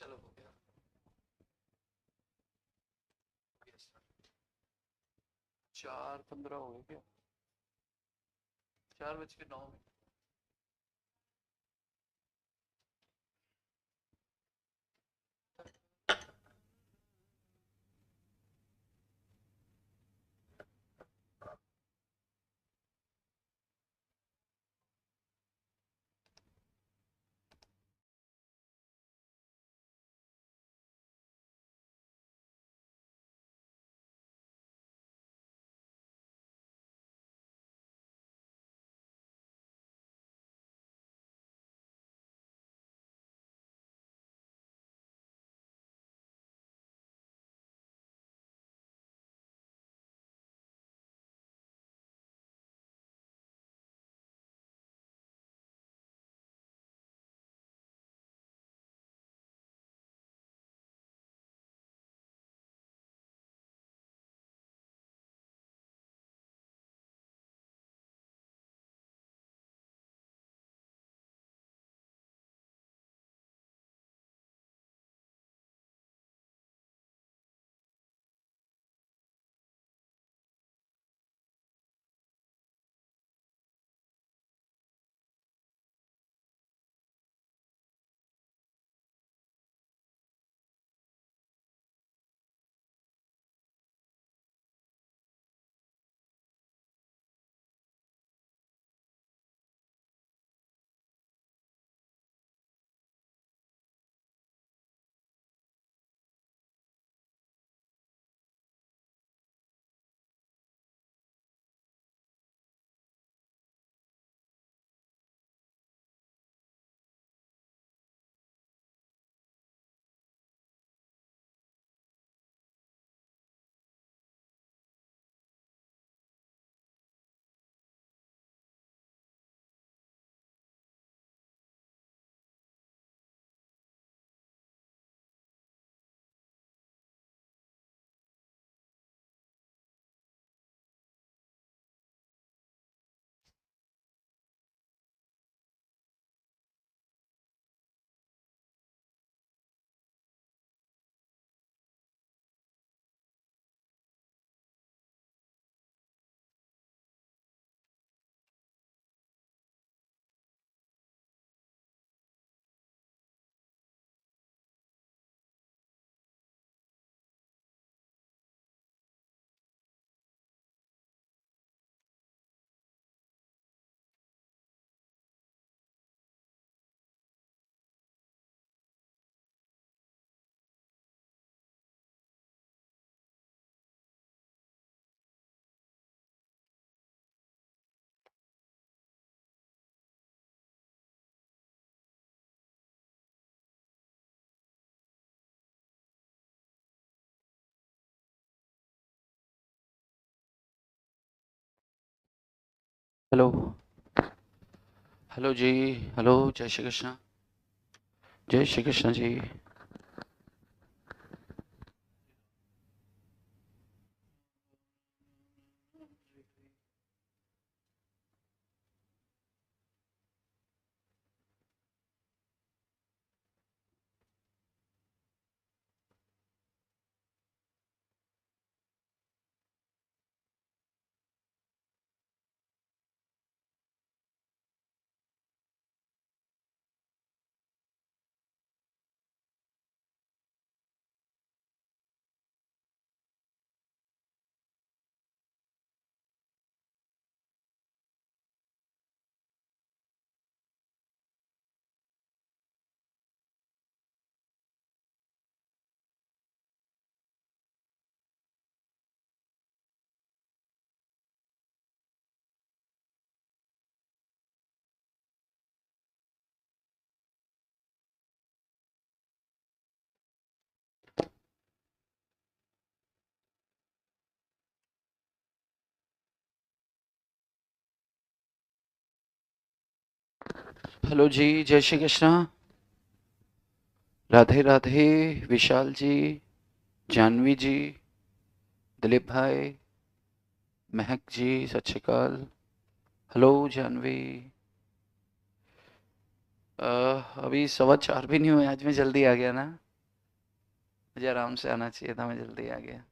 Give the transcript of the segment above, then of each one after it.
चलो हो गया। 4:15 हो गए क्या? 4:09। हेलो। हेलो जी। हेलो, जय श्री कृष्ण। जय श्री कृष्ण जी। हेलो जी, जय श्री कृष्ण। राधे राधे। विशाल जी, जानवी जी, दिलीप भाई, महक जी, सत श्री अकाल। हेलो जानवी। अभी 4:15 भी नहीं हुए, आज मैं जल्दी आ गया ना। मुझे आराम से आना चाहिए था, मैं जल्दी आ गया।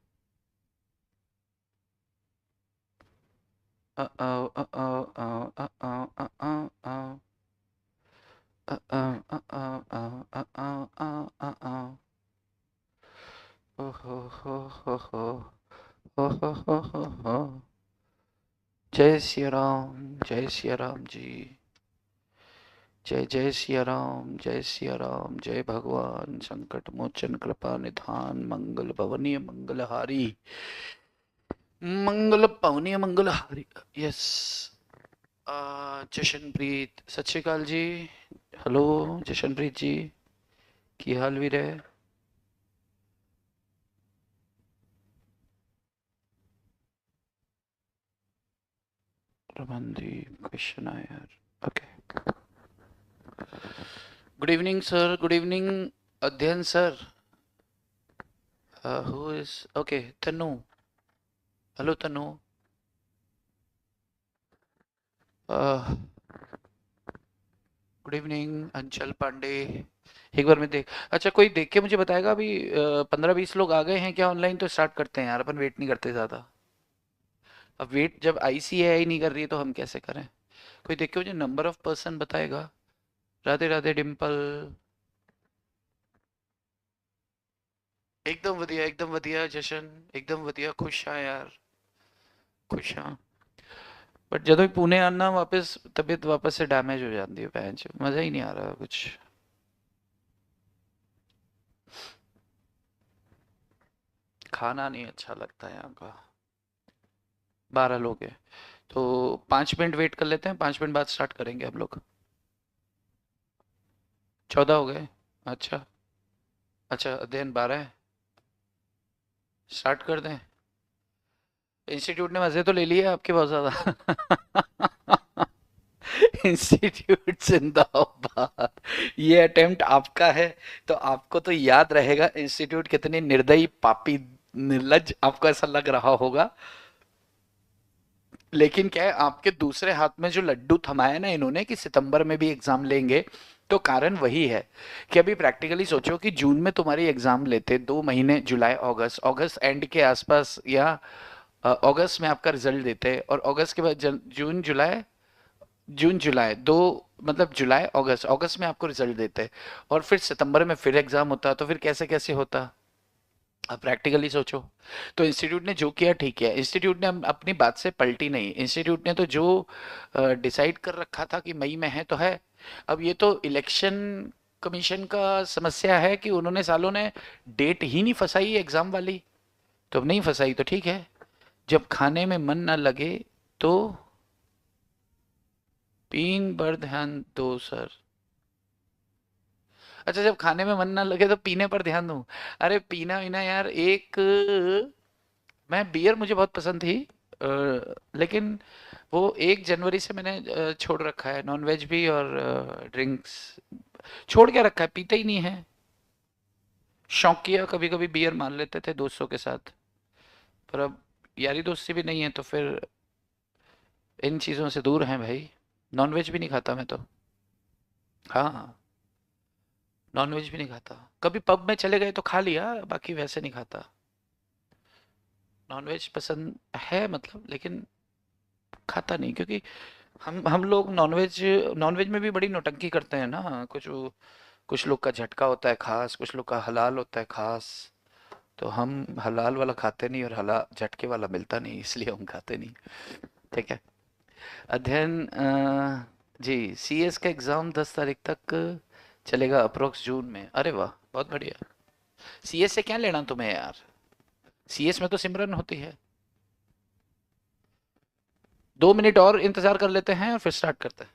जय सिया राम, जय सिया राम जी। जय जय सिया राम, जय सिया राम, जय भगवान संकट मोचन कृपा निधान मंगल भवनीय मंगलहारी, मंगल पवनीय मंगलहारी। यस। जशनप्रीत सत श्री अकाल जी। हेलो जशनप्रीत जी, की हाल वीर है? रमनदीप क्वेश्चन आया यार। Okay, good evening sir, good evening Adhyayan sir. Who is okay? Tanu, hello Tanu. Good evening Anchal Pandey. एक बार मैं देख, अच्छा कोई देख के मुझे बताएगा अभी 15-20 लोग आ गए हैं क्या ऑनलाइन? तो स्टार्ट करते हैं यार, अपन वेट नहीं करते ज़्यादा। अब वेट जब आईसीएआई नहीं कर रही है तो हम कैसे करें? कोई देख के मुझे नंबर ऑफ पर्सन बताएगा। राधे राधे डिम्पल। एकदम बढ़िया, एकदम बढ़िया जशन, एकदम बढ़िया, खुश हाँ यार, खुश हाँ। बट जब भी पुणे आना वापस तबीयत वापस से डैमेज हो जाती है, पैंच मज़ा ही नहीं आ रहा कुछ। खाना नहीं अच्छा लगता है यहाँ का। 12 लोग हैं तो 5 मिनट वेट कर लेते हैं, 5 मिनट बाद स्टार्ट करेंगे हम लोग। 14 हो गए। अच्छा, अच्छा अध्ययन 12 है, स्टार्ट कर दें। इंस्टीट्यूट ने मज़े तो ले लिए आपके बहुत ज़्यादा। इंस्टीट्यूट जिंदाबाद। ये अटेम्प्ट आपका है तो आपको तो याद रहेगा इंस्टीट्यूट कितनी निर्दयी पापी निर्लज आपको ऐसा लग रहा होगा। लेकिन क्या है, आपके दूसरे हाथ में जो लड्डू थमाया ना इन्होंने कि सितंबर में भी एग्जाम लेंगे, तो कारण वही है कि अभी प्रैक्टिकली सोचो कि जून में तुम्हारी एग्जाम लेते 2 महीने, जुलाई अगस्त, अगस्त एंड के आसपास या अगस्त में आपका रिजल्ट देते, और अगस्त के बाद जून जुलाई, जून जुलाई दो, मतलब जुलाई अगस्त, अगस्त में आपको रिजल्ट देते और फिर सितंबर में फिर एग्जाम होता, तो फिर कैसे कैसे होता? अब प्रैक्टिकली सोचो। तो इंस्टीट्यूट ने जो किया ठीक है, इंस्टीट्यूट ने अपनी बात से पलटी नहीं, इंस्टीट्यूट ने तो जो डिसाइड कर रखा था कि मई में है तो है। अब ये तो इलेक्शन कमीशन का समस्या है कि उन्होंने सालों ने डेट ही नहीं फंसाई एग्जाम वाली। तो अब नहीं फंसाई तो ठीक है, जब खाने में मन ना लगे तो पीन पर ध्यान दो सर। अच्छा, जब खाने में मन ना लगे तो पीने पर ध्यान दूं? अरे पीना वीना यार, एक मैं बियर मुझे बहुत पसंद थी, लेकिन वो 1 जनवरी से मैंने छोड़ रखा है, नॉन वेज भी और ड्रिंक्स छोड़ के रखा है, पीते ही नहीं है। शौकिया कभी कभी बियर मान लेते थे दोस्तों के साथ, पर अब यारी दोस्ती भी नहीं है तो फिर इन चीज़ों से दूर हैं भाई। नॉन वेज भी नहीं खाता मैं तो। हाँ, नॉन वेज भी नहीं खाता, कभी पब में चले गए तो खा लिया, बाकी वैसे नहीं खाता। नॉन वेज पसंद है मतलब, लेकिन खाता नहीं, क्योंकि हम लोग नॉनवेज, नॉनवेज में भी बड़ी नौटंकी करते हैं ना, कुछ लोग का झटका होता है खास, कुछ लोग का हलाल होता है खास। तो हम हलाल वाला खाते नहीं और हला झटके वाला मिलता नहीं, इसलिए हम खाते नहीं। ठीक है। अध्ययन जी, सीएस का एग्जाम 10 तारीख तक चलेगा, अप्रोक्स जून में। अरे वाह, बहुत बढ़िया। सीएस से क्या लेना तुम्हें यार? सीएस में तो सिमरन होती है। 2 मिनट और इंतजार कर लेते हैं और फिर स्टार्ट करते हैं।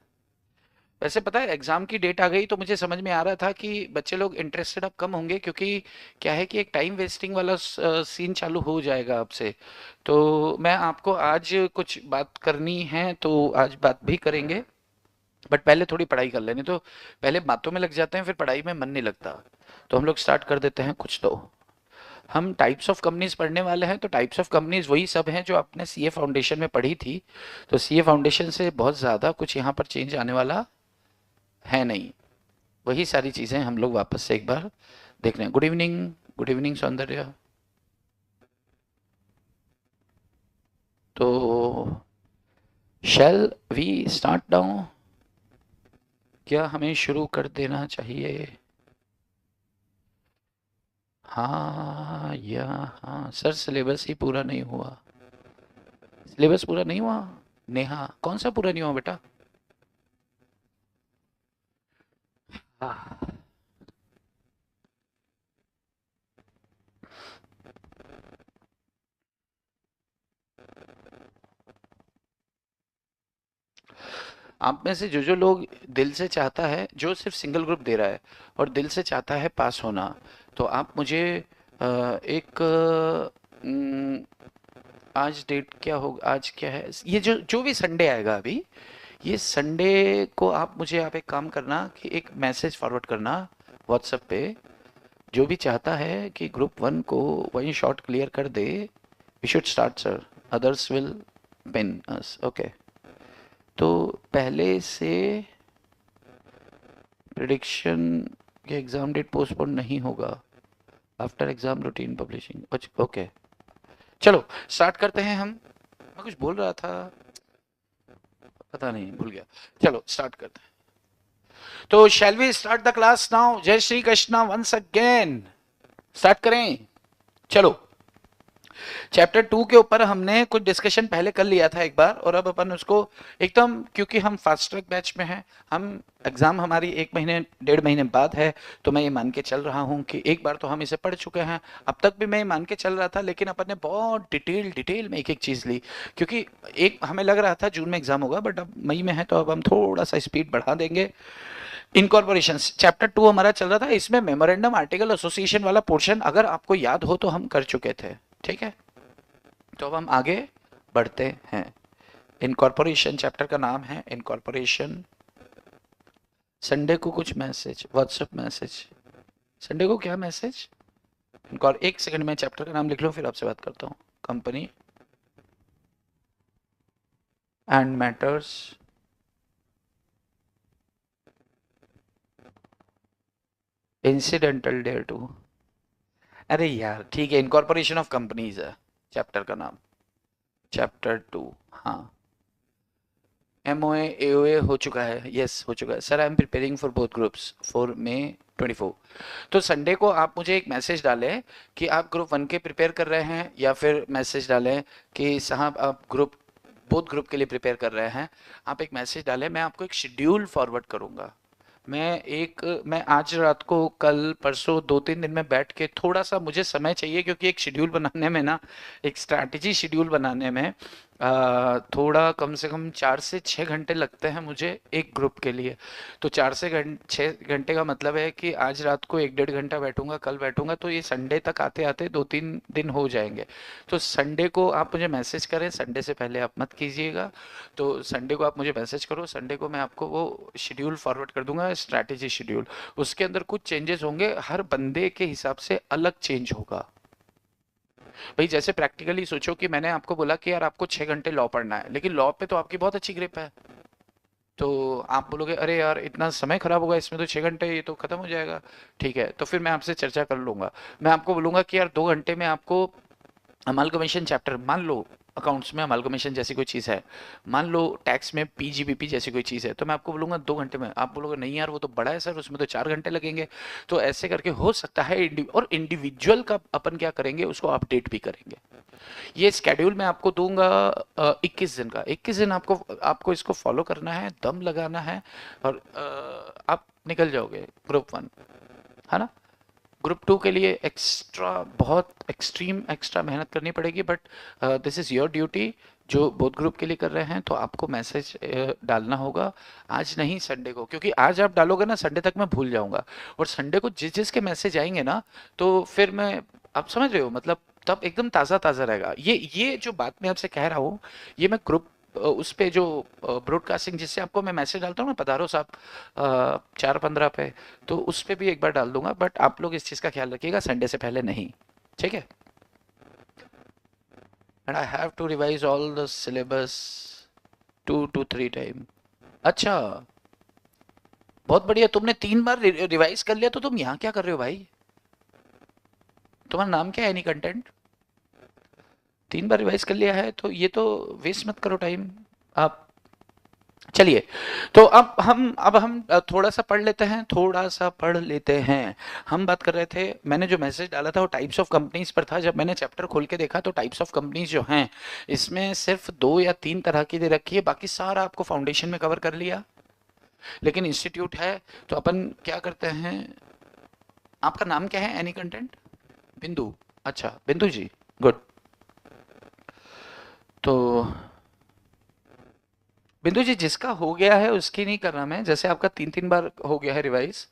वैसे पता है एग्जाम की डेट आ गई तो मुझे समझ में आ रहा था कि बच्चे लोग इंटरेस्टेड अब कम होंगे, क्योंकि क्या है कि एक टाइम वेस्टिंग वाला सीन चालू हो जाएगा अब से। तो मैं आपको आज कुछ बात करनी है तो आज बात भी करेंगे, बट पहले थोड़ी पढ़ाई कर लेनी, तो पहले बातों में लग जाते हैं फिर पढ़ाई में मन नहीं लगता। तो हम लोग स्टार्ट कर देते हैं कुछ। तो हम टाइप्स ऑफ कंपनीज पढ़ने वाले हैं, तो टाइप्स ऑफ कंपनीज वही सब हैं जो आपने सीए फाउंडेशन में पढ़ी थी। तो सीए फाउंडेशन से बहुत ज़्यादा कुछ यहाँ पर चेंज आने वाला है नहीं, वही सारी चीज़ें हम लोग वापस से एक बार देख रहे हैं। गुड इवनिंग गुड इवनिंग सौंदर्य। तो शैल वी स्टार्ट नाउ? क्या हमें शुरू कर देना चाहिए? हाँ या हाँ सर, सिलेबस ही पूरा नहीं हुआ। सिलेबस पूरा नहीं हुआ? नेहा, कौन सा पूरा नहीं हुआ बेटा? हाँ। आप में से जो जो लोग दिल से चाहता है, जो सिर्फ सिंगल ग्रुप दे रहा है और दिल से चाहता है पास होना, तो आप मुझे एक आज डेट क्या होगा, आज क्या है, ये जो जो भी संडे आएगा अभी, ये संडे को आप एक काम करना कि एक मैसेज फॉरवर्ड करना व्हाट्सएप पे, जो भी चाहता है कि ग्रुप वन को वही शॉट क्लियर कर दे, we should start sir, others will pin us. Okay, तो पहले से प्रिडिक्शन कि एग्जाम डेट पोस्टपोन नहीं होगा after exam routine publishing. Okay, चलो स्टार्ट करते हैं हम। मैं कुछ बोल रहा था, पता नहीं, भूल गया। चलो स्टार्ट करते हैं। तो shall we start the class now? Jai Shri Krishna once again. Start करें? चलो, चैप्टर 2 के ऊपर हमने कुछ डिस्कशन पहले कर लिया था एक बार, और अब अपन उसको एकदम, क्योंकि हम फास्ट ट्रैक बैच में हैं, हम एग्जाम हमारी 1 महीने 1.5 महीने बाद है, तो मैं ये मान के चल रहा हूँ कि एक बार तो हम इसे पढ़ चुके हैं। अब तक भी मैं ये मान के चल रहा था, लेकिन अपन ने बहुत डिटेल में एक एक चीज़ ली, क्योंकि एक हमें लग रहा था जून में एग्जाम होगा, बट अब मई में है, तो अब हम थोड़ा सा स्पीड बढ़ा देंगे। इनकॉर्पोरेशन चैप्टर 2 हमारा चल रहा था, इसमें मेमोरेंडम आर्टिकल एसोसिएशन वाला पोर्शन अगर आपको याद हो तो हम कर चुके थे। ठीक है, तो अब हम आगे बढ़ते हैं। इनकॉर्पोरेशन चैप्टर का नाम है इनकॉर्पोरेशन। संडे को कुछ मैसेज, व्हाट्सएप मैसेज, संडे को क्या मैसेज? एक सेकंड में चैप्टर का नाम लिख लो, फिर आपसे बात करता हूँ। Company and matters incidental thereto. अरे यार ठीक है, इनकॉर्पोरेशन ऑफ कंपनीज है चैप्टर का नाम, चैप्टर 2। हाँ, MOA AOA हो चुका है, यस हो चुका है sir. I am preparing for both groups for May 24। तो संडे को आप मुझे एक मैसेज डालें कि आप ग्रुप 1 के प्रिपेयर कर रहे हैं, या फिर मैसेज डालें कि साहब आप ग्रुप बोथ ग्रुप के लिए प्रिपेयर कर रहे हैं। आप एक मैसेज डालें, मैं आपको एक शेड्यूल फॉरवर्ड करूंगा। मैं आज रात को, कल परसों 2-3 दिन में बैठ के, थोड़ा सा मुझे समय चाहिए, क्योंकि एक शेड्यूल बनाने में ना, एक स्ट्रैटेजी शेड्यूल बनाने में थोड़ा कम से कम 4 से 6 घंटे लगते हैं मुझे एक ग्रुप के लिए। तो 4 से 6 घंटे का मतलब है कि आज रात को 1-1.5 घंटा बैठूंगा, कल बैठूंगा, तो ये संडे तक आते आते 2-3 दिन हो जाएंगे। तो संडे को आप मुझे मैसेज करें, संडे से पहले आप मत कीजिएगा। तो संडे को आप मुझे मैसेज करो, संडे को मैं आपको वो शेड्यूल फॉरवर्ड कर दूंगा, स्ट्रैटेजी शेड्यूल। उसके अंदर कुछ चेंजेस होंगे, हर बंदे के हिसाब से अलग चेंज होगा। भाई जैसे प्रैक्टिकली सोचो कि मैंने आपको बोला कि यार आपको 6 घंटे लॉ पढ़ना है, लेकिन लॉ पे तो आपकी बहुत अच्छी ग्रिप है, तो आप बोलोगे अरे यार इतना समय खराब होगा इसमें, तो 6 घंटे ये तो खत्म हो जाएगा। ठीक है, तो फिर मैं आपसे चर्चा कर लूंगा। मैं आपको बोलूंगा कि यार 2 घंटे में आपको अमालगमेशन चैप्टर, मान लो अकाउंट्स में अमालगमेशन जैसी कोई चीज़ है, मान लो टैक्स में PGBP जैसी कोई चीज़ है, तो मैं आपको बोलूंगा 2 घंटे में। आप बोलोगे नहीं यार वो तो बड़ा है सर, उसमें तो 4 घंटे लगेंगे। तो ऐसे करके हो सकता है और इंडिविजुअल का अपन क्या करेंगे, उसको अपडेट भी करेंगे। ये स्केड्यूल मैं आपको दूंगा 21 दिन का। 21 दिन आपको आपको इसको फॉलो करना है, दम लगाना है, और आप निकल जाओगे ग्रुप 1, है ना। ग्रुप 2 के लिए एक्स्ट्रा, बहुत एक्सट्रीम एक्स्ट्रा मेहनत करनी पड़ेगी, but this is your duty. जो बोथ ग्रुप के लिए कर रहे हैं, तो आपको मैसेज डालना होगा आज नहीं, संडे को, क्योंकि आज आप डालोगे ना, संडे तक मैं भूल जाऊंगा। और संडे को जिस जिस के मैसेज आएंगे ना, तो फिर मैं, आप समझ रहे हो मतलब, तब एकदम ताज़ा ताज़ा रहेगा। ये जो बात मैं आपसे कह रहा हूँ, ये मैं ग्रुप उस पे जो ब्रॉडकास्टिंग जिससे आपको मैं मैसेज डालता हूँ ना, पधारो साहब 4:15 पे, तो उस पे भी एक बार डाल दूंगा। बट आप लोग इस चीज़ का ख्याल रखिएगा, संडे से पहले नहीं, ठीक है। And I have to revise all the syllabus 2 to 3 time. अच्छा, बहुत बढ़िया, तुमने 3 बार रिवाइज कर लिया, तो तुम यहाँ क्या कर रहे हो भाई? तुम्हारा नाम क्या है? एनी कंटेंट 3 बार रिवाइज कर लिया है, तो ये तो वेस्ट मत करो टाइम आप। चलिए, तो अब हम थोड़ा सा पढ़ लेते हैं, थोड़ा सा पढ़ लेते हैं। हम बात कर रहे थे, मैंने जो मैसेज डाला था वो टाइप्स ऑफ कंपनीज पर था। जब मैंने चैप्टर खोल के देखा तो टाइप्स ऑफ कंपनीज जो हैं इसमें सिर्फ 2 या 3 तरह की दे रखी है, बाकी सारा आपको फाउंडेशन में कवर कर लिया। लेकिन इंस्टीट्यूट है तो अपन क्या करते हैं, आपका नाम क्या है? एनी कंटेंट बिंदु। अच्छा बिंदु जी, गुड। तो बिंदु जी, जिसका हो गया है उसकी नहीं कर रहा मैं, जैसे आपका 3 3 बार हो गया है रिवाइज,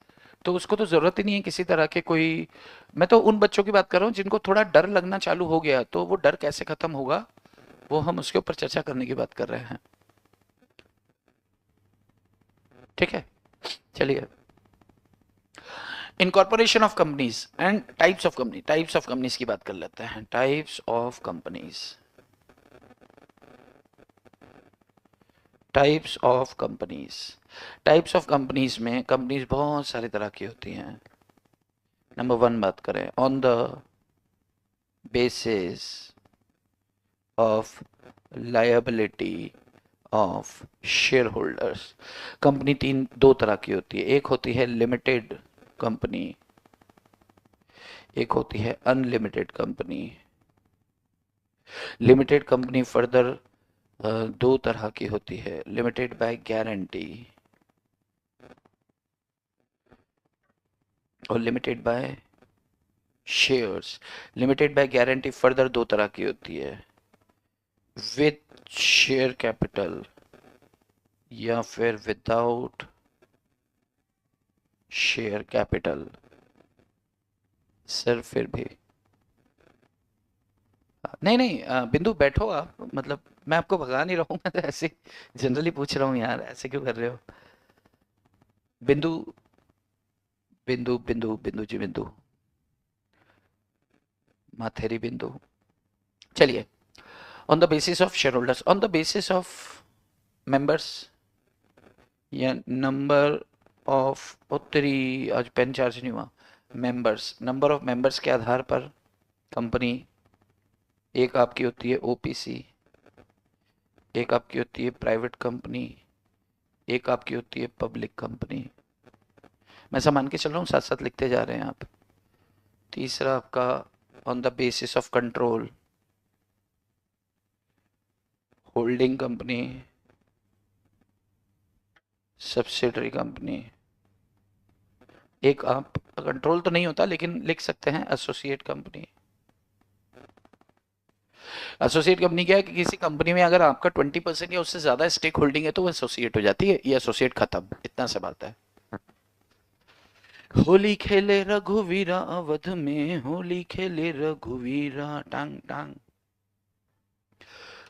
तो उसको तो जरूरत ही नहीं है किसी तरह के कोई। मैं तो उन बच्चों की बात कर रहा हूँ जिनको थोड़ा डर लगना चालू हो गया, तो वो डर कैसे खत्म होगा वो हम उसके ऊपर चर्चा करने की बात कर रहे हैं। ठीक है, चलिए। Incorporation of companies and types of company, types of companies की बात कर लेते हैं। Types of companies, types of companies. Types of companies में कंपनीज बहुत सारी तरह की होती हैं। नंबर 1 बात करें, on the basis of liability of share holders. Company 2 तरह की होती है, एक होती है लिमिटेड कंपनी, एक होती है unlimited company. Limited company further 2 तरह की होती है, लिमिटेड बाय गारंटी और limited by shares. Limited by guarantee further 2 तरह की होती है, विथ शेयर कैपिटल या फिर विदाउट शेयर कैपिटल। सर फिर भी नहीं नहीं, बिंदु बैठो आप, मतलब मैं आपको भगा नहीं रहा हूँ, मैं तो ऐसे जनरली पूछ रहा हूँ यार, ऐसे क्यों कर रहे हो? बिंदु, बिंदु बिंदु बिंदु जी, बिंदु माथेरी बिंदु। चलिए, on the basis of share holders, on the basis of members या नंबर ऑफ उत्तरी, आज पेन चार्ज नहीं हुआ, मेंबर्स, नंबर ऑफ मेंबर्स के आधार पर कंपनी, एक आपकी होती है ओपीसी, एक आपकी होती है प्राइवेट कंपनी, एक आपकी होती है पब्लिक कंपनी। मैं ऐसा मान के चल रहा हूँ, साथ साथ लिखते जा रहे हैं आप। तीसरा आपका on the basis of control, holding company, subsidiary company. एक आप कंट्रोल तो नहीं होता लेकिन लिख सकते हैं एसोसिएट कंपनी। एसोसिएट कंपनी क्या है कि किसी कंपनी में अगर आपका 20% या उससे ज्यादा स्टेक होल्डिंग है तो वो एसोसिएट हो जाती है, ये एसोसिएट खत्म, इतना सा बात है। होली खेले रघुवीरा अवध में, होली खेले रघुवीरा टांग टांग,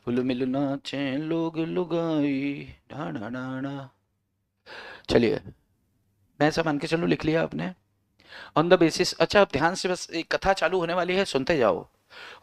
हुल मिल नाचे लोग लुगाई ढाणा ढाणा। चलिए, मैं ऐसा मान के चलो लिख लिया आपने। ऑन द बेसिस, अच्छा आप ध्यान से, बस एक कथा चालू होने वाली है, सुनते जाओ।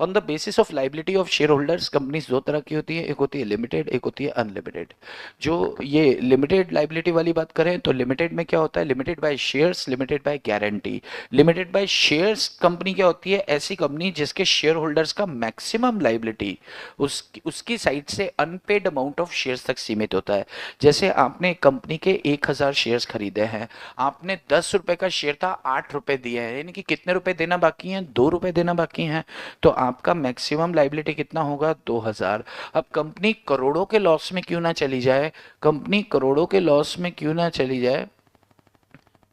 On the basis of liability of share holders, companies 2 तरह की होती है, एक होती है लिमिटेड, एक होती है अनलिमिटेड। जो ये लिमिटेड लाइबिलिटी वाली बात करें तो लिमिटेड में क्या होता है, limited by shares, limited by guarantee. Limited by shares company क्या होती है, ऐसी कंपनी जिसके शेयर होल्डर्स का मैक्सिमम लाइबिलिटी उसकी साइड से अनपेड अमाउंट ऑफ शेयर्स तक सीमित होता है। जैसे आपने कंपनी के 1000 शेयर्स खरीदे हैं, आपने 10 रुपए का शेयर था, 8 रुपए दिए हैं, यानी कि कितने रुपए देना बाकी हैं, 2 रुपए देना बाकी हैं, तो आपका मैक्सिमम लाइबिलिटी कितना होगा, 2000। अब कंपनी करोड़ों के लॉस में क्यों ना चली जाए, कंपनी करोड़ों के लॉस में क्यों ना चली जाए,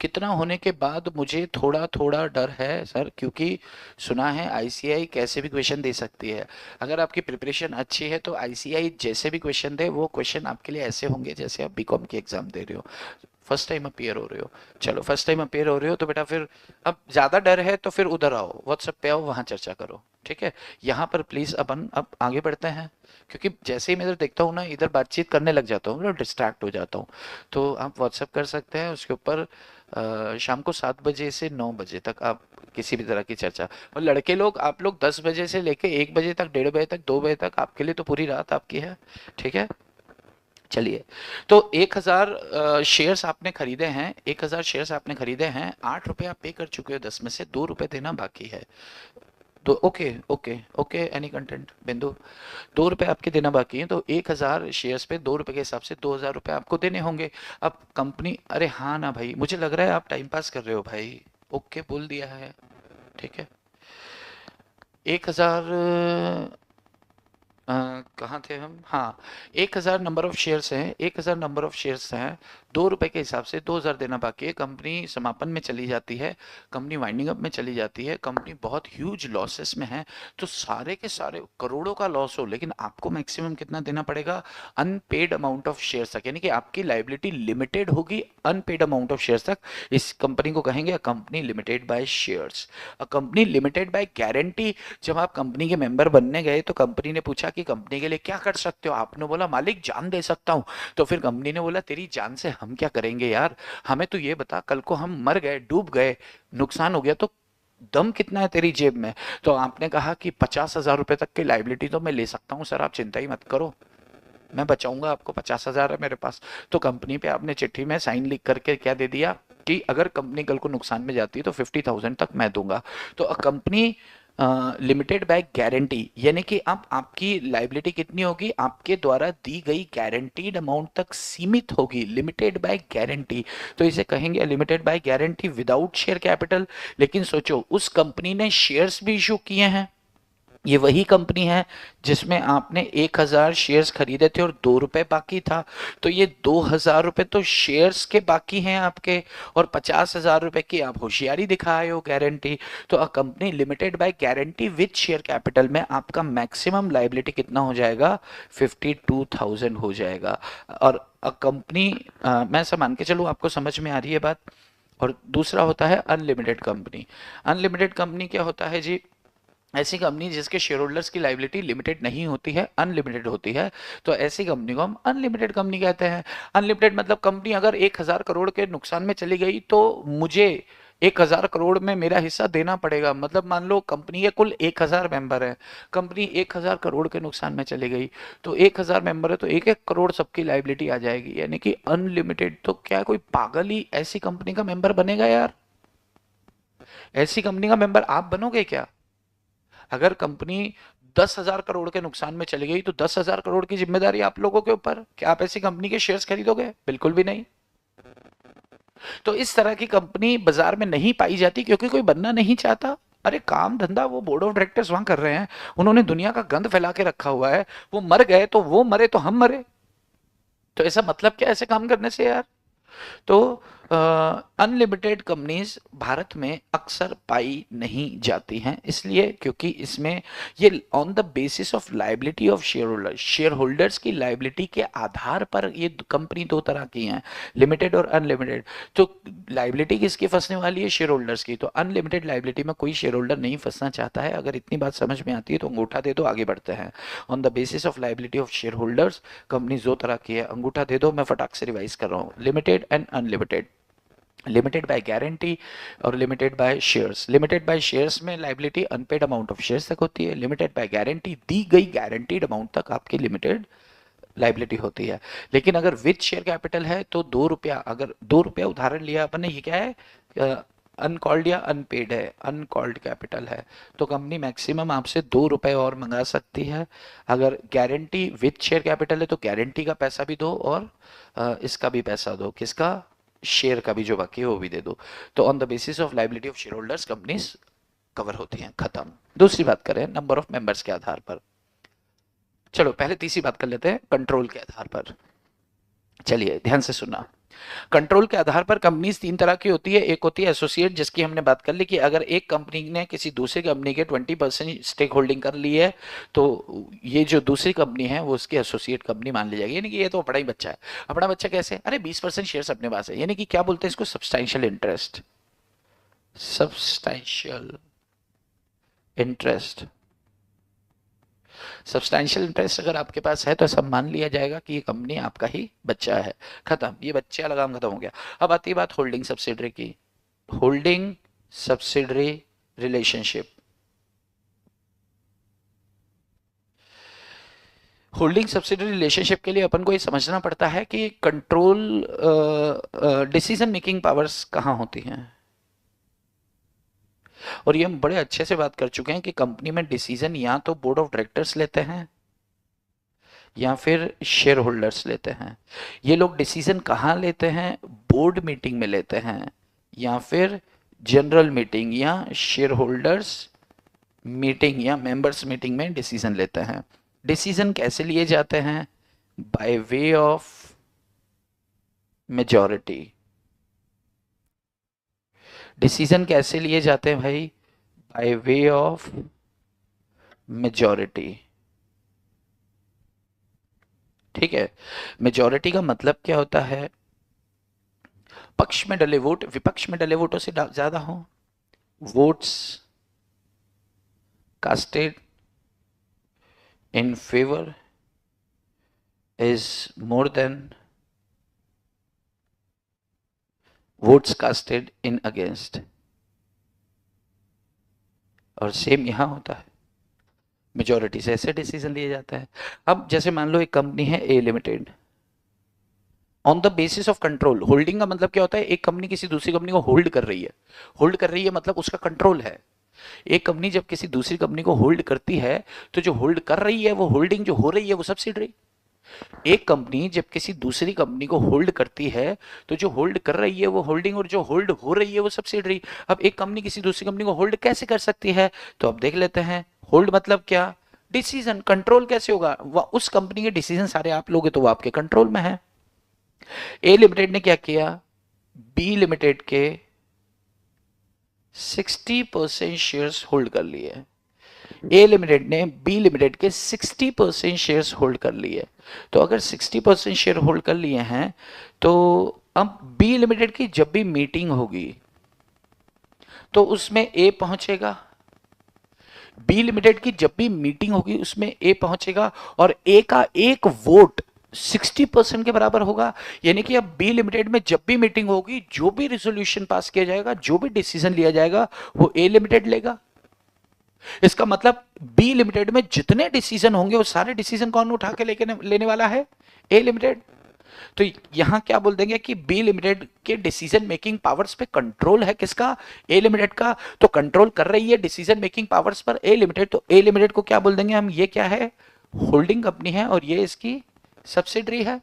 कितना होने के बाद मुझे थोड़ा थोड़ा डर है सर, क्योंकि सुना है आईसीआई कैसे भी क्वेश्चन दे सकती है। अगर आपकी प्रिपरेशन अच्छी है तो आईसीआई जैसे भी क्वेश्चन दे वो क्वेश्चन आपके लिए ऐसे होंगे जैसे आप बीकॉम की एग्जाम दे रहे हो, फर्स्ट टाइम अपेयर हो रहे हो। चलो फर्स्ट टाइम अपेयर हो रहे हो तो बेटा फिर अब ज्यादा डर है तो फिर उधर आओ, व्हाट्सएप पे आओ, वहां चर्चा करो, ठीक है। यहाँ पर प्लीज अपन अब आगे बढ़ते हैं, क्योंकि जैसे ही मैं इधर देखता हूँ ना, इधर बातचीत करने लग जाता हूँ, डिस्ट्रैक्ट हो जाता हूँ। तो आप व्हाट्सएप कर सकते हैं उसके ऊपर, शाम को 7 बजे से 9 बजे तक आप किसी भी तरह की चर्चा। और लड़के लोग, आप लोग 10 बजे से लेके 1 बजे तक, 1:30 बजे तक, 2 बजे तक, आपके लिए तो पूरी रात आपकी है, ठीक है। चलिए, तो 1000 शेयर्स आपने खरीदे हैं, 1000 शेयर्स आपने खरीदे हैं, 8 रुपए आप पे कर चुके हो, 10 में से 2 रुपए देना बाकी है। तो okay okay okay, any content बिंदु, 2 रुपए आपके देना बाकी है, तो 1,000 शेयर्स पे 2 रुपए के हिसाब से 2,000 रुपए आपको देने होंगे। अब कंपनी, अरे हाँ ना भाई, मुझे लग रहा है आप टाइम पास कर रहे हो भाई। ओके बोल दिया है, ठीक है। 1,000, कहाँ थे हम, हाँ, 1,000 नंबर ऑफ शेयर्स हैं, 1,000 नंबर ऑफ शेयर्स हैं, 2 रुपए के हिसाब से 2,000 देना बाकी है। कंपनी समापन में चली जाती है, कंपनी वाइंडिंग अप में चली जाती है, कंपनी बहुत ह्यूज लॉसेस में है, तो सारे के सारे करोड़ों का लॉस हो, लेकिन आपको मैक्सिमम कितना देना पड़ेगा, अनपेड अमाउंट ऑफ शेयर्स तक, यानी कि आपकी लाइबिलिटी लिमिटेड होगी अनपेड अमाउंट ऑफ शेयर्स तक। इस कंपनी को कहेंगे company limited by shares, company limited by guarantee. जब आप कंपनी के मेंबर बनने गए तो कंपनी ने पूछा कि कंपनी के लिए क्या कर सकते हो, आपने बोला मालिक जान दे सकता हूं, तो फिर कंपनी ने बोला तेरी जान से हम क्या करेंगे यार, हमें तो ये बता, कल को हम मर गए, डूब गए, नुकसान हो गया, तो दम कितना है तेरी जेब में। तो आपने कहा कि 50,000 रुपए तक की लाइबिलिटी तो मैं ले सकता हूं सर, आप चिंता ही मत करो, मैं बचाऊंगा आपको, 50,000 है मेरे पास। तो कंपनी पे आपने चिट्ठी में साइन लिख करके क्या दे दिया कि अगर कंपनी कल को नुकसान में जाती है तो 50,000 तक मैं दूंगा। तो कंपनी लिमिटेड बाय गारंटी, यानी कि अब आपकी लाइबिलिटी कितनी होगी, आपके द्वारा दी गई गारंटीड अमाउंट तक सीमित होगी, लिमिटेड बाय गारंटी। तो इसे कहेंगे limited by guarantee without share capital. लेकिन सोचो, उस कंपनी ने शेयर्स भी इशू किए हैं, ये वही कंपनी है जिसमें आपने 1,000 शेयर्स खरीदे थे और 2 रुपए बाकी था, तो ये 2,000 रुपए तो शेयर्स के बाकी हैं आपके, और 50,000 रुपए की आप होशियारी दिखाए हो, गारंटी। तो a company limited by guarantee with share capital में आपका मैक्सिमम लाइबिलिटी कितना हो जाएगा, 52,000 हो जाएगा। और अ कंपनी, मैं ऐसा मान के चलूँ आपको समझ में आ रही है बात। और दूसरा होता है अनलिमिटेड कंपनी। अनलिमिटेड कंपनी क्या होता है जी, ऐसी कंपनी जिसके शेयर होल्डर्स की लाइबिलिटी लिमिटेड नहीं होती है, अनलिमिटेड होती है, तो ऐसी कंपनी को हम अनलिमिटेड कंपनी कहते हैं। अनलिमिटेड मतलब कंपनी अगर 1,000 करोड़ के नुकसान में चली गई तो मुझे 1,000 करोड़ में मेरा हिस्सा देना पड़ेगा। मतलब मान लो कंपनी के कुल 1,000 मेंबर है, कंपनी 1,000 करोड़ के नुकसान में चली गई, तो 1,000 मेंबर है तो 1-1 करोड़ सबकी लाइबिलिटी आ जाएगी, यानी कि अनलिमिटेड। तो क्या कोई पागल ही ऐसी कंपनी का मेंबर बनेगा यार? ऐसी कंपनी का मेंबर आप बनोगे क्या? अगर कंपनी 10,000 करोड़ के नुकसान में चली गई तो 10,000 करोड़ की जिम्मेदारी आप लोगों के ऊपर, क्या आप ऐसी कंपनी के शेयर्स खरीदोगे? बिल्कुल भी नहीं। तो इस तरह की कंपनी बाजार में नहीं पाई जाती क्योंकि कोई बनना नहीं चाहता। अरे काम धंधा वो बोर्ड ऑफ डायरेक्टर्स वहां कर रहे हैं, उन्होंने दुनिया का गंद फैला के रखा हुआ है, वो मर गए तो वो मरे तो हम मरे, तो ऐसा मतलब क्या ऐसे काम करने से यार? तो अनलिमिटेड कंपनीज भारत में अक्सर पाई नहीं जाती हैं, इसलिए क्योंकि इसमें ये on the basis of liability of share holders, share holders की लाइबिलिटी के आधार पर ये कंपनी दो तरह की हैं, लिमिटेड और अनलिमिटेड। तो लाइबिलिटी किसकी फंसने वाली है? शेयर होल्डर्स की। तो अनलिमिटेड लाइबिलिटी में कोई शेयर होल्डर नहीं फंसना चाहता है। अगर इतनी बात समझ में आती है तो अंगूठा दे दो, आगे बढ़ते हैं। On the basis of liability of share holders company दो तरह की है, अंगूठा दे दो, मैं फटाक से रिवाइज कर रहा हूँ, limited and unlimited. Limited by guarantee और limited by shares. Limited by shares में liability unpaid amount of shares तक होती है, लिमिटेड बाय गारंटी दी गई गारंटीड अमाउंट तक आपकी लिमिटेड लाइबिलिटी होती है। लेकिन अगर विद शेयर कैपिटल है तो 2 रुपया, अगर 2 रुपया उदाहरण लिया अपन ने, ये क्या है, अनकॉल्ड या अनपेड है, अनकॉल्ड कैपिटल है, तो कंपनी मैक्सिमम आपसे 2 रुपए और मंगा सकती है। अगर गारंटी विद शेयर कैपिटल है तो गारंटी का पैसा भी दो और इसका भी पैसा दो, किसका? शेयर का भी जो बाकी है वो भी दे दो। तो on the basis of liability of share holders companies cover होती हैं, खत्म। दूसरी बात करें नंबर ऑफ मेंबर्स के आधार पर। चलो पहले तीसरी बात कर लेते हैं, कंट्रोल के आधार पर। चलिए ध्यान से सुनना। कंट्रोल के आधार पर कंपनीज 3 तरह की होती है। एक होती है एसोसिएट, जिसकी हमने बात कर ली कि अगर एक कंपनी ने किसी दूसरी कंपनी के 20% स्टेक होल्डिंग कर ली है तो ये जो दूसरी कंपनी है वो उसकी एसोसिएट कंपनी मान ली जाएगी, यानी कि ये तो अपना ही बच्चा है। अपना बच्चा कैसे? अरे 20% शेयर्स अपने पास है, यानी कि क्या बोलते हैं इसको, substantial interest. Substantial interest, substantial interest अगर आपके पास है तो ऐसा मान लिया जाएगा कि ये कंपनी आपका ही बच्चा है, खत्म, ये बच्चा लगाम खत्म हो गया। अब आती है बात होल्डिंग सब्सिडरी की। Holding subsidiary relationship. Holding subsidiary relationship के लिए अपन को ये समझना पड़ता है कि कंट्रोल डिसीजन मेकिंग पावर्स कहाँ होती हैं। और ये हम बड़े अच्छे से बात कर चुके हैं कि कंपनी में डिसीजन या तो बोर्ड ऑफ डायरेक्टर्स लेते हैं या फिर शेयर होल्डर्स लेते हैं। ये लोग डिसीजन कहाँ लेते हैं? बोर्ड मीटिंग में लेते हैं या फिर जनरल मीटिंग या शेयर होल्डर्स मीटिंग या मेंबर्स मीटिंग में डिसीजन लेते हैं। डिसीजन कैसे लिए जाते हैं? By way of majority. Decision कैसे लिए जाते हैं भाई? By way of majority. ठीक है, मेजॉरिटी का मतलब क्या होता है? पक्ष में डले वोट विपक्ष में डले वोटों से ज्यादा हो। Votes casted in favour is more than votes casted in against. और सेम यहां होता है, मेजॉरिटी से ऐसे डिसीजन लिया जाता है। अब जैसे मान लो एक कंपनी है A limited, on the basis of control. Holding का मतलब क्या होता है? एक कंपनी किसी दूसरी कंपनी को होल्ड कर रही है। होल्ड कर रही है मतलब उसका कंट्रोल है। एक कंपनी जब किसी दूसरी कंपनी को होल्ड करती है तो जो होल्ड कर रही है वो होल्डिंग, जो हो रही है वो सब्सिडरी। एक कंपनी जब किसी दूसरी कंपनी को होल्ड करती है तो जो होल्ड कर रही है वो होल्डिंग और जो होल्ड हो रही है वो सब्सिडरी। अब एक कंपनी किसी दूसरी कंपनी को होल्ड कैसे कर सकती है? तो अब देख लेते हैं। होल्ड मतलब क्या? डिसीजन। कंट्रोल कैसे होगा? उस कंपनी के डिसीजन सारे आप लोगे तो वो आपके कंट्रोल में है। ए लिमिटेड ने क्या किया? बी लिमिटेड के 60% शेयर्स होल्ड कर लिए। ए लिमिटेड ने बी लिमिटेड के 60% शेयर्स होल्ड कर लिए। तो अगर 60% शेयर होल्ड कर लिए हैं तो अब बी लिमिटेड की जब भी मीटिंग होगी तो उसमें ए पहुंचेगा। बी लिमिटेड की जब भी मीटिंग होगी उसमें ए पहुंचेगा और ए का एक वोट 60% के बराबर होगा। यानी कि अब बी लिमिटेड में जब भी मीटिंग होगी, जो भी रेजोल्यूशन पास किया जाएगा, जो भी डिसीजन लिया जाएगा, वो ए लिमिटेड लेगा। इसका मतलब बी लिमिटेड में जितने डिसीजन होंगे वो सारे डिसीजन कौन उठा के लेने वाला है? A limited. तो यहां क्या बोल देंगे कि बी लिमिटेड के डिसीजन मेकिंग पावर्स पे कंट्रोल है किसका? ए लिमिटेड का। तो कंट्रोल कर रही है डिसीजन मेकिंग पावर्स पर ए लिमिटेड। तो ए लिमिटेड को क्या बोल देंगे हम? ये क्या है? होल्डिंग कंपनी है और ये इसकी सब्सिडरी है।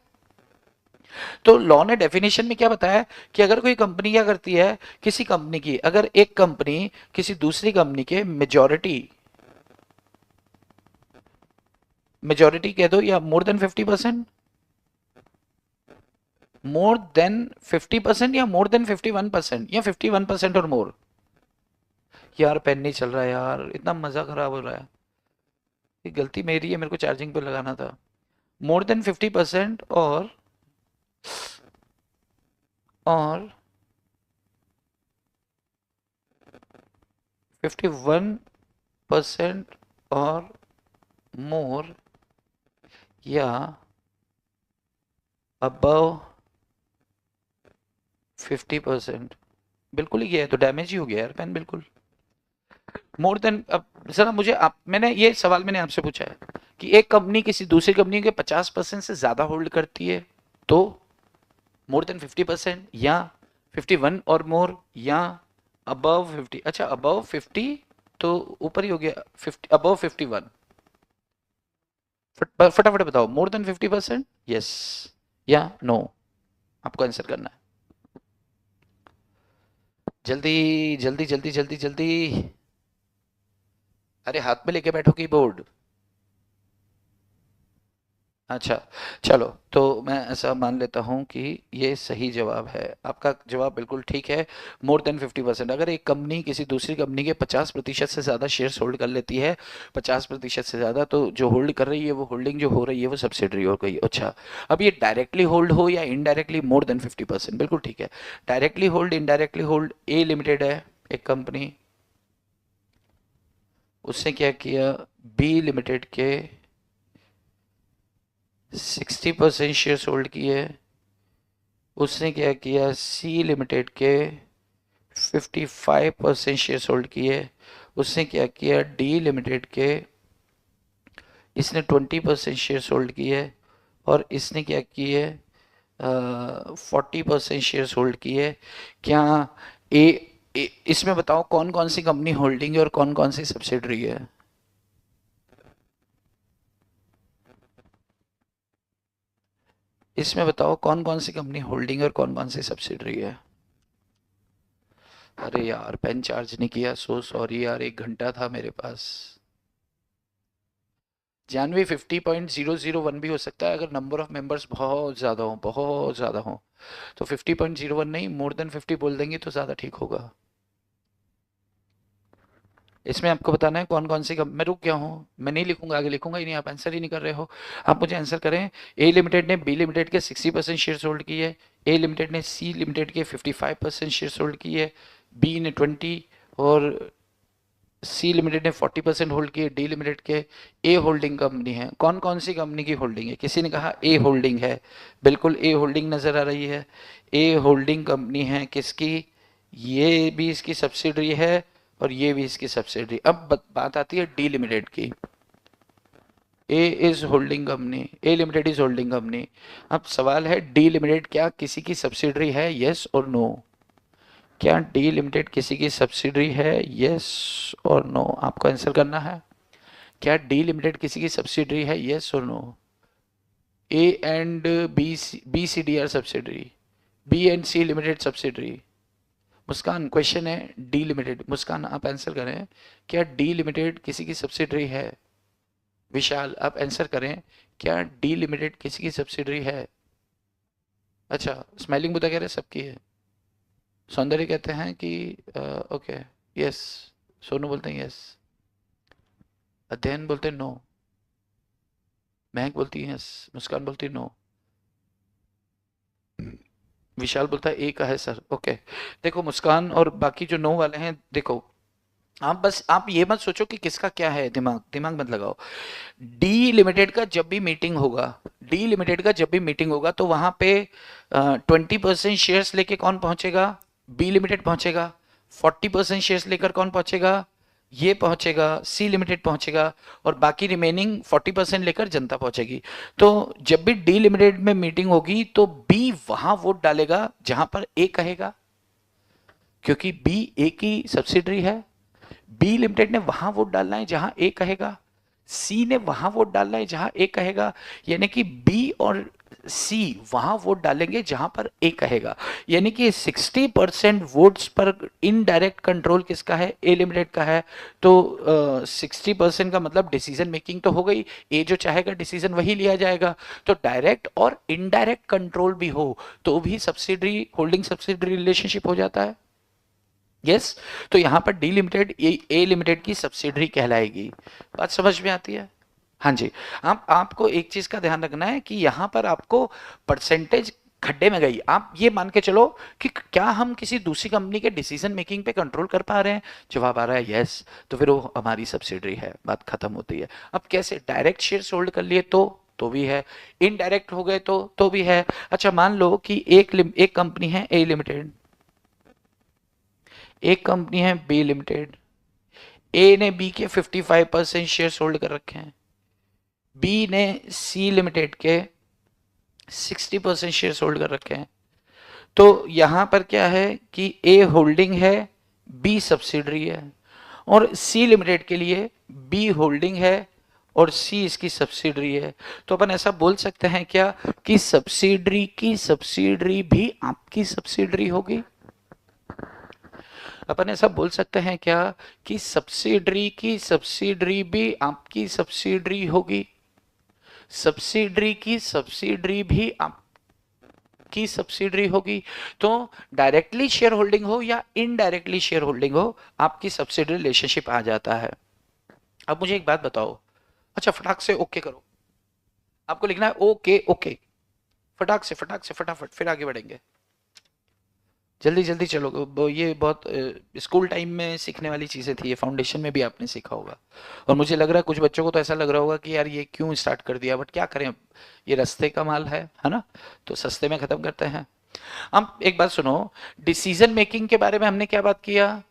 तो लॉ ने डेफिनेशन में क्या बताया कि अगर कोई कंपनी क्या करती है, किसी कंपनी की, अगर एक कंपनी किसी दूसरी कंपनी के मेजॉरिटी कह दो या मोर देन 50%, मोर देन 50% या मोर देन 51% या 51% और मोर। यार पेन नहीं चल रहा है यार, इतना मजा खराब हो रहा है। ये गलती मेरी है, मेरे को चार्जिंग पे लगाना था। मोर देन 50% और 51% और मोर या अबव 50%। बिल्कुल ही गया है तो डैमेज ही हो गया यार पेन, बिल्कुल। मोर देन, अब जरा मुझे मैंने ये सवाल मैंने आपसे पूछा है कि एक कंपनी किसी दूसरी कंपनी के 50% से ज्यादा होल्ड करती है तो मोर देन 50% या 51 और मोर या अबव 50। अच्छा अबव 50 तो ऊपर ही हो गया, 50 अबव 51। फटाफट बताओ, मोर देन 50%, यस या नो? आपको आंसर करना है। जल्दी जल्दी जल्दी जल्दी जल्दी। अरे हाथ में लेके बैठो कीबोर्ड। अच्छा चलो, तो मैं ऐसा मान लेता हूं कि ये सही जवाब है। आपका जवाब बिल्कुल ठीक है। More than 50%। अगर एक कंपनी किसी दूसरी कंपनी के 50% से ज़्यादा शेयर्स होल्ड कर लेती है, 50% से ज़्यादा, तो जो होल्ड कर रही है वो होल्डिंग जो हो रही है वो सब्सिडरी हो गई। अच्छा, अब ये डायरेक्टली होल्ड हो या इनडायरेक्टली मोर देन 50%, बिल्कुल ठीक है। Directly hold, indirectly hold. A limited है एक कंपनी, उसने क्या किया? बी लिमिटेड के 60% शेयर्स होल्ड किए। उसने क्या किया? सी लिमिटेड के 55% शेयर्स होल्ड किए। उसने क्या किया? डी लिमिटेड के, इसने 20% शेयर्स होल्ड किए और इसने क्या किए? 40% शेयर्स होल्ड किए। क्या ए इसमें बताओ कौन कौन सी कंपनी होल्डिंग है और कौन कौन सी सब्सिडरी है। इसमें बताओ कौन कौन सी कंपनी होल्डिंग है और कौन कौन सी सब्सिडरी है। अरे यार पेन चार्ज नहीं किया, सो सॉरी यार, 1 घंटा था मेरे पास। जानवी 50.001 भी हो सकता है अगर नंबर ऑफ मेंबर्स बहुत ज़्यादा हो, बहुत ज़्यादा हो। तो 50.01 नहीं, मोर देन 50 बोल देंगे तो ज़्यादा ठीक होगा। इसमें आपको बताना है कौन कौन सी मैं रुक गया हूँ, मैं नहीं लिखूंगा, आगे लिखूंगा ही नहीं, आप आंसर ही नहीं कर रहे हो। आप मुझे आंसर करें। ए लिमिटेड ने बी लिमिटेड के 60% शेयर होल्ड की है, ए लिमिटेड ने सी लिमिटेड के 55% शेयर होल्ड की है, बी ने 20 और सी लिमिटेड ने 40% होल्ड किए, डी लिमिटेड के ए होल्डिंग कंपनी है। कौन कौन सी कंपनी की होल्डिंग है? किसी ने कहा ए होल्डिंग है, बिल्कुल ए होल्डिंग नजर आ रही है। ए होल्डिंग कंपनी है किसकी? ये भी इसकी सब्सिडरी है और ये भी इसकी सब्सिडरी। अब बात आती है डी लिमिटेड की। A is holding company, A limited is holding company. अब सवाल है डी लिमिटेड क्या किसी की सब्सिडरी है, यस और नो? क्या डी लिमिटेड किसी की सब्सिडरी है, यस और नो? आपको आंसर करना है। क्या डी लिमिटेड किसी की सब्सिडरी है, yes or no? A and B C D are subsidiary, B and C limited subsidiary. Muskan question है डी लिमिटेड, मुस्कान आप आंसर करें, क्या डी लिमिटेड किसी की सब्सिडरी है? विशाल आप आंसर करें, क्या डी लिमिटेड किसी की सब्सिडरी है? अच्छा, स्माइलिंग बुद्धा कह रहे सबकी है। सौंदर्य कहते हैं कि ओके यस, सोनू बोलते हैं यस, अध्ययन बोलते हैं नो, महक बोलती है यस, मुस्कान बोलती है नो, विशाल बोलता है ए का है सर। ओके देखो मुस्कान और बाकी जो नो वाले हैं, देखो आप बस आप ये मत सोचो कि किसका क्या है, दिमाग दिमाग मत लगाओ। डी लिमिटेड का जब भी मीटिंग होगा, डी लिमिटेड का जब भी मीटिंग होगा तो वहां पे 20% शेयर्स लेके कौन पहुंचेगा? बी लिमिटेड पहुंचेगा। 40% शेयर्स लेकर कौन पहुंचेगा? ये पहुंचेगा, सी लिमिटेड पहुंचेगा। और बाकी रिमेनिंग 40% लेकर जनता पहुंचेगी। तो जब भी डी लिमिटेड में मीटिंग होगी तो बी वहां वोट डालेगा जहां पर ए कहेगा, क्योंकि बी ए की सब्सिडरी है। बी लिमिटेड ने वहां वोट डालना है जहां ए कहेगा, सी ने वहां वोट डालना है जहां ए कहेगा। यानी कि बी और सी वहां वोट डालेंगे जहां पर ए कहेगा। यानी कि 60% वोट्स पर इनडायरेक्ट कंट्रोल किसका है? ए लिमिटेड का है। तो 60% का मतलब डिसीजन मेकिंग तो हो गई, ए जो चाहेगा डिसीजन वही लिया जाएगा। तो डायरेक्ट और इनडायरेक्ट कंट्रोल भी हो तो भी सब्सिडरी होल्डिंग सब्सिडरी रिलेशनशिप हो जाता है। यस तो यहां पर डी लिमिटेड ए लिमिटेड की सब्सिडरी कहलाएगी। बात समझ में आती है? हाँ जी। आपको एक चीज का ध्यान रखना है कि यहां पर आपको परसेंटेज खड्डे में गई। आप ये मान के चलो कि क्या हम किसी दूसरी कंपनी के डिसीजन मेकिंग पे कंट्रोल कर पा रहे हैं? जवाब आ रहा है यस, तो फिर वो हमारी सब्सिडरी है, बात खत्म होती है। अब कैसे? डायरेक्ट शेयर होल्ड कर लिए तो भी है, इनडायरेक्ट हो गए तो भी है। अच्छा मान लो कि एक कंपनी है ए लिमिटेड, एक कंपनी है बी लिमिटेड। ए ने बी के 55% शेयर होल्ड कर रखे हैं, बी ने सी लिमिटेड के 60% शेयर होल्ड कर रखे हैं। तो यहां पर क्या है कि ए होल्डिंग है, बी सब्सिडरी है, और सी लिमिटेड के लिए बी होल्डिंग है और सी इसकी सब्सिडरी है। तो अपन ऐसा बोल सकते हैं क्या कि सब्सिडरी की सब्सिडरी भी आपकी सब्सिडरी होगी? अपन ऐसा बोल सकते हैं क्या कि सब्सिडरी की सब्सिडरी भी आपकी सब्सिडरी होगी? सब्सिडरी की सब्सिडरी भी आपकी सब्सिडरी होगी। तो डायरेक्टली शेयर होल्डिंग हो या इनडायरेक्टली शेयर होल्डिंग हो, आपकी सब्सिडरी रिलेशनशिप आ जाता है। अब मुझे एक बात बताओ, अच्छा फटाक से ओके करो, आपको लिखना है ओके ओके, फटाक से फटाफट, फिर आगे बढ़ेंगे। जल्दी जल्दी चलो, ये बहुत स्कूल टाइम में सीखने वाली चीज़ें थी, ये फाउंडेशन में भी आपने सीखा होगा। और मुझे लग रहा है कुछ बच्चों को तो ऐसा लग रहा होगा कि यार ये क्यों स्टार्ट कर दिया, बट क्या करें, ये रास्ते का माल है ना, तो सस्ते में ख़त्म करते हैं। अब एक बात सुनो, डिसीजन मेकिंग के बारे में हमने क्या बात किया?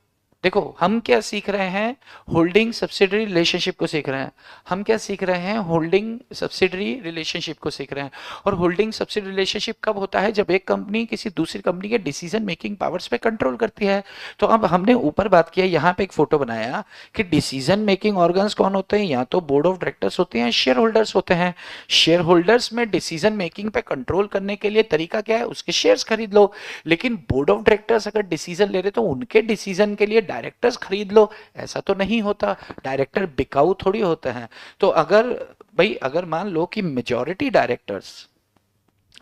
देखो हम क्या सीख रहे हैं, होल्डिंग सब्सिडरी रिलेशनशिप को सीख रहे हैं। हम क्या सीख रहे हैं, होल्डिंग सब्सिडरी रिलेशनशिप को सीख रहे हैं। और होल्डिंग सब्सिडरी रिलेशनशिप कब होता है, जब एक कंपनी किसी दूसरी कंपनी के डिसीजन मेकिंग पावर्स पे कंट्रोल करती है। तो अब हमने ऊपर बात किया, यहाँ पे एक फोटो बनाया कि डिसीजन मेकिंग ऑर्गन्स कौन होते हैं, या तो बोर्ड ऑफ डायरेक्टर्स होते हैं, शेयर होल्डर्स होते हैं। शेयर होल्डर्स में डिसीजन मेकिंग पे कंट्रोल करने के लिए तरीका क्या है, उसके शेयर्स खरीद लो। लेकिन बोर्ड ऑफ डायरेक्टर्स अगर डिसीजन ले रहे तो उनके डिसीजन के लिए डायरेक्टर्स खरीद लो, ऐसा तो नहीं होता। डायरेक्टर बिकाऊ थोड़ी होते हैं। तो अगर भाई, अगर मान लो कि मेजॉरिटी डायरेक्टर्स,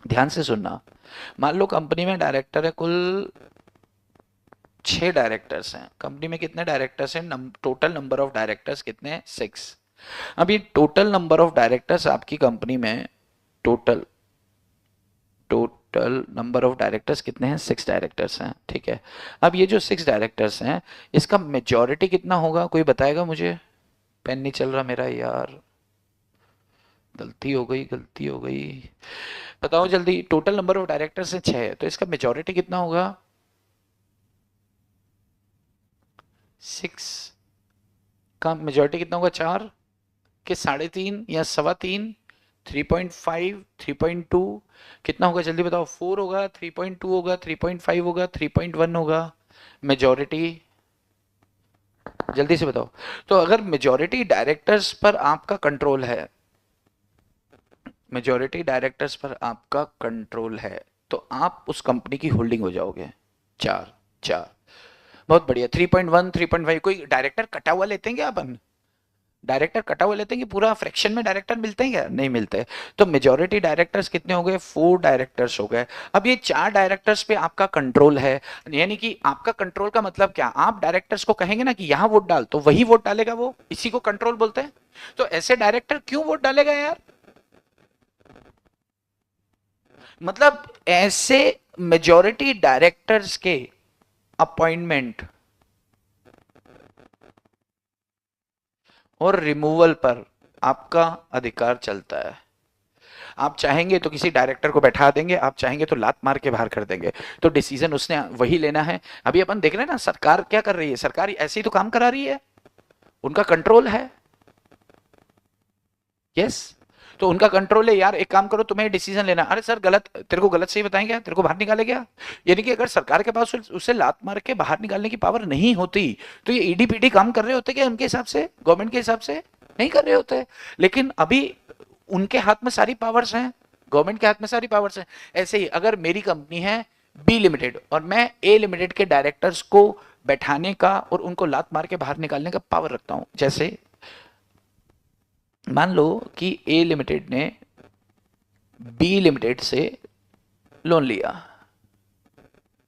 ध्यान से सुनना, मान लो कंपनी में डायरेक्टर है कुल 6 डायरेक्टर्स हैं। कंपनी में कितने डायरेक्टर्स हैं, टोटल नंबर ऑफ डायरेक्टर्स कितने हैं, 6। अब ये टोटल नंबर ऑफ डायरेक्टर्स आपकी कंपनी में, टोटल नंबर ऑफ डायरेक्टर्स कितने हैं, 6 डायरेक्टर्स हैं, ठीक है। अब ये जो 6 डायरेक्टर्स हैं, इसका मेजॉरिटी कितना होगा, कोई बताएगा मुझे। पेन नहीं चल रहा मेरा यार, गलती हो गई, गलती हो गई। बताओ जल्दी, टोटल नंबर ऑफ डायरेक्टर्स है 6, तो इसका मेजॉरिटी कितना होगा, 6 का मेजॉरिटी कितना होगा, 4 के 3.5 या 3.25, 3.5, 3.2 कितना होगा जल्दी बताओ। 4 होगा, 3.2 होगा, 3.5 होगा, 3.1 होगा मेजॉरिटी, जल्दी से बताओ। तो अगर मेजॉरिटी डायरेक्टर्स पर आपका कंट्रोल है, मेजॉरिटी डायरेक्टर्स पर आपका कंट्रोल है, तो आप उस कंपनी की होल्डिंग हो जाओगे 4 4। बहुत बढ़िया। 3.1, 3.5, कोई डायरेक्टर कटा हुआ लेते हैं क्या अपन, डायरेक्टर कटा हुआ लेते हैं कि पूरा फ्रैक्शन में डायरेक्टर मिलते हैं क्या, नहीं मिलते। तो मेजॉरिटी डायरेक्टर्स कितने हो गए, 4 डायरेक्टर्स हो गए। अब ये 4 डायरेक्टर्स पे आपका कंट्रोल है, यानी कि आपका कंट्रोल का मतलब क्या, आप डायरेक्टर्स को कहेंगे ना कि यहां वोट डाल, तो वही वोट डालेगा वो, इसी को कंट्रोल बोलते हैं। तो ऐसे डायरेक्टर क्यों वोट डालेगा यार, मतलब ऐसे मेजॉरिटी डायरेक्टर्स के अपॉइंटमेंट और रिमूवल पर आपका अधिकार चलता है। आप चाहेंगे तो किसी डायरेक्टर को बैठा देंगे, आप चाहेंगे तो लात मार के बाहर कर देंगे, तो डिसीजन उसने वही लेना है। अभी अपन देख रहे हैं ना, सरकार क्या कर रही है, सरकार ऐसे ही तो काम करा रही है, उनका कंट्रोल है। यस, तो उनका कंट्रोल है यार, एक काम करो तुम्हें डिसीजन लेना, अरे सर गलत, तेरे को गलत सही बताएं क्या, तेरे को बाहर निकाले क्या। यानी कि अगर सरकार के पास उसे लात मार के बाहर निकालने की पावर नहीं होती, तो ये ईडी पीडी काम कर रहे होते क्या उनके हिसाब से, गवर्नमेंट के हिसाब से नहीं कर रहे होते। लेकिन अभी उनके हाथ में सारी पावर्स हैं, गवर्नमेंट के हाथ में सारी पावर्स हैं। ऐसे ही अगर मेरी कंपनी है बी लिमिटेड और मैं ए लिमिटेड के डायरेक्टर्स को बैठाने का और उनको लात मार के बाहर निकालने का पावर रखता हूं। जैसे मान लो कि ए लिमिटेड ने बी लिमिटेड से लोन लिया,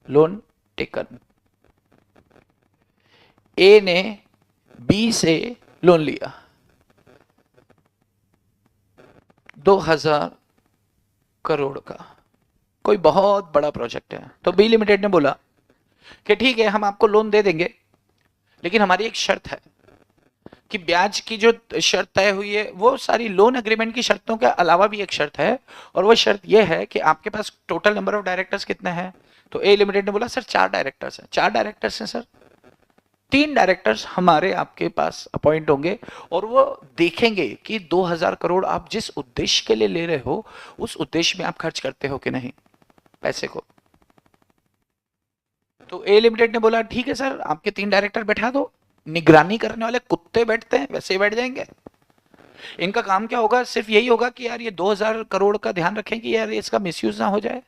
लोन टेकन, ए ने बी से लोन लिया 2000 करोड़ का, कोई बहुत बड़ा प्रोजेक्ट है। तो बी लिमिटेड ने बोला कि ठीक है हम आपको लोन दे देंगे, लेकिन हमारी एक शर्त है कि ब्याज की जो शर्त तय हुई है वो सारी लोन एग्रीमेंट की शर्तों के अलावा भी एक शर्त है, और वो शर्त ये है कि आपके पास टोटल नंबर ऑफ डायरेक्टर्स कितने हैं। तो ए लिमिटेड ने बोला सर 4 डायरेक्टर्स हैं, 4 डायरेक्टर्स हैं सर, 3 डायरेक्टर्स हमारे आपके पास अपॉइंट होंगे और वो देखेंगे कि 2000 करोड़ आप जिस उद्देश्य के लिए ले रहे हो उस उद्देश्य में आप खर्च करते हो कि नहीं पैसे को। तो ए लिमिटेड ने बोला ठीक है सर आपके 3 डायरेक्टर बैठा दो, निगरानी करने वाले कुत्ते बैठते हैं वैसे ही बैठ जाएंगे। इनका काम क्या होगा, सिर्फ यही होगा कि यार ये 2000 करोड़ का ध्यान रखें कि यार इसका मिसयूज ना हो जाए।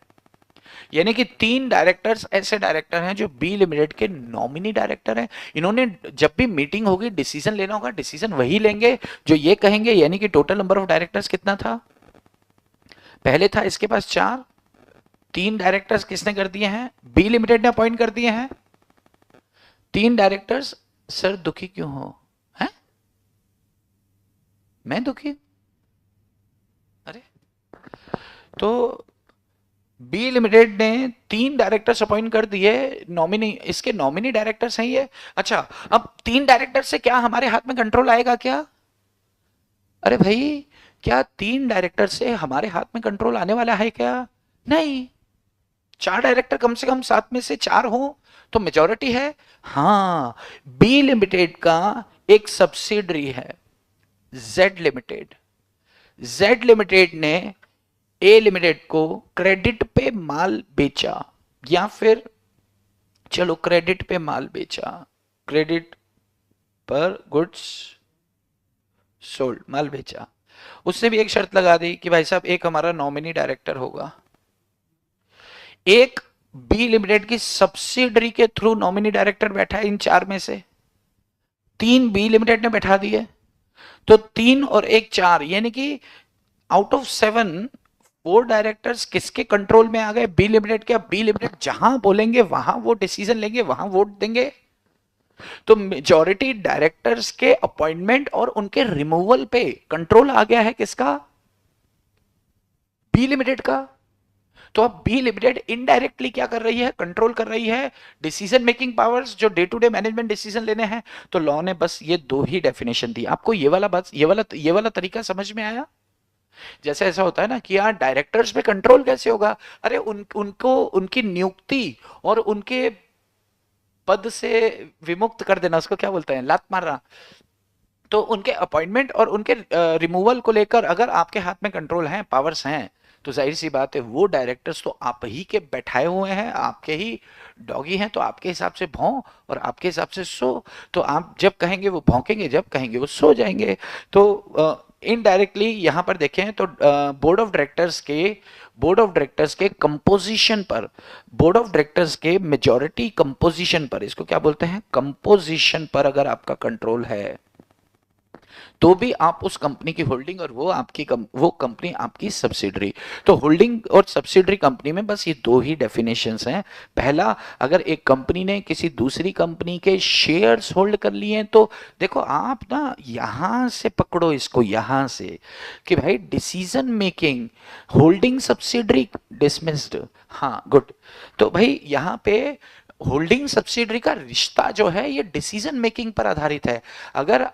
यानी कि 3 डायरेक्टर्स ऐसे डायरेक्टर हैं जो बी लिमिटेड के नॉमिनी डायरेक्टर हैं। इन्होंने जब भी मीटिंग होगी डिसीजन लेना होगा, डिसीजन वही लेंगे जो ये कहेंगे। यानी कि टोटल नंबर ऑफ डायरेक्टर्स कितना था, पहले था इसके पास 4, 3 डायरेक्टर्स किसने कर दिए हैं, बी लिमिटेड ने अपॉइंट कर दिए हैं 3 डायरेक्टर्स। सर दुखी क्यों हो, हैं मैं दुखी, अरे तो बी लिमिटेड ने 3 डायरेक्टर्स अपॉइंट कर दिए, नॉमिनी, इसके नॉमिनी डायरेक्टर्स हैं ये। अच्छा अब 3 डायरेक्टर से क्या हमारे हाथ में कंट्रोल आएगा क्या, अरे भाई क्या 3 डायरेक्टर से हमारे हाथ में कंट्रोल आने वाला है क्या, नहीं। 4 डायरेक्टर कम से कम 7 में से 4 हो तो मेजॉरिटी है, हाँ, बी लिमिटेड का एक सब्सिडरी है जेड लिमिटेड। जेड लिमिटेड ने ए लिमिटेड को क्रेडिट पे माल बेचा, या फिर चलो क्रेडिट पे माल बेचा, क्रेडिट पर गुड्स सोल्ड, माल बेचा। उसने भी एक शर्त लगा दी कि भाई साहब एक हमारा नॉमिनी डायरेक्टर होगा, एक बी लिमिटेड की सब्सिडरी के थ्रू नॉमिनी डायरेक्टर बैठा है इन चार में से, तीन बी लिमिटेड ने बैठा दिए, तो तीन और एक चार, यानी कि आउट ऑफ 7 4 डायरेक्टर्स किसके कंट्रोल में आ गए, बी लिमिटेड के। अब बी लिमिटेड जहां बोलेंगे वहां वो डिसीजन लेंगे, वहां वोट देंगे। तो मेजॉरिटी डायरेक्टर्स के अपॉइंटमेंट और उनके रिमूवल पे कंट्रोल आ गया है किसका, बी लिमिटेड का। तो अब बी लिमिटेड इनडायरेक्टली क्या कर रही है, कंट्रोल कर रही है डिसीजन मेकिंग पावर्स, जो day to day management decision लेने हैं। तो लॉ ने बस ये दो ही डेफिनेशन दी आपको। ये वाला बात, ये वाला तरीका समझ में आया। जैसे ऐसा होता है ना कि यार डायरेक्टर्स पे कंट्रोल कैसे होगा, अरे उनको उनकी नियुक्ति और उनके पद से विमुक्त कर देना, उसको क्या बोलते हैं, लात मारना। तो उनके अपॉइंटमेंट और उनके रिमूवल को लेकर अगर आपके हाथ में कंट्रोल है, पावर्स हैं, तो जाहिर सी बात है वो डायरेक्टर्स तो आप ही के बैठाए हुए हैं, आपके ही डॉगी हैं, तो आपके हिसाब से भौं और आपके हिसाब से सो। तो आप जब कहेंगे वो भौंकेंगे, जब कहेंगे वो सो जाएंगे। तो इनडायरेक्टली यहां पर देखें तो बोर्ड ऑफ डायरेक्टर्स के कंपोजिशन पर, बोर्ड ऑफ डायरेक्टर्स के मेजॉरिटी कंपोजिशन पर, इसको क्या बोलते हैं, कंपोजिशन पर अगर आपका कंट्रोल है तो भी आप उस कंपनी की होल्डिंग और वो कंपनी आपकी सब्सिडरी। तो होल्डिंग और सब्सिडरी कंपनी में बस ये दो ही डेफिनेशंस हैं। पहला, अगर एक कंपनी ने किसी दूसरी कंपनी के शेयर्स होल्ड कर लिए हैं, तो देखो आप ना यहां से पकड़ो इसको, यहां से कि भाई decision making, holding subsidiary dismissed. हाँ गुड। तो भाई यहां पे होल्डिंग सब्सिडरी का रिश्ता जो है ये डिसीजन मेकिंग पर आधारित है। अगर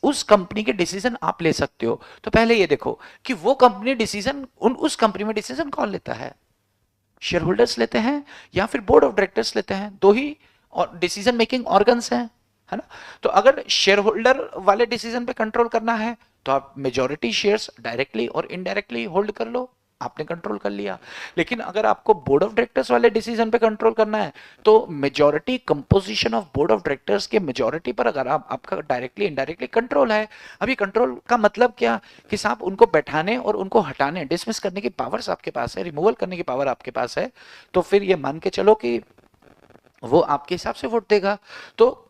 उस कंपनी के डिसीजन आप ले सकते हो, तो पहले ये देखो कि वो कंपनी डिसीजन, उस कंपनी में डिसीजन कौन लेता है, शेयर होल्डर्स लेते हैं या फिर बोर्ड ऑफ डायरेक्टर्स लेते हैं, दो ही और डिसीजन मेकिंग ऑर्गन्स हैं, है ना। तो अगर शेयर होल्डर वाले डिसीजन पे कंट्रोल करना है तो आप मेजॉरिटी शेयर्स डायरेक्टली और इनडायरेक्टली होल्ड कर लो, आपने कंट्रोल कर लिया। लेकिन अगर आपको बोर्ड ऑफ डायरेक्टर्स वाले डिसीजन पे कंट्रोल करना है तो majority composition of board of directors के मेजॉरिटी पर अगर आपका डायरेक्टली इनडायरेक्टली कंट्रोल है। अभी कंट्रोल का मतलब क्या कि साहब उनको बैठाने और उनको हटाने, डिसमिस करने की पावर्स आपके पास है, रिमूवल करने की पावर आपके पास है, तो फिर ये मान के चलो कि वो आपके हिसाब से वोट देगा। तो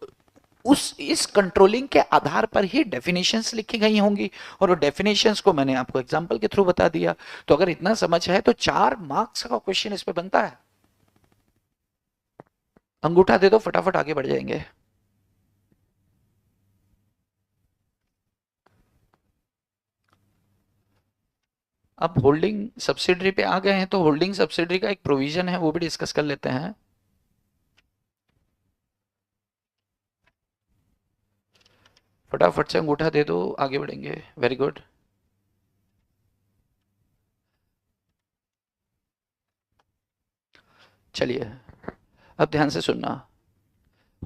इस कंट्रोलिंग के आधार पर ही डेफिनेशंस लिखी गई होंगी, और वो डेफिनेशंस को मैंने आपको एग्जांपल के थ्रू बता दिया। तो अगर इतना समझ है तो 4 मार्क्स का क्वेश्चन इस पे बनता है। अंगूठा दे दो, फटाफट आगे बढ़ जाएंगे। अब होल्डिंग सब्सिडरी पे आ गए हैं, तो होल्डिंग सब्सिडरी का एक प्रोविजन है, वो भी डिस्कस कर लेते हैं। फटाफट से अंगूठा दे दो, आगे बढ़ेंगे। Very good. चलिए अब ध्यान से सुनना।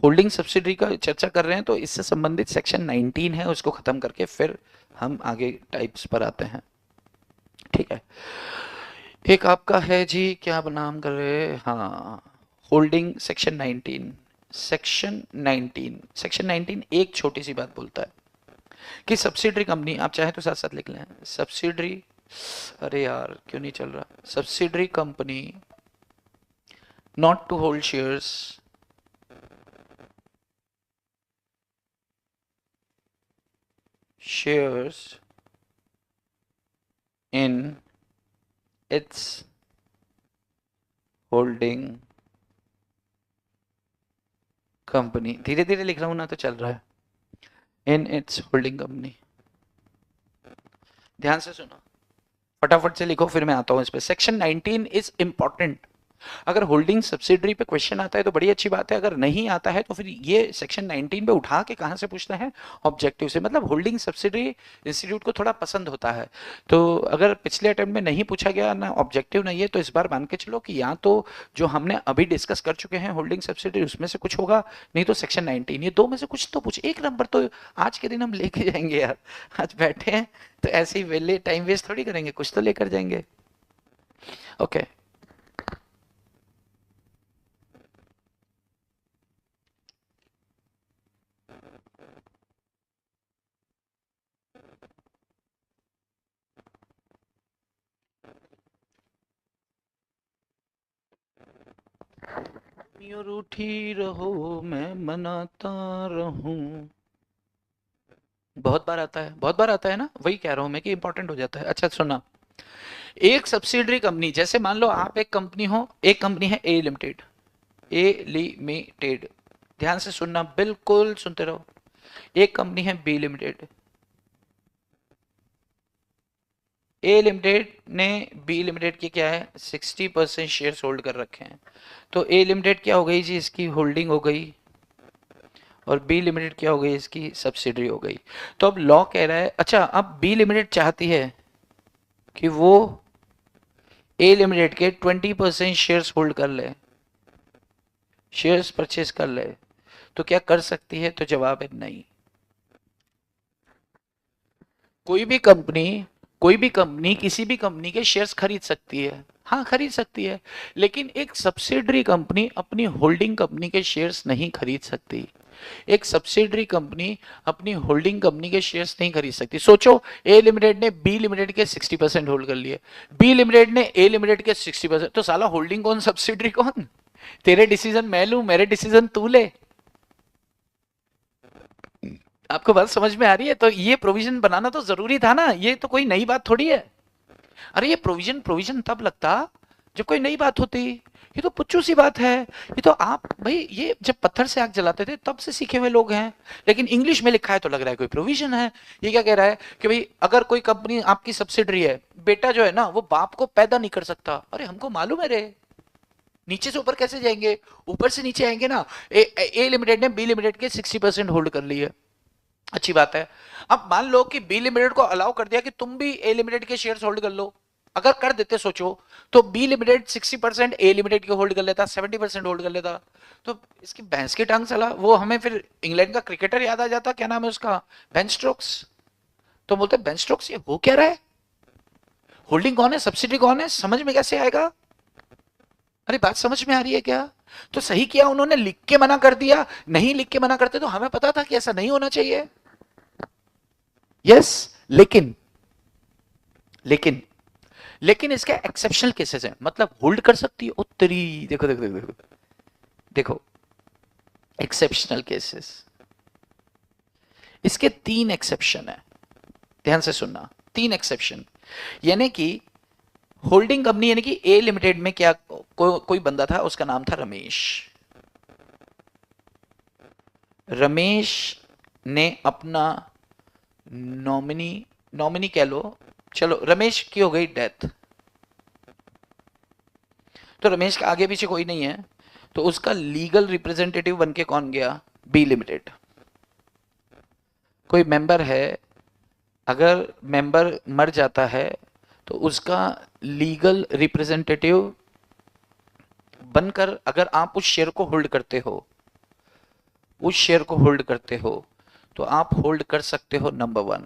होल्डिंग सब्सिडरी का चर्चा कर रहे हैं, तो इससे संबंधित सेक्शन 19 है, उसको खत्म करके फिर हम आगे टाइप्स पर आते हैं। ठीक है, एक आपका है जी, क्या नाम कर रहे हैं, हाँ, होल्डिंग सेक्शन 19। सेक्शन 19 एक छोटी सी बात बोलता है कि सब्सिडरी कंपनी, आप चाहे तो साथ साथ लिख लें, सब्सिडरी, अरे यार क्यों नहीं चल रहा, subsidiary company not to hold shares in its holding company, धीरे धीरे लिख रहा हूं ना तो चल रहा है, in its holding company। ध्यान से सुनो, फटाफट से लिखो, फिर मैं आता हूं इस पे। सेक्शन 19 इज इंपॉर्टेंट, अगर होल्डिंग सब्सिडरी पे क्वेश्चन आता है तो बड़ी अच्छी बात है, अगर नहीं आता है तो फिर ये सेक्शन 19 पे उठा के कहाँ से पूछते हैं, ऑब्जेक्टिव से। मतलब होल्डिंग सब्सिडरी इंस्टीट्यूट को थोड़ा पसंद होता है। तो अगर पिछले अटेम्प्ट में नहीं पूछा गया ना, ऑब्जेक्टिव नहीं है, तो इस बार मान के चलो कि या तो जो हमने अभी डिस्कस कर चुके हैं होल्डिंग सब्सिडरी उसमें से कुछ होगा, नहीं तो सेक्शन 19, ये दो में से कुछ तो पूछ। एक नंबर तो आज के दिन हम लेके जाएंगे यार, आज बैठे हैं तो ऐसे ही वेले टाइम वेस्ट थोड़ी करेंगे, कुछ तो लेकर जाएंगे। ओके यूं रूठी रहो मैं मनाता रहूं। बहुत बार आता है, बहुत बार आता है ना, वही कह रहा हूं मैं कि इंपॉर्टेंट हो जाता है। अच्छा सुना, एक सब्सिडरी कंपनी, जैसे मान लो आप एक कंपनी हो, एक कंपनी है ए लिमिटेड, ए लिमिटेड, ध्यान से सुनना, बिल्कुल सुनते रहो। एक कंपनी है बी लिमिटेड, ए लिमिटेड ने बी लिमिटेड के क्या है 60% शेयर होल्ड कर रखे हैं, तो ए लिमिटेड क्या हो गई जी, इसकी होल्डिंग हो गई, और बी लिमिटेड क्या हो गई, इसकी सब्सिडरी हो गई। तो अब लॉ कह रहा है, अच्छा अब बी लिमिटेड चाहती है कि वो ए लिमिटेड के 20% शेयर्स होल्ड कर ले, शेयर्स परचेज कर ले, तो क्या कर सकती है, तो जवाब है नहीं। कोई भी कंपनी, कोई भी कंपनी किसी भी कंपनी के शेयर्स खरीद सकती है, हाँ खरीद सकती है, लेकिन एक सब्सिडरी कंपनी अपनी होल्डिंग कंपनी के शेयर्स नहीं खरीद सकती। एक सब्सिडरी कंपनी अपनी होल्डिंग कंपनी के शेयर्स नहीं खरीद सकती। सोचो, ए लिमिटेड ने बी लिमिटेड के 60% होल्ड कर लिए, बी लिमिटेड ने ए लिमिटेड के 60%, तो साला होल्डिंग कौन सब्सिडरी कौन? तेरे डिसीजन मैं लूं, मेरे डिसीजन तू ले। आपको बात समझ में आ रही है? तो ये प्रोविजन बनाना तो जरूरी था ना, ये तो कोई नई बात थोड़ी है। अरे ये प्रोविजन प्रोविजन तब लगता जब कोई नई बात होती, ये तो पुच्चू सी बात है। ये तो आप भाई, ये जब पत्थर से आग जलाते थे तब से सीखे हुए लोग हैं, लेकिन इंग्लिश में लिखा है तो लग रहा है कोई प्रोविजन है। ये क्या कह रहा है कि भाई अगर कोई कंपनी आपकी सब्सिडरी है, बेटा जो है ना वो बाप को पैदा नहीं कर सकता। अरे हमको मालूम है रे, नीचे से ऊपर कैसे जाएंगे, ऊपर से नीचे आएंगे ना। ए लिमिटेड ने बी लिमिटेड के 60% होल्ड कर लिए, अच्छी बात है। अब मान लो कि बी लिमिटेड को अलाउ कर दिया कि तुम भी ए लिमिटेड के शेयर्स होल्ड कर लो, अगर कर देते सोचो, तो बी लिमिटेड 60% ए लिमिटेड के होल्ड कर लेता, 70% होल्ड कर लेता, तो इसकी भैंस की टांग चला। वो हमें फिर इंग्लैंड का क्रिकेटर याद आ जाता, क्या नाम है उसका, बेन स्टोक्स। तो बोलते बेन स्टोक्स ये हो क्या रहा है, होल्डिंग कौन है, सब्सिडी कौन है, समझ में कैसे आएगा? अरे बात समझ में आ रही है क्या? तो सही किया उन्होंने, लिख के मना कर दिया। नहीं लिख के मना करते तो हमें पता था कि ऐसा नहीं होना चाहिए। यस, लेकिन लेकिन लेकिन इसके एक्सेप्शनल केसेस हैं, मतलब होल्ड कर सकती है उत्तरी। देखो देखो देखो देखो, देखो एक्सेप्शनल केसेस, इसके 3 एक्सेप्शन है, ध्यान से सुनना, 3 एक्सेप्शन। यानी कि होल्डिंग कंपनी, यानी कि ए लिमिटेड में क्या कोई बंदा था, उसका नाम था रमेश। रमेश ने अपना नॉमिनी, नॉमिनी कह लो, चलो रमेश की हो गई डेथ, तो रमेश का आगे पीछे कोई नहीं है, तो उसका लीगल रिप्रेजेंटेटिव बन के कौन गया, बी लिमिटेड। कोई मेंबर है, अगर मेंबर मर जाता है तो उसका लीगल रिप्रेजेंटेटिव बनकर, अगर आप उस शेयर को होल्ड करते हो, उस शेयर को होल्ड करते हो, तो आप होल्ड कर सकते हो नंबर 1।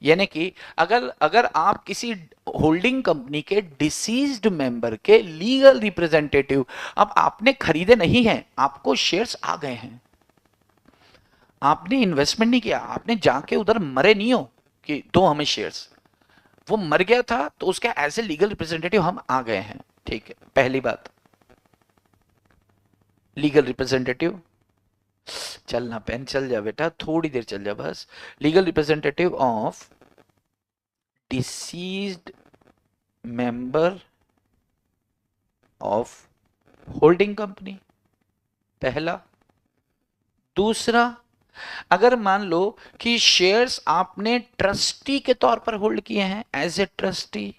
यानी कि अगर अगर आप किसी होल्डिंग कंपनी के डिसीज्ड मेंबर के लीगल रिप्रेजेंटेटिव, अब आपने खरीदे नहीं हैं, आपको शेयर्स आ गए हैं, आपने इन्वेस्टमेंट नहीं किया, आपने जाके उधर मरे नहीं हो कि दो हमें शेयर्स, वो मर गया था तो उसका एज ए लीगल रिप्रेजेंटेटिव हम आ गए हैं, ठीक है, पहली बात। लीगल रिप्रेजेंटेटिव, चलना पेन चल जा बेटा, थोड़ी देर चल जा बस। Legal representative of deceased member of holding company, पहला। दूसरा, अगर मान लो कि शेयर्स आपने ट्रस्टी के तौर पर होल्ड किए हैं, as a trustee,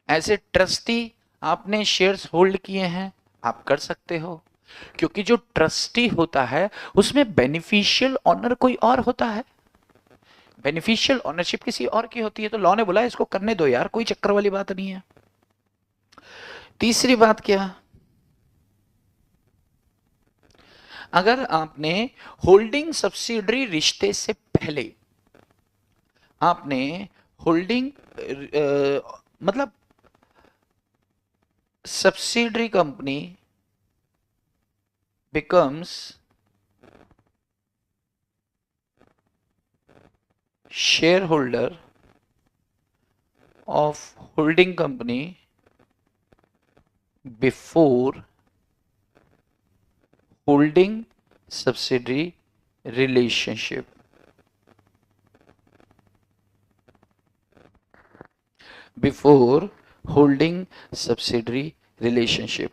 as a trustee आपने शेयर्स होल्ड किए हैं, आप कर सकते हो, क्योंकि जो ट्रस्टी होता है उसमें बेनिफिशियल ऑनर कोई और होता है, बेनिफिशियल ऑनरशिप किसी और की होती है। तो लॉ ने बोला इसको करने दो यार, कोई चक्कर वाली बात नहीं है। तीसरी बात क्या, अगर आपने होल्डिंग सब्सिडरी रिश्ते से पहले आपने होल्डिंग मतलब subsidiary company becomes shareholder of holding company before holding subsidiary relationship, before holding subsidiary relationship।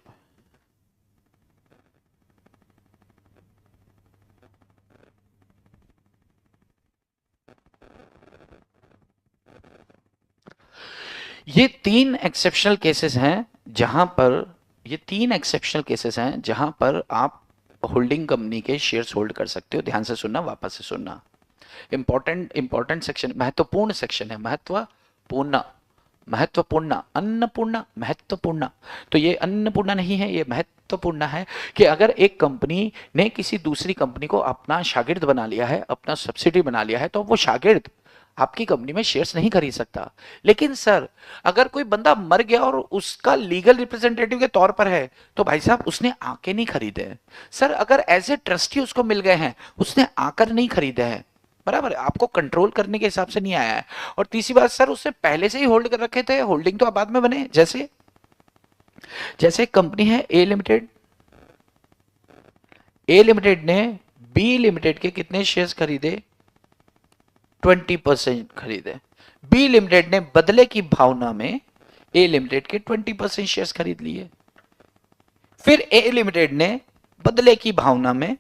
ये तीन एक्सेप्शनल केसेस हैं जहां पर ये तीन एक्सेप्शनल केसेस हैं जहां पर आप होल्डिंग कंपनी के शेयर्स होल्ड कर सकते हो। ध्यान से सुनना, वापस से सुनना, इंपॉर्टेंट सेक्शन, महत्वपूर्ण सेक्शन है, महत्वपूर्ण, महत्वपूर्ण, अन्नपूर्ण, महत्वपूर्ण। तो ये अन्नपूर्ण नहीं है, ये महत्वपूर्ण है कि अगर एक कंपनी ने किसी दूसरी कंपनी को अपना शागिर्द बना लिया है, अपना सब्सिडी बना लिया है, तो वो शागिर्द आपकी कंपनी में शेयर्स नहीं खरीद सकता। लेकिन सर अगर कोई बंदा मर गया और उसका लीगल रिप्रेजेंटेटिव के तौर पर है, तो भाई साहब उसने आके नहीं खरीदे। सर अगर एज ए ट्रस्टी उसको मिल गए हैं, उसने आकर नहीं खरीदे हैं, बराबर है, आपको कंट्रोल करने के हिसाब से नहीं आया है। और तीसरी बात, सर उससे पहले से ही होल्ड कर रखे थे, होल्डिंग तो आप बाद में बने। जैसे जैसे कंपनी है ए लिमिटेड, ए लिमिटेड ने बी लिमिटेड के कितने शेयर्स खरीदे, 20% खरीदे। बी लिमिटेड ने बदले की भावना में ए लिमिटेड के 20% शेयर्स खरीद लिए। फिर ए लिमिटेड ने बदले की भावना में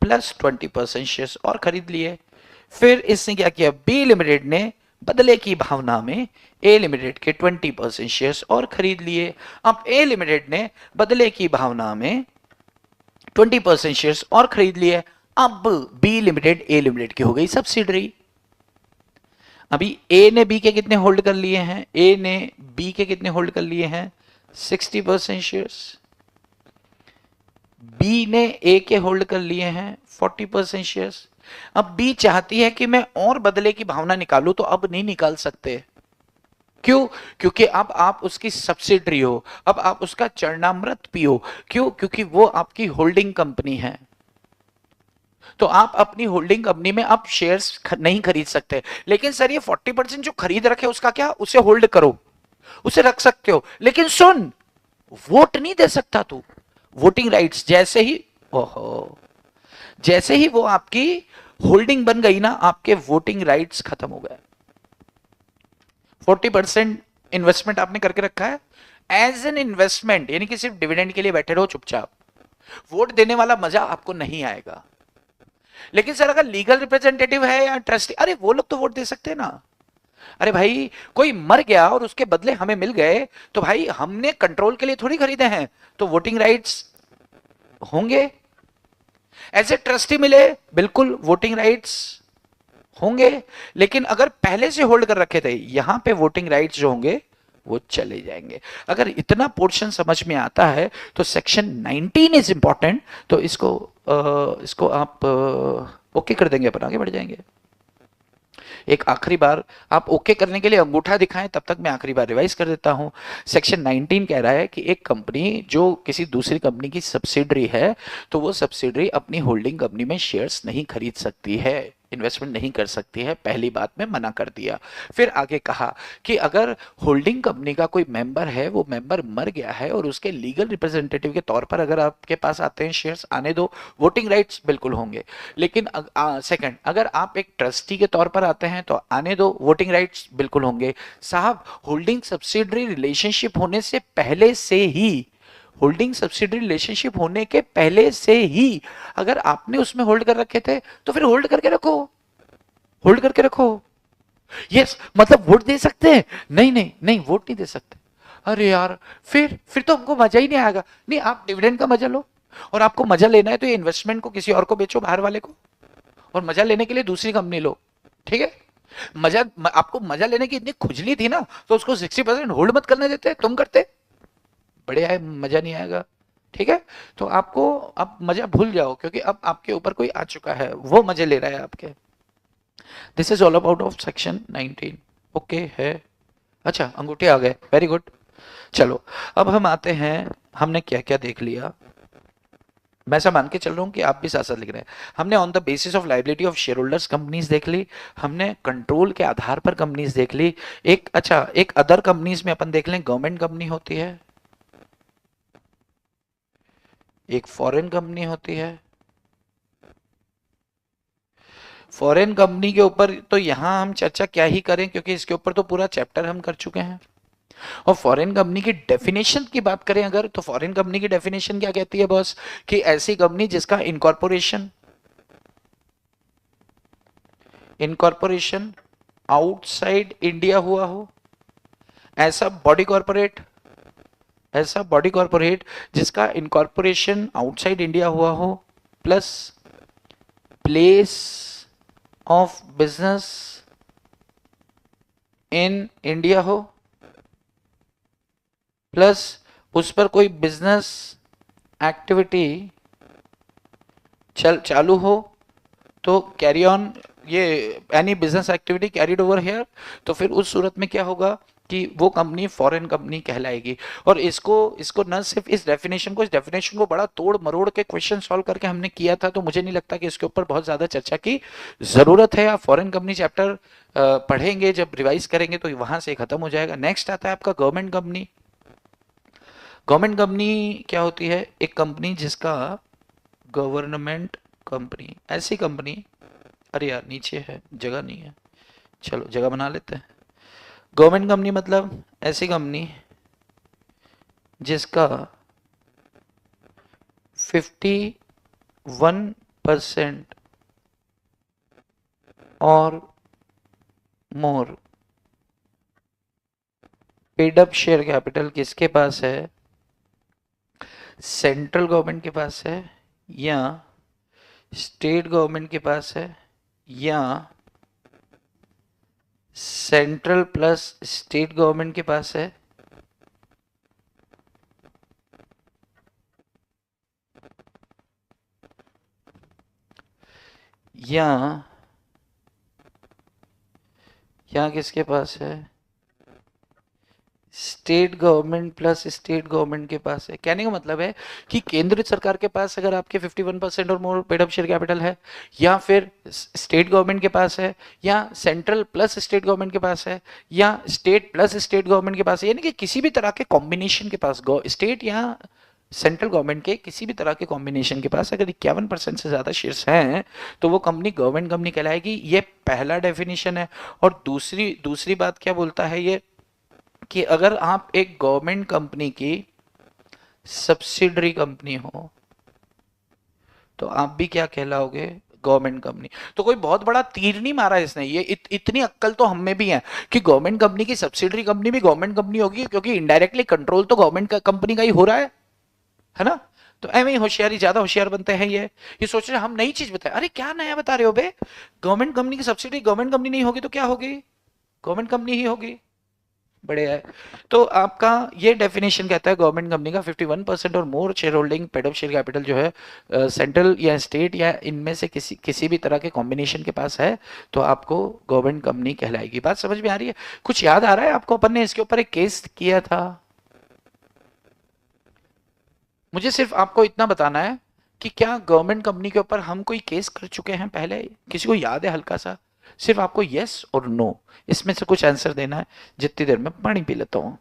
प्लस 20% शेयर्स और खरीद लिए। फिर इसने क्या किया, बी लिमिटेड ने बदले की भावना में ए लिमिटेड के 20% शेयर्स और खरीद लिए। अब ए लिमिटेड ने बदले की भावना में 20% शेयर्स और खरीद लिए। अब बी लिमिटेड ए लिमिटेड की हो गई सब्सिडरी। अभी ए ने बी के कितने होल्ड कर लिए हैं, ए ने बी के कितने होल्ड कर लिए हैं, 60% शेयर्स। बी ने ए के होल्ड कर लिए हैं 40% शेयर्स। अब बी चाहती है कि मैं और बदले की भावना निकालूं, तो अब नहीं निकाल सकते। क्यों? क्योंकि अब आप उसकी सब्सिडरी हो, अब आप उसका चरणामृत पियो। क्यों? क्योंकि वो आपकी होल्डिंग कंपनी है। तो आप अपनी होल्डिंग कंपनी में अब शेयर्स नहीं खरीद सकते। लेकिन सर ये 40% जो खरीद रखे उसका क्या, उसे होल्ड करो, उसे रख सकते हो। लेकिन सुन, वोट नहीं दे सकता तू, वोटिंग राइट्स। जैसे ही ओहो, जैसे ही वो आपकी होल्डिंग बन गई ना, आपके वोटिंग राइट्स खत्म हो गए। 40% इन्वेस्टमेंट आपने करके रखा है एज एन इन्वेस्टमेंट, यानी कि सिर्फ डिविडेंड के लिए बैठे रहो चुपचाप, वोट देने वाला मजा आपको नहीं आएगा। लेकिन सर अगर लीगल रिप्रेजेंटेटिव है या ट्रस्टी, अरे वो लोग तो वोट दे सकते हैं ना। अरे भाई कोई मर गया और उसके बदले हमें मिल गए, तो भाई हमने कंट्रोल के लिए थोड़ी खरीदे हैं, तो वोटिंग राइट्स होंगे। ऐसे ट्रस्टी मिले, बिल्कुल वोटिंग राइट्स होंगे। लेकिन अगर पहले से होल्ड कर रखे थे, यहां पे वोटिंग राइट्स जो होंगे वो चले जाएंगे। अगर इतना पोर्शन समझ में आता है तो सेक्शन 19 इज इंपॉर्टेंट। तो इसको आप ओके कर देंगे, अपन आगे बढ़ जाएंगे। एक आखिरी बार आप ओके करने के लिए अंगूठा दिखाएं, तब तक मैं आखिरी बार रिवाइज कर देता हूं। सेक्शन 19 कह रहा है कि एक कंपनी जो किसी दूसरी कंपनी की सब्सिडरी है, तो वो सब्सिडरी अपनी होल्डिंग कंपनी में शेयर्स नहीं खरीद सकती है, इन्वेस्टमेंट नहीं कर सकती है। पहली बात में मना कर दिया। फिर आगे कहा कि अगर होल्डिंग कंपनी का कोई मेंबर है, वो मेंबर मर गया है और उसके लीगल रिप्रेजेंटेटिव के तौर पर अगर आपके पास आते हैं शेयर्स, आने दो, वोटिंग राइट्स बिल्कुल होंगे। लेकिन सेकंड, अगर आप एक ट्रस्टी के तौर पर आते हैं तो आने दो, वोटिंग राइट्स बिल्कुल होंगे। साहब होल्डिंग सब्सिडरी रिलेशनशिप होने से पहले से ही, होल्डिंग सब्सिडरी रिलेशनशिप होने के पहले से ही अगर आपने उसमें होल्ड कर रखे थे, तो फिर होल्ड करके रखो, होल्ड करके रखो। यस, मतलब वोट दे सकते हैं? नहीं नहीं नहीं, वोट नहीं दे सकते। अरे यार, फिर तो हमको मजा ही नहीं आएगा। नहीं, आप डिविडेंड का मजा लो, और आपको मजा लेना है तो ये इन्वेस्टमेंट को किसी और को बेचो, बाहर वाले को, और मजा लेने के लिए दूसरी कंपनी लो। ठीक है? आपको मजा लेने की इतनी खुजली थी ना, तो उसको 60% होल्ड मत करने देते, तुम करते, बढ़िया है, मजा नहीं आएगा। ठीक है? तो आपको अब मजा भूल जाओ, क्योंकि अब आपके ऊपर कोई आ चुका है, वो मजे ले रहा है आपके। This is all about of section 19। Okay है? अच्छा, अंगूठे आ गए, वेरी गुड। चलो, अब हम आते हैं, हमने क्या क्या देख लिया। मैं ऐसा मान के चल रहा हूँ कि आप भी साथ साथ लिख रहे हैं। हमने on the basis of liability of share holders companies देख ली, हमने कंट्रोल के आधार पर कंपनीज देख ली। एक, अच्छा, एक अदर कंपनीज में अपन देख लें, गवर्नमेंट कंपनी होती है, एक फॉरेन कंपनी होती है। फॉरेन कंपनी के ऊपर तो यहाँ हम चर्चा क्या ही करें, क्योंकि इसके ऊपर तो पूरा चैप्टर हम कर चुके हैं। और फॉरेन कंपनी की डेफिनेशन की बात करें अगर, तो फॉरेन कंपनी की डेफिनेशन क्या कहती है बॉस? कि ऐसी कंपनी जिसका इनकॉर्पोरेशन इनकॉर्पोरेशन आउटसाइड इंडिया हुआ हो, ऐसा बॉडी कॉर्पोरेट ऐसा बॉडी कॉर्पोरेट जिसका इनकॉर्पोरेशन आउटसाइड इंडिया हुआ हो, plus place of business in India हो, प्लस उस पर कोई बिजनेस एक्टिविटी चालू हो, तो कैरी ऑन, ये any business activity carried over here, तो फिर उस सूरत में क्या होगा कि वो कंपनी फॉरेन कंपनी कहलाएगी। और इसको इसको न सिर्फ इस डेफिनेशन को बड़ा तोड़ मरोड़ के क्वेश्चन सॉल्व करके हमने किया था, तो मुझे नहीं लगता कि इसके ऊपर बहुत ज्यादा चर्चा की जरूरत है। आप फॉरेन कंपनी चैप्टर पढ़ेंगे, जब रिवाइज करेंगे तो वहां से खत्म हो जाएगा। नेक्स्ट आता है आपका गवर्नमेंट कंपनी। गवर्नमेंट कंपनी क्या होती है? एक कंपनी जिसका गवर्नमेंट कंपनी, ऐसी कंपनी, अरे यार नीचे है, जगह नहीं है, चलो जगह बना लेते हैं। गवर्नमेंट कंपनी मतलब ऐसी कंपनी जिसका 51% और मोर पेड अप शेयर कैपिटल किसके पास है? सेंट्रल गवर्नमेंट के पास है, या स्टेट गवर्नमेंट के पास है, या सेंट्रल प्लस स्टेट गवर्नमेंट के पास है, या किसके पास है? State government plus state government के पास है। कहने का मतलब है कि केंद्र सरकार के पास अगर आपके 51% और मोर पेड अप शेयर कैपिटल है, या फिर स्टेट गवर्नमेंट के पास है, या सेंट्रल प्लस स्टेट गवर्नमेंट के पास है, या स्टेट प्लस स्टेट गवर्नमेंट के पास है, यानी कि किसी भी तरह के कॉम्बिनेशन के पास, स्टेट या सेंट्रल गवर्नमेंट के किसी भी तरह के कॉम्बिनेशन के पास अगर 51% से ज्यादा शेयर्स हैं, तो वो कंपनी गवर्नमेंट कंपनी कहलाएगी। ये पहला डेफिनेशन है। और दूसरी दूसरी बात क्या बोलता है ये, कि अगर आप एक गवर्नमेंट कंपनी की सब्सिडरी कंपनी हो, तो आप भी क्या कहलाओगे? Government company. तो कोई बहुत बड़ा तीर नहीं मारा इसने, ये इतनी अक्कल तो हम में भी है कि गवर्नमेंट कंपनी की सब्सिडरी कंपनी भी गवर्नमेंट कंपनी होगी, क्योंकि इनडायरेक्टली कंट्रोल तो गवर्नमेंट कंपनी का ही हो रहा है ना? तो ऐਵੇਂ ही होशियारी, ज्यादा होशियार बनते हैं ये सोच रहे हैं हम नई चीज बताए। अरे क्या नया बता रहे हो बे? गवर्नमेंट कंपनी की सब्सिडी गवर्नमेंट कंपनी नहीं होगी तो क्या होगी? गवर्नमेंट कंपनी ही होगी। बढ़िया है। तो आपका ये डेफिनेशन कहता है गवर्नमेंट कंपनी का 51% और मोर share holding paid up share capital जो है सेंट्रल या स्टेट या इनमें से किसी किसी भी तरह के कॉम्बिनेशन के पास है, तो आपको गवर्नमेंट कंपनी कहलाएगी। बात समझ में आ रही है? कुछ याद आ रहा है आपको? अपन ने इसके ऊपर एक केस किया था। मुझे सिर्फ आपको इतना बताना है कि क्या गवर्नमेंट कंपनी के ऊपर हम कोई केस कर चुके हैं पहले? किसी को याद है हल्का सा? सिर्फ आपको यस और नो इसमें से कुछ आंसर देना है। जितनी देर में पानी पी लेता हूँ।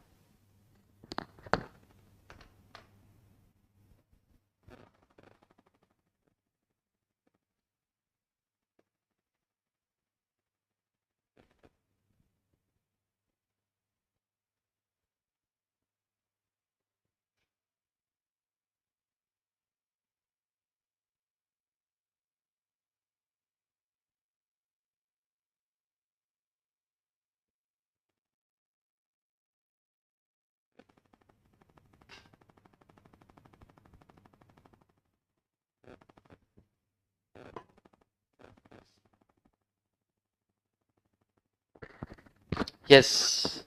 यस,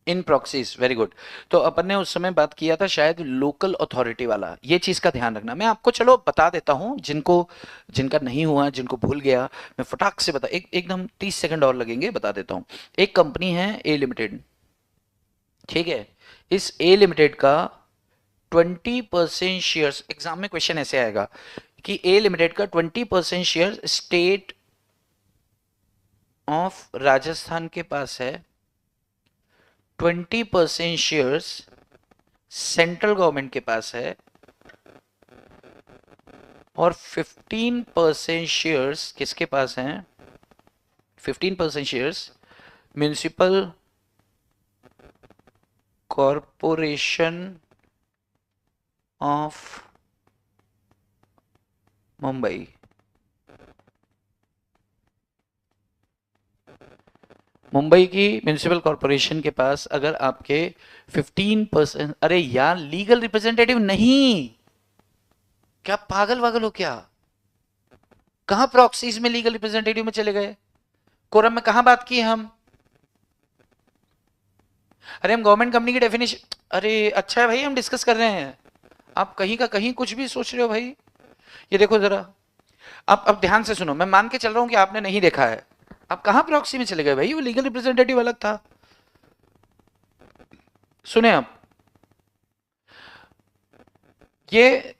इन प्रॉक्सीज, वेरी गुड। तो अपन ने उस समय बात किया था शायद लोकल अथॉरिटी वाला, ये चीज का ध्यान रखना। मैं आपको चलो बता देता हूं, जिनको जिनका नहीं हुआ, जिनको भूल गया, मैं फटाक से बता, एकदम 30 सेकंड और लगेंगे, बता देता हूं। एक कंपनी है ए लिमिटेड, ठीक है। इस ए लिमिटेड का 20% शेयर्स, एग्जाम में क्वेश्चन ऐसे आएगा कि ए लिमिटेड का 20% शेयर स्टेट ऑफ राजस्थान के पास है, 20% शेयर्स सेंट्रल गवर्नमेंट के पास है, और 15% शेयर्स किसके पास हैं? 15% shares municipal corporation of Mumbai. Mumbai की म्युनिसिपल कॉरपोरेशन के पास अगर आपके 15%, अरे यार लीगल रिप्रेजेंटेटिव नहीं, क्या पागल वागल हो क्या? कहां प्रॉक्सीज में लीगल रिप्रेजेंटेटिव में चले गए? कोरम में कहां बात की हम? अरे हम गवर्नमेंट कंपनी की डेफिनेशन, अरे अच्छा है भाई हम डिस्कस कर रहे हैं, आप कहीं का कहीं कुछ भी सोच रहे हो भाई। ये देखो जरा, अब ध्यान से सुनो, मैं मान के चल रहा हूं कि आपने नहीं देखा है। आप कहां प्रॉक्सी में चले गए भाई? वो लीगल रिप्रेजेंटेटिव अलग था। सुने आप, ये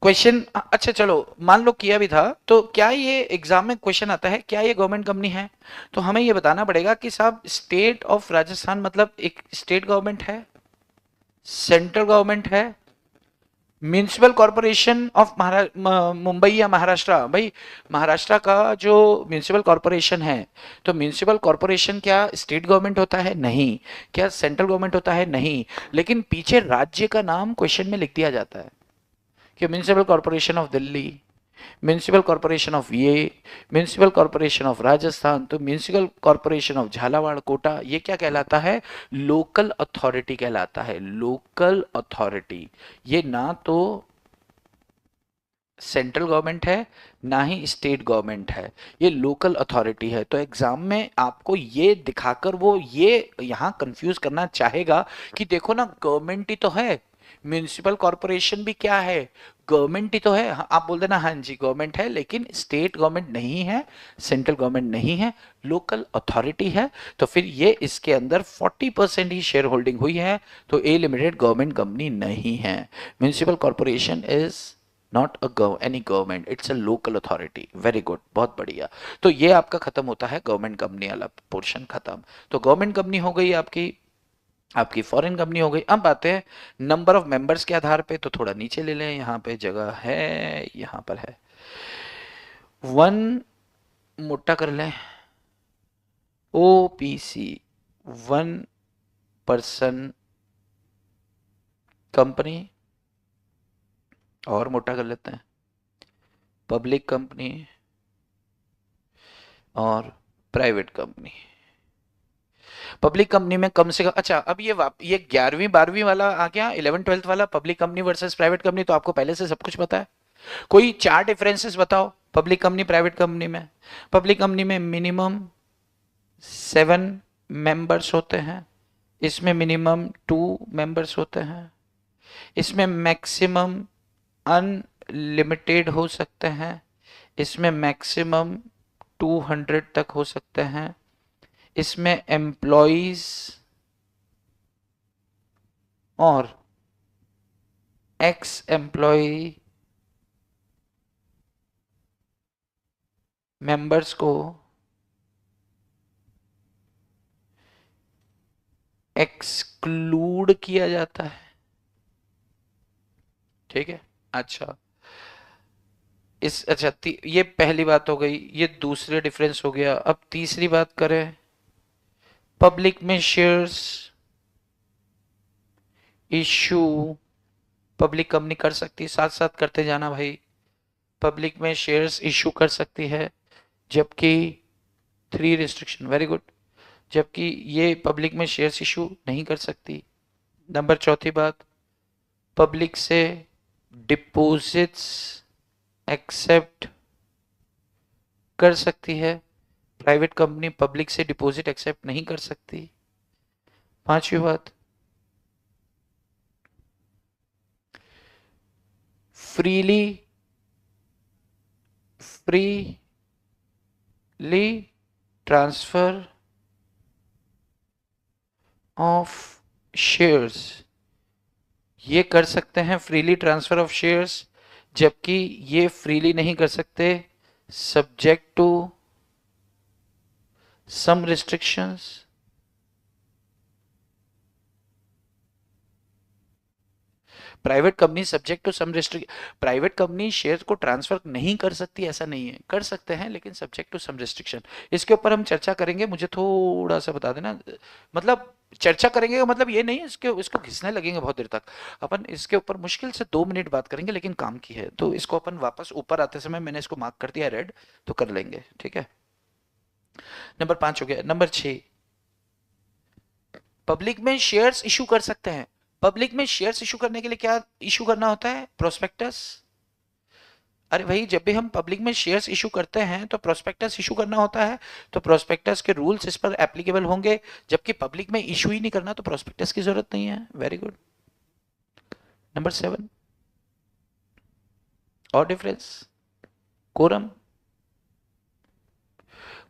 क्वेश्चन, अच्छा चलो मान लो किया भी था, तो क्या ये एग्जाम में क्वेश्चन आता है क्या ये गवर्नमेंट कंपनी है? तो हमें ये बताना पड़ेगा कि साहब स्टेट ऑफ राजस्थान मतलब एक स्टेट गवर्नमेंट है, सेंट्रल गवर्नमेंट है, म्यूनिसिपल कॉरपोरेशन ऑफ मुंबई या महाराष्ट्र। भाई महाराष्ट्र का जो म्यूनिसिपल कॉरपोरेशन है, तो म्यूनिसिपल कॉरपोरेशन क्या स्टेट गवर्नमेंट होता है? नहीं। क्या सेंट्रल गवर्नमेंट होता है? नहीं। लेकिन पीछे राज्य का नाम क्वेश्चन में लिख दिया जाता है कि municipal corporation of Delhi, municipal corporation of ये, म्यूनिसिपल कॉरपोरेशन ऑफ राजस्थान। तो municipal corporation of Jhalawar, Kota, ये क्या कहलाता है? लोकल अथॉरिटी कहलाता है, लोकल अथॉरिटी। ये ना तो सेंट्रल गवर्नमेंट है ना ही स्टेट गवर्नमेंट है, ये लोकल अथॉरिटी है। तो एग्जाम में आपको ये दिखाकर वो ये यहां कंफ्यूज करना चाहेगा कि देखो ना गवर्नमेंट ही तो है, म्यूनिसिपल कॉरपोरेशन भी क्या है? गवर्नमेंट ही तो है। आप बोल देना हाँ जी गवर्नमेंट है, लेकिन स्टेट गवर्नमेंट नहीं है, सेंट्रल गवर्नमेंट नहीं है, लोकल अथॉरिटी है। तो फिर ये इसके अंदर 40% ही शेयर होल्डिंग हुई है, तो ए लिमिटेड गवर्नमेंट कंपनी नहीं है। Municipal corporation is not any government, it's a local authority. Very good, बहुत बढ़िया। तो ये आपका खत्म होता है गवर्नमेंट कंपनी वाला पोर्शन, खत्म। तो गवर्नमेंट कंपनी हो गई आपकी, आपकी फॉरेन कंपनी हो गई। अब आते हैं नंबर ऑफ मेंबर्स के आधार पे, तो थोड़ा नीचे ले लें, यहाँ पे जगह है, यहाँ पर है। वन मोटा कर लें, ओपीसी, वन पर्सन कंपनी, और मोटा कर लेते हैं, पब्लिक कंपनी और प्राइवेट कंपनी। पब्लिक कंपनी में कम से कम, अच्छा अब ये 11वीं 12वीं वाला आ गया, 11 12th वाला public company versus private company, तो आपको पहले से सब कुछ पता है। कोई 4 डिफरेंसेस बताओ पब्लिक कंपनी प्राइवेट कंपनी में। पब्लिक कंपनी में मिनिमम 7 मेंबर्स होते हैं, इसमें मिनिमम 2 मेंबर्स होते हैं, इसमें मैक्सिमम अनलिमिटेड हो सकते हैं, इसमें मैक्सिमम 200 तक हो सकते हैं, इसमें एम्प्लॉइज और एक्स एम्प्लॉय मेंबर्स को एक्सक्लूड किया जाता है, ठीक है। अच्छा अच्छा ये पहली बात हो गई, ये दूसरे डिफरेंस हो गया। अब तीसरी बात करें, पब्लिक में शेयर्स इशू पब्लिक कंपनी कर सकती है, साथ साथ करते जाना भाई, पब्लिक में शेयर्स इशू कर सकती है, जबकि 3 रिस्ट्रिक्शन, वेरी गुड, जबकि ये पब्लिक में शेयर्स इशू नहीं कर सकती। नंबर चौथी बात, पब्लिक से डिपॉजिट्स एक्सेप्ट कर सकती है, प्राइवेट कंपनी पब्लिक से डिपॉजिट एक्सेप्ट नहीं कर सकती। पांचवी बात, फ्रीली ट्रांसफर ऑफ शेयर्स, ये कर सकते हैं फ्रीली ट्रांसफर ऑफ शेयर्स, जबकि ये फ्रीली नहीं कर सकते subject to some restrictions. Private company subject to some restrict, private company share को ट्रांसफर नहीं कर सकती ऐसा नहीं है, कर सकते हैं लेकिन सब्जेक्ट टू सम रिस्ट्रिक्शन। इसके ऊपर हम चर्चा करेंगे, मुझे थोड़ा सा बता देना, मतलब चर्चा करेंगे का मतलब ये नहीं है इसको घिसने लगेंगे बहुत देर तक। अपन इसके ऊपर मुश्किल से 2 मिनट बात करेंगे, लेकिन काम की है तो इसको अपन वापस ऊपर आते समय मैंने इसको मार्क कर दिया रेड, तो कर लेंगे, ठीक है। नंबर 5 हो गया। नंबर 6, पब्लिक में शेयर्स इशू कर सकते हैं। पब्लिक में शेयर्स इशू करने के लिए क्या इशू करना होता है? प्रोस्पेक्टस। अरे भाई, जब भी हम पब्लिक में शेयर्स इशू करते हैं तो प्रोस्पेक्टस इशू करना होता है, तो प्रोस्पेक्टस के रूल्स इस पर एप्लीकेबल होंगे। जबकि पब्लिक में इशू ही नहीं करना तो प्रोस्पेक्टस की जरूरत नहीं है। Very good. नंबर 7, और डिफरेंस, कोरम।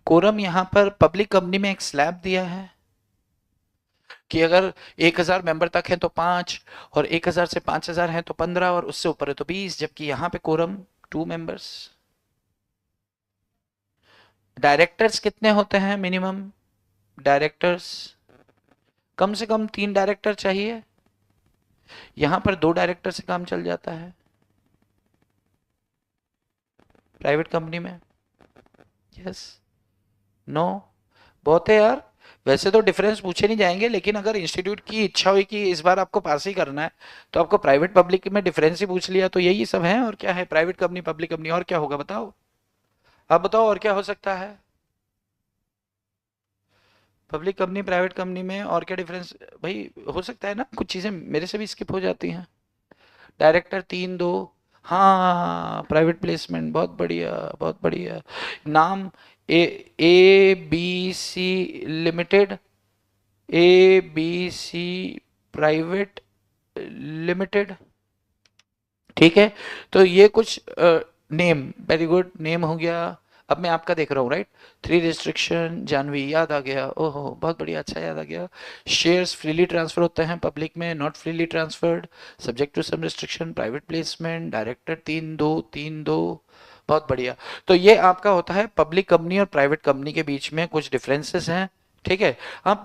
कोरम यहां पर पब्लिक कंपनी में एक स्लैब दिया है कि अगर 1000 मेंबर तक हैं तो 5, और 1000 से 5000 हैं तो 15, और उससे ऊपर है तो 20, जबकि यहां पे कोरम 2 मेंबर्स। डायरेक्टर्स कितने होते हैं मिनिमम? डायरेक्टर्स कम से कम 3 डायरेक्टर चाहिए, यहां पर 2 डायरेक्टर से काम चल जाता है प्राइवेट कंपनी में। यस, नो, बहुत है यार। वैसे तो डिफरेंस पूछे नहीं जाएंगे, लेकिन अगर इंस्टीट्यूट की इच्छा हुई कि इस बार आपको पास ही करना है तो आपको प्राइवेट पब्लिक में डिफरेंस ही पूछ लिया, तो यही सब है और क्या है। प्राइवेट कंपनी पब्लिक कंपनी, और क्या होगा बताओ, आप बताओ और क्या हो सकता है? पब्लिक कंपनी प्राइवेट कंपनी में और क्या डिफरेंस भाई हो सकता है ना? कुछ चीजें मेरे से भी स्किप हो जाती हैं। डायरेक्टर 3 2, हाँ प्राइवेट प्लेसमेंट, बहुत बढ़िया बहुत बढ़िया। नाम ABC limited, ABC private limited, ठीक है। तो ये कुछ नेम, वेरी गुड, नेम हो गया। अब मैं आपका देख रहा हूँ, राइट। 3 रिस्ट्रिक्शन, जानवी याद आ गया, ओहो बहुत बढ़िया, अच्छा याद आ गया। शेयर्स फ्रीली ट्रांसफर होते हैं पब्लिक में, not freely transferred, subject to some restriction, private placement, director 3 2 3 2, बहुत बढ़िया। तो ये आपका होता है पब्लिक कंपनी और प्राइवेट कंपनी के बीच में कुछ डिफरेंसेस हैं, ठीक है। आप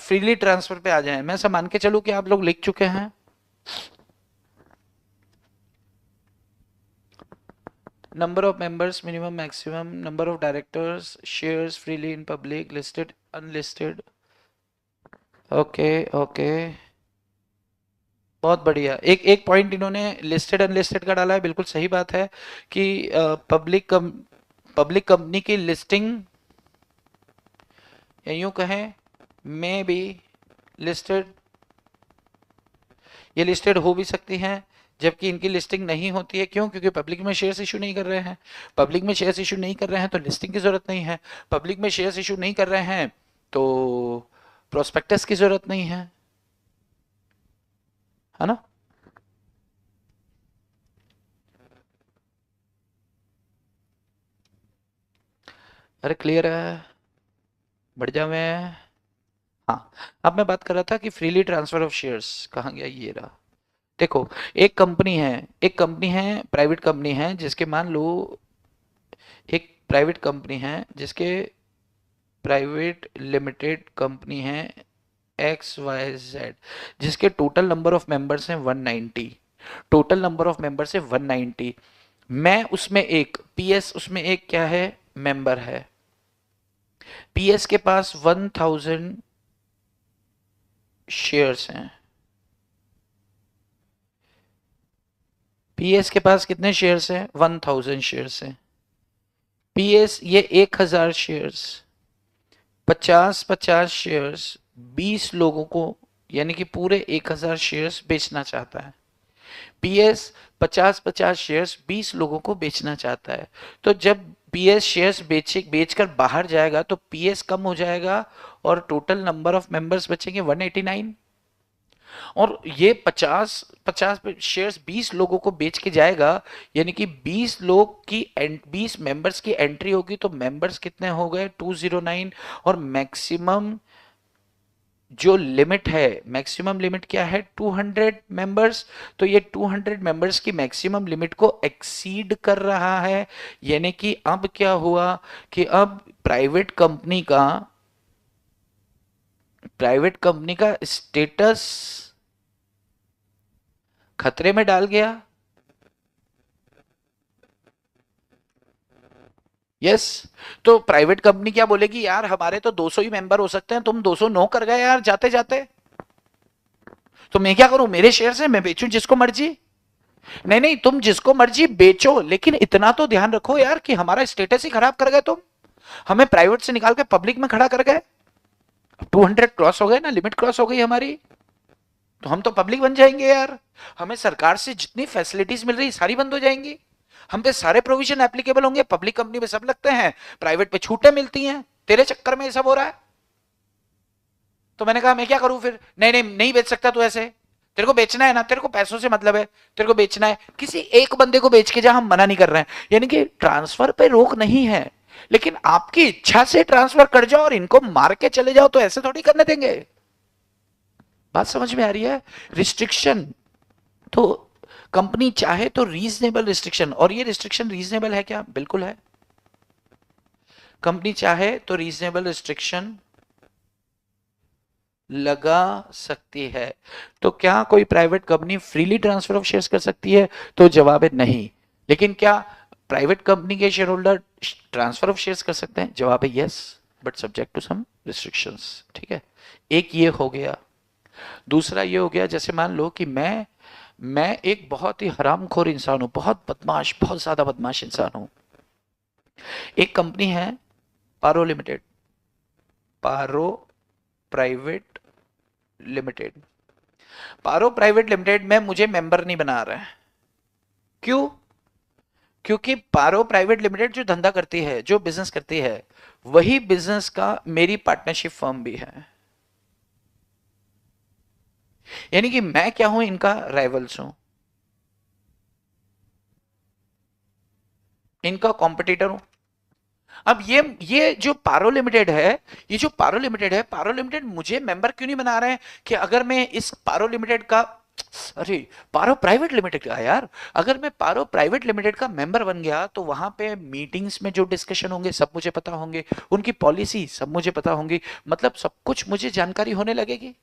फ्रीली ट्रांसफर पे आ जाएं, मैं सब मान के चलूं कि आप लोग लिख चुके हैं। Number of members, minimum, maximum, number of directors, shares freely in public, listed, unlisted. Okay okay, बहुत बढ़िया। एक एक पॉइंट इन्होंने लिस्टेड अनलिस्टेड का डाला है, बिल्कुल सही बात है कि पब्लिक कंपनी की लिस्टिंग, या यूं कहें में भी लिस्टेड, ये लिस्टेड हो भी सकती हैं, जबकि इनकी लिस्टिंग नहीं होती है। क्यों? क्योंकि पब्लिक में शेयर्स इशू नहीं कर रहे हैं। पब्लिक में शेयर्स इशू नहीं कर रहे हैं तो लिस्टिंग की जरूरत नहीं है। पब्लिक में शेयर्स इशू नहीं कर रहे हैं तो प्रोस्पेक्टस की जरूरत नहीं है ना। अरे क्लियर है, बढ़ जा मैं। हाँ, अब मैं बात कर रहा था कि फ्रीली ट्रांसफर ऑफ शेयर्स कहाँ गया, ये रहा। देखो, एक कंपनी है प्राइवेट कंपनी है जिसके, मान लो एक प्राइवेट कंपनी है जिसके, प्राइवेट लिमिटेड कंपनी है XYZ, जिसके टोटल नंबर ऑफ मेंबर्स हैं 190, टोटल नंबर ऑफ मेंबर्स है 190। मैं उसमें एक PS, उसमें एक क्या है, मेंबर है। PS के पास 1000 शेयर्स हैं। PS के पास कितने शेयर्स हैं? 1000 शेयर्स हैं। PS ये 1000 शेयर्स, 50-50 शेयर्स 20 लोगों को, यानी कि पूरे 1000 शेयर्स बेचना चाहता है। पीएस 50-50 शेयर्स 20 लोगों को बेचना चाहता है, तो जब पीएस शेयर्स बेचकर बाहर जाएगा तो पीएस कम हो जाएगा और टोटल नंबर ऑफ मेंबर्स बचेंगे 189। और ये 50-50 शेयर्स 20 लोगों को बेच के जाएगा, यानी कि 20 लोग की 20 मेंबर्स की एंट्री होगी, तो मेंबर्स कितने हो गए 209। और मैक्सिमम जो लिमिट है, मैक्सिमम लिमिट क्या है 200 मेंबर्स, तो ये 200 मेंबर्स की मैक्सिमम लिमिट को एक्सीड कर रहा है। यानी कि अब क्या हुआ कि अब प्राइवेट कंपनी का स्टेटस खतरे में डाल गया। यस। तो प्राइवेट कंपनी क्या बोलेगी, यार हमारे तो 200 ही मेंबर हो सकते हैं, तुम 209 कर गए यार जाते जाते, तो मैं क्या करूं, मेरे शेयर से मैं बेचूं जिसको मर्जी। नहीं नहीं, तुम जिसको मर्जी बेचो, लेकिन इतना तो ध्यान रखो यार कि हमारा स्टेटस ही खराब कर गए तुम, हमें प्राइवेट से निकाल के पब्लिक में खड़ा कर गए। 200 क्रॉस हो गए ना, लिमिट क्रॉस हो गई हमारी, तो हम तो पब्लिक बन जाएंगे यार, हमें सरकार से जितनी फैसिलिटीज मिल रही सारी बंद हो जाएंगी, हम पे सारे प्रोविजन एप्लीकेबल होंगे, पब्लिक कंपनी में सब लगते हैं, प्राइवेट पे छूटें मिलती हैं, तेरे चक्कर में ये सब हो रहा है। तो मैंने कहा मैं क्या करूं फिर, नहीं नहीं नहीं बेच सकता तू ऐसे, तेरे को बेचना है ना, तेरे को पैसों से मतलब है, तेरे को बेचना है, किसी एक बंदे को बेच के जा, हम मना नहीं कर रहे हैं, यानी कि ट्रांसफर पे रोक नहीं है, लेकिन आपकी इच्छा से ट्रांसफर कर जाओ और इनको मार के चले जाओ तो ऐसे थोड़ी करने देंगे। बात समझ में आ रही है? रिस्ट्रिक्शन तो कंपनी चाहे तो रीजनेबल रिस्ट्रिक्शन, और ये रिस्ट्रिक्शन रीजनेबल है क्या? बिल्कुल है। कंपनी चाहे तो रीजनेबल रिस्ट्रिक्शन लगा सकती है। तो क्या कोई private company freely transfer of shares कर सकती है? तो जवाब है नहीं। लेकिन क्या प्राइवेट कंपनी के shareholder transfer of shares कर सकते हैं? जवाब है yes, but subject to some restrictions. ठीक है, एक ये हो गया। दूसरा ये हो गया, जैसे मान लो कि मैं एक बहुत ही हरामखोर इंसान हूं, बहुत बदमाश, बहुत ज्यादा बदमाश इंसान हूं। एक कंपनी है पारो लिमिटेड, पारो प्राइवेट लिमिटेड। पारो प्राइवेट लिमिटेड में मुझे मेंबर नहीं बना रहा है। क्यों? क्योंकि पारो प्राइवेट लिमिटेड जो धंधा करती है, जो बिजनेस करती है, वही बिजनेस का मेरी पार्टनरशिप फर्म भी है। यानी कि मैं क्या हूं, इनका राइवल्स हूं, इनका कॉम्पिटिटर हूं। अब ये जो पारो लिमिटेड है, ये जो पारो लिमिटेड है, पारो लिमिटेड मुझे मेंबर क्यों नहीं बना रहे हैं कि अगर मैं इस पारो लिमिटेड का, अरे पारो प्राइवेट लिमिटेड का यार, अगर मैं पारो प्राइवेट लिमिटेड का मेंबर बन गया तो वहां पे मीटिंग्स में जो डिस्कशन होंगे सब मुझे पता होंगे, उनकी पॉलिसी सब मुझे पता होंगी, मतलब सब कुछ मुझे जानकारी होने लगेगी।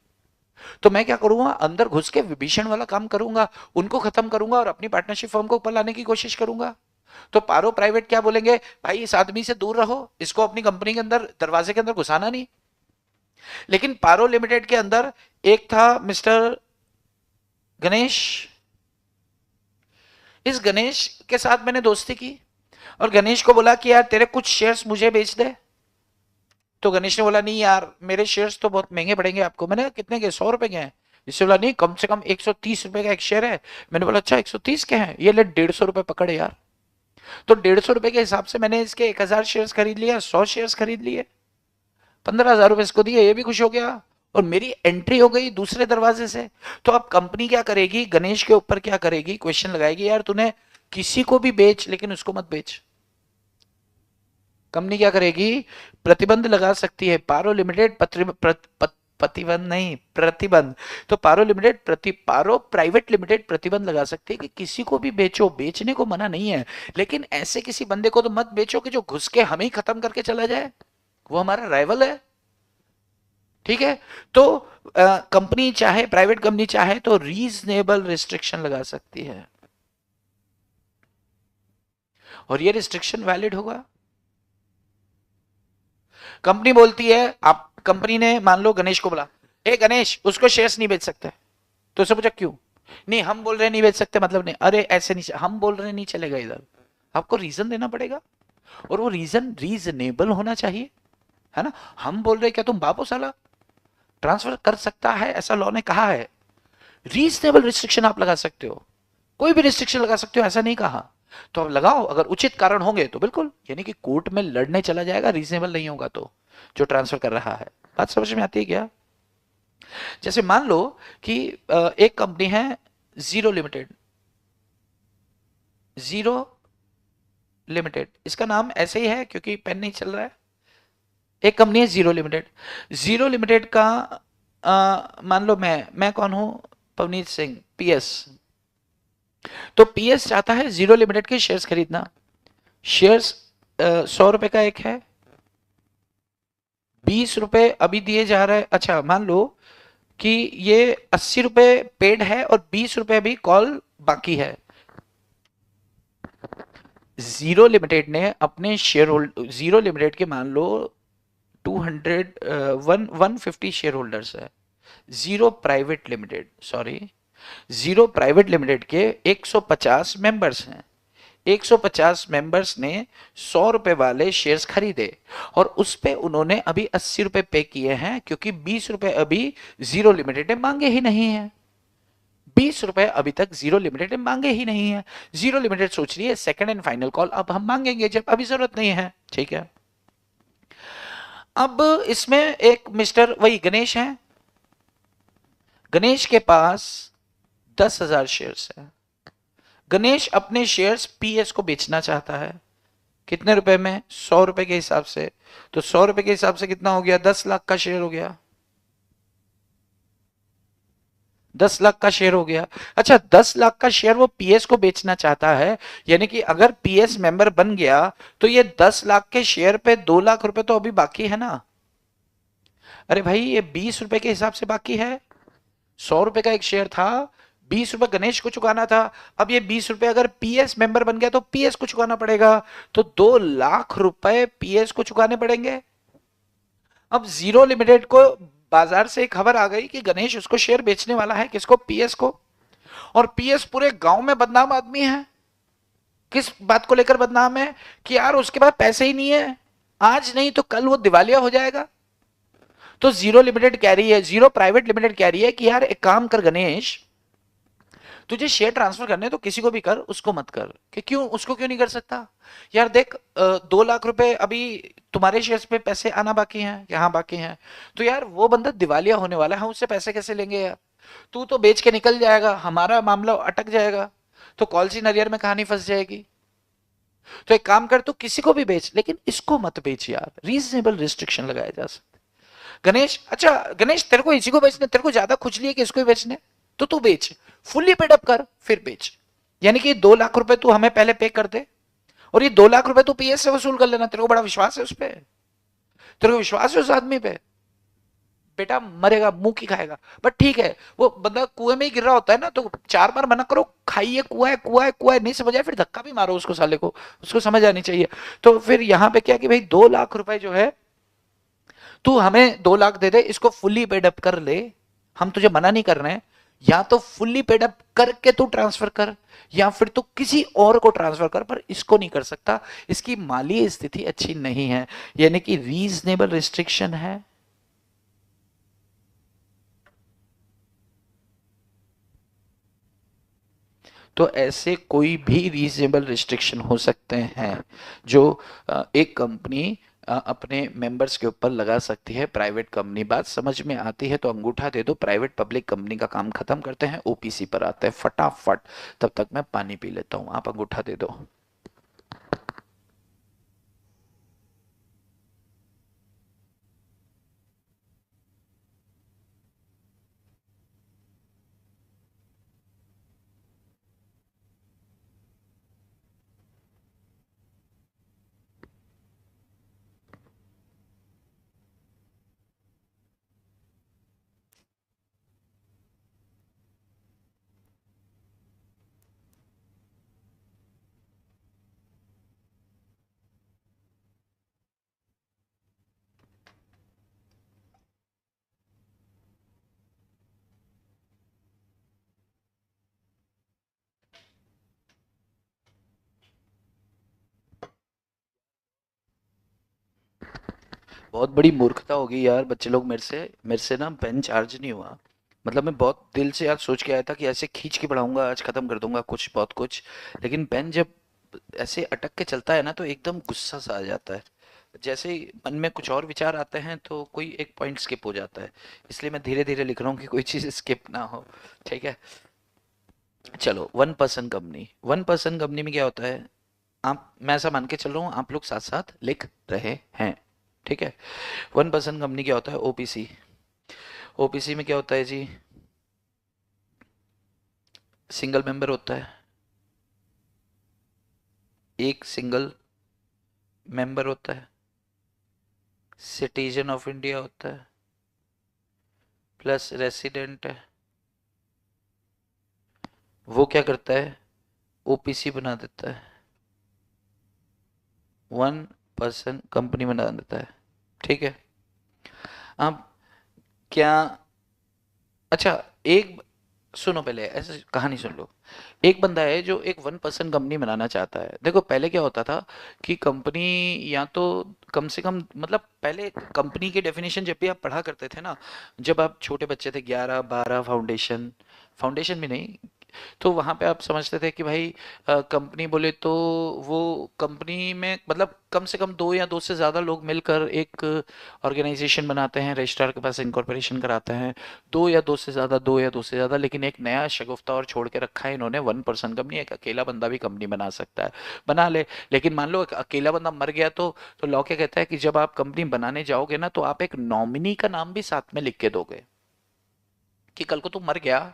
तो मैं क्या करूंगा, अंदर घुस के विभीषण वाला काम करूंगा, उनको खत्म करूंगा और अपनी पार्टनरशिप फर्म को ऊपर लाने की कोशिश करूंगा। तो पारो प्राइवेट क्या बोलेंगे, भाई इस आदमी से दूर रहो, इसको अपनी कंपनी के अंदर दरवाजे के अंदर घुसाना नहीं। लेकिन पारो लिमिटेड के अंदर एक था मिस्टर गणेश, इस गणेश के साथ मैंने दोस्ती की और गणेश को बोला कि यार तेरे कुछ शेयर्स मुझे बेच दे। तो गणेश ने बोला नहीं यार, मेरे शेयर्स तो बहुत महंगे पड़ेंगे आपको। मैंने कितने के, 100 रुपए के हैं? इससे बोला नहीं, कम से कम 130 रुपए का एक शेयर है। मैंने बोला अच्छा 130 के हैं, ये ले 150 रुपए पकड़ यार। तो 150 रुपए के हिसाब से मैंने इसके 1000 शेयर्स खरीद लिया, 100 शेयर्स खरीद लिए, 15,000 रुपए इसको दिए, ये भी खुश हो गया और मेरी एंट्री हो गई दूसरे दरवाजे से। तो अब कंपनी क्या करेगी, गणेश के ऊपर क्या करेगी, क्वेश्चन लगाएगी, यार तूने किसी को भी बेच लेकिन उसको मत बेच। कंपनी क्या करेगी, प्रतिबंध लगा सकती है। पारो लिमिटेड प्रतिबंध नहीं, प्रतिबंध। तो पारो प्राइवेट लिमिटेड प्रतिबंध लगा सकती है कि किसी को भी बेचो, बेचने को मना नहीं है, लेकिन ऐसे किसी बंदे को तो मत बेचो कि जो घुस के हमें ही खत्म करके चला जाए, वो हमारा राइवल है। ठीक है, तो कंपनी चाहे, प्राइवेट कंपनी चाहे तो रीजनेबल रिस्ट्रिक्शन लगा सकती है और ये रिस्ट्रिक्शन वैलिड होगा। कंपनी बोलती है, आप कंपनी ने मान लो गणेश को बोला, ए गणेश उसको शेयर्स नहीं बेच सकते, तो उससे पूछा क्यों? नहीं हम बोल रहे नहीं बेच सकते, मतलब नहीं, अरे ऐसे नहीं, हम बोल रहे नहीं चलेगा इधर, आपको रीजन देना पड़ेगा और वो रीजन रीजनेबल होना चाहिए, है ना। हम बोल रहे क्या तुम बापो साला ट्रांसफर कर सकता है, ऐसा लॉ ने कहा है, रीजनेबल रिस्ट्रिक्शन आप लगा सकते हो। कोई भी रिस्ट्रिक्शन लगा सकते हो, ऐसा नहीं कहा। तो अब लगाओ, अगर उचित कारण होंगे तो बिल्कुल, यानी कि कोर्ट में लड़ने चला जाएगा, रीजनेबल नहीं होगा तो जो ट्रांसफर कर रहा है। बात समझ में आती है क्या? जैसे मान लो कि एक कंपनी है जीरो लिमिटेड, जीरो लिमिटेड, इसका नाम ऐसे ही है क्योंकि पेन नहीं चल रहा है। एक कंपनी है जीरो लिमिटेड। जीरो लिमिटेड का मान लो मैं कौन हूं, पवनीत सिंह, पीएस। तो पीएस चाहता है जीरो लिमिटेड के शेयर्स खरीदना। शेयर्स 100 रुपए का एक है, 20 रुपए अभी दिए जा रहे हैं। अच्छा मान लो कि ये 80 रुपए पेड है और 20 रुपए अभी कॉल बाकी है। जीरो लिमिटेड ने अपने शेयर होल्ड, जीरो लिमिटेड के मान लो 200 150 शेयर होल्डर्स है। Zero private limited, sorry, zero private limited के 150 मेंबर्स हैं। 150 मेंबर्स ने 100 रुपए वाले शेयर्स खरीदे और उस पे उन्होंने अभी 80 रुपए पे किए हैं, क्योंकि 20 रुपए अभी जीरो लिमिटेड ने मांगे ही नहीं है। 20 रुपए अभी तक जीरो लिमिटेड ने मांगे ही नहीं है। जीरो लिमिटेड सोच रही है सेकंड एंड फाइनल कॉल अब हम मांगेंगे जब अभी जरूरत नहीं है, ठीक है। अब इसमें एक मिस्टर वही गणेश है। गणेश के पास 10,000 शेयर्स है। गणेश अपने शेयर्स पीएस को बेचना चाहता है। कितने रुपए में? 100 रुपए के हिसाब से। तो 100 रुपए के हिसाब से कितना हो गया? 10 लाख का शेयर हो गया। 10 लाख का शेयर हो गया। अच्छा 10 लाख का शेयर वो पीएस को बेचना चाहता है, यानी कि अगर पीएस मेंबर बन गया तो ये 10 लाख के शेयर पे 2 लाख रुपए तो अभी बाकी है ना। अरे भाई ये 20 रुपए के हिसाब से बाकी है। 100 रुपए का एक शेयर था, 20 रुपए गणेश को चुकाना था। अब ये 20 रुपए अगर पीएस मेंबर बन गया तो पीएस को चुकाना पड़ेगा, तो 2 लाख रुपए पीएस को चुकाने पड़ेंगे। अब जीरो लिमिटेड को बाजार से एक खबर आ गई कि गणेश उसको शेयर बेचने वाला है, किसको? पीएस को। और पीएस पूरे गांव में बदनाम आदमी है। किस बात को लेकर बदनाम है? कि यार उसके पास पैसे ही नहीं है, आज नहीं तो कल वो दिवालिया हो जाएगा। तो जीरो लिमिटेड कह रही है, जीरो प्राइवेट लिमिटेड कह रही है कि यार एक काम कर गणेश, तुझे शेयर ट्रांसफर करने तो किसी को भी कर, उसको मत कर। कि क्यों? उसको क्यों नहीं कर सकता? यार देख 2 लाख रुपए अभी तुम्हारे शेयर्स पे पैसे आना बाकी हैं, यहाँ बाकी हैं। तो यार वो बंदा दिवालिया होने वाला है, हम उससे पैसे कैसे लेंगे यार? तू तो बेच के निकल जाएगा, हमारा मामला अटक जाएगा, तो कॉलसी नरियर में कहानी फंस जाएगी। तो एक काम कर, तू किसी को भी बेच, लेकिन इसको मत बेच यार। रीजनेबल रिस्ट्रिक्शन लगाया जा सकता है। गणेश, अच्छा गणेश तेरे को इसी को बेचने, तेरे को ज्यादा खुजली है कि इसको ही बेचने, तो तू बेच, फुल्ली पेड अप कर फिर बेच। यानी कि 2 लाख रुपए तू हमें पहले पे कर दे और ये 2 लाख रुपए तू पीएस से वसूल कर लेना। तेरे को बड़ा विश्वास है उस पर, तेरे को विश्वास है उस आदमी पे? बेटा मरेगा, मुंह की खाएगा। बट ठीक है, वो बंदा कुएं में ही गिर रहा होता है ना, तो 4 बार मना करो, खाइए, कुआ है कुआ है कुआ है, नहीं समझ आए फिर धक्का भी मारो उसको, साले को, उसको समझ आनी चाहिए। तो फिर यहाँ पे क्या कि भाई 2 लाख रुपए जो है तू हमें 2 लाख दे दे, इसको फुल्ली पेड अप कर ले। हम तुझे मना नहीं कर रहे हैं, या तो फुल्ली पेड अप करके तू ट्रांसफर कर, या फिर तू किसी और को ट्रांसफर कर, पर इसको नहीं कर सकता, इसकी माली स्थिति अच्छी नहीं है। यानी कि रीजनेबल रिस्ट्रिक्शन है। तो ऐसे कोई भी रीजनेबल रिस्ट्रिक्शन हो सकते हैं जो एक कंपनी अपने मेंबर्स के ऊपर लगा सकती है, प्राइवेट कंपनी। बात समझ में आती है तो अंगूठा दे दो। प्राइवेट पब्लिक कंपनी का काम खत्म करते हैं, ओपीसी पर आते हैं फटाफट। तब तक मैं पानी पी लेता हूँ, आप अंगूठा दे दो। बहुत बड़ी मूर्खता होगी यार, बच्चे लोग। मेरे से ना पेन चार्ज नहीं हुआ। मतलब मैं बहुत दिल से आज सोच के आया था कि ऐसे खींच के पढ़ाऊंगा, आज खत्म कर दूंगा कुछ बहुत कुछ, लेकिन पेन जब ऐसे अटक के चलता है ना तो एकदम गुस्सा सा आ जाता है। जैसे ही मन में कुछ और विचार आते हैं तो कोई एक पॉइंट स्किप हो जाता है। इसलिए मैं धीरे धीरे लिख रहा हूँ कि कोई चीज़ स्किप ना हो। ठीक है। चलो, one person company, one person company में क्या होता है, आप, मैं ऐसा मान के चल रहा हूँ आप लोग साथ साथ लिख रहे हैं। ठीक है। वन पर्सन कंपनी क्या होता है, ओपीसी। ओपीसी में क्या होता है जी, सिंगल मेंबर होता है, एक सिंगल मेंबर होता है, सिटीजन ऑफ इंडिया होता है, प्लस रेसिडेंट है। वो क्या करता है, ओपीसी बना देता है, वन पर्सन कंपनी बना देता है। ठीक है। अब क्या, अच्छा, एक, सुनो पहले ऐसे कहानी सुन लो। एक बंदा है जो एक वन पर्सन कंपनी बनाना चाहता है। देखो पहले क्या होता था कि कंपनी, या तो कम से कम, मतलब पहले कंपनी की डेफिनेशन जब भी आप पढ़ा करते थे ना, जब आप छोटे बच्चे थे, 11 12 फाउंडेशन, फाउंडेशन भी नहीं, तो वहां पे आप समझते थे कि भाई कंपनी बोले तो वो कंपनी में मतलब कम से कम दो या दो से ज्यादा लोग मिलकर एक ऑर्गेनाइजेशन बनाते हैं, रजिस्ट्रार के पास इनकॉर्पोरेशन कराते हैं। दो या दो से ज्यादा, दो या दो से ज्यादा, लेकिन एक नया शगुफ्ता और छोड़ के रखा है इन्होंने, वन पर्सन कंपनी। एक अकेला बंदा भी कंपनी बना सकता है, बना ले। लेकिन मान लो एक अकेला बंदा मर गया तो लॉ क्या कहता है कि जब आप कंपनी बनाने जाओगे ना तो आप एक नॉमिनी का नाम भी साथ में लिख के दोगे, कि कल को तू मर गया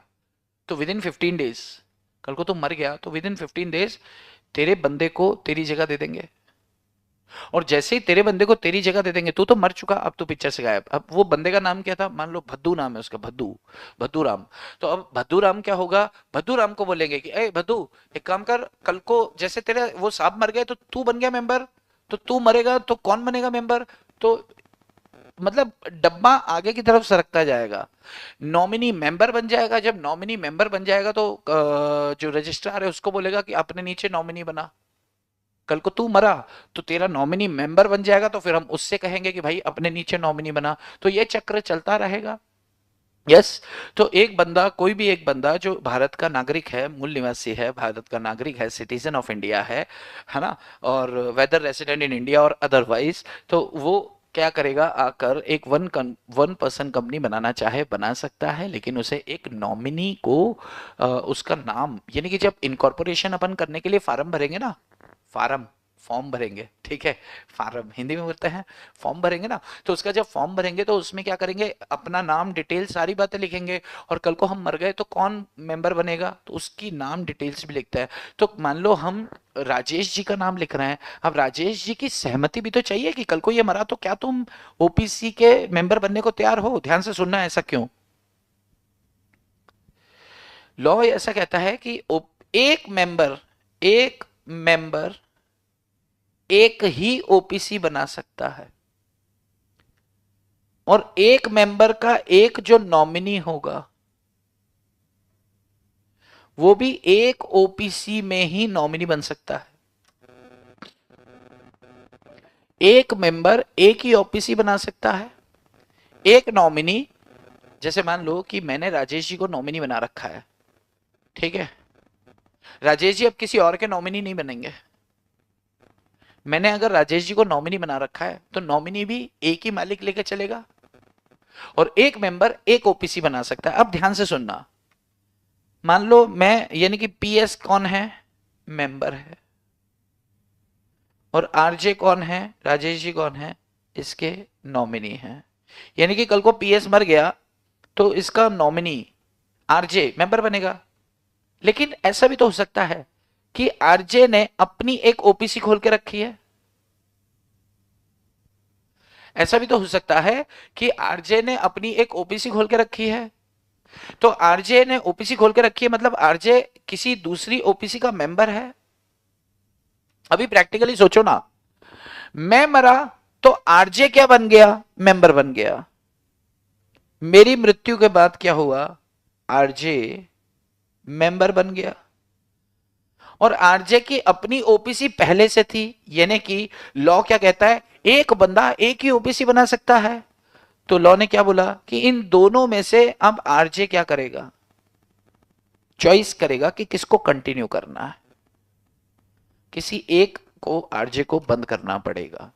तो विद इन 15 डेज, कल को तू मर गया तो विद इन 15 डेज तेरे बंदे को तेरी जगह दे देंगे। और जैसे ही तेरे बंदे को तेरी जगह दे देंगे, तू तो मर चुका, अब तू पिक्चर से गायब। अब वो बंदे का नाम क्या था, मान लो भद्दू नाम है उसका, भद्दू, भद्दू राम। तो अब भद्दू राम क्या होगा, भद्दू राम को बोलेंगे कि ए भद्दू, एक काम कर, कल को जैसे तेरे वो साहब मर गए तो तू बन गया मेंबर, तो तू मरेगा तो कौन बनेगा मेंबर। तो मतलब डब्बा आगे की तरफ सरकता जाएगा, नॉमिनी मेंबर बन जाएगा। जब नॉमिनी मेंबर बन जाएगा तो जो रजिस्ट्रार है उसको बोलेगा कि अपने नीचे नॉमिनी बना। कल को तू मरा तो तेरा नॉमिनी मेंबर बन जाएगा, तो फिर हम उससे कहेंगे कि भाई अपने नीचे नॉमिनी बना। तो ये चक्र चलता रहेगा। यस। तो एक बंदा, कोई भी एक बंदा जो भारत का नागरिक है, मूल निवासी है, भारत का नागरिक है, सिटीजन ऑफ इंडिया है ना, और वेदर रेसिडेंट इन इंडिया और अदरवाइज, तो वो क्या करेगा, आकर एक वन पर्सन कंपनी बनाना चाहे बना सकता है, लेकिन उसे एक नॉमिनी को उसका नाम, यानी कि जब इनकॉर्पोरेशन अपन करने के लिए फार्म भरेंगे ना, फार्म, फॉर्म भरेंगे, ठीक है, फार्म हिंदी में बोलते हैं, फॉर्म भरेंगे ना, तो उसका जब फॉर्म भरेंगे तो उसमें क्या करेंगे, अपना नाम डिटेल सारी बातें लिखेंगे। और कल को हम मर गए तो कौन मेंबर बनेगा, तो उसकी नाम डिटेल्स भी लिखता है। तो मान लो हम राजेश जी का नाम लिख रहे हैं, अब राजेश जी की सहमति भी तो चाहिए कि कल को ये मरा तो क्या तुम ओपीसी के मेंबर बनने को तैयार हो। ध्यान से सुनना, ऐसा क्यों, लॉ ऐसा कहता है कि एक मेंबर, एक मेंबर एक ही ओपीसी बना सकता है, और एक मेंबर का एक जो नॉमिनी होगा वो भी एक ओपीसी में ही नॉमिनी बन सकता है। एक मेंबर एक ही ओपीसी बना सकता है, एक नॉमिनी, जैसे मान लो कि मैंने राजेश जी को नॉमिनी बना रखा है, ठीक है, राजेश जी अब किसी और के नॉमिनी नहीं बनेंगे। मैंने अगर राजेश जी को नॉमिनी बना रखा है तो नॉमिनी भी एक ही मालिक लेके चलेगा, और एक मेंबर एक ओपीसी बना सकता है। अब ध्यान से सुनना, मान लो मैं, यानी कि पीएस कौन है, मेंबर है, और आरजे कौन है, राजेश जी कौन है, इसके नॉमिनी है। यानी कि कल को पीएस मर गया तो इसका नॉमिनी आरजे मेंबर बनेगा। लेकिन ऐसा भी तो हो सकता है कि आरजे ने अपनी एक ओपीसी खोल के रखी है, ऐसा भी तो हो सकता है कि आरजे ने अपनी एक ओपीसी खोल के रखी है। तो आरजे ने ओपीसी खोल के रखी है मतलब आरजे किसी दूसरी ओपीसी का मेंबर है। अभी प्रैक्टिकली सोचो ना, मैं मरा तो आरजे क्या बन गया, मेंबर बन गया। मेरी मृत्यु के बाद क्या हुआ, आरजे मेंबर बन गया। और आरजे की अपनी ओपीसी पहले से थी, यानी कि लॉ क्या कहता है, एक बंदा एक ही ओपीसी बना सकता है। तो लॉ ने क्या बोला कि इन दोनों में से अब आरजे क्या करेगा, चॉइस करेगा कि किसको कंटिन्यू करना है। किसी एक को आरजे को बंद करना पड़ेगा।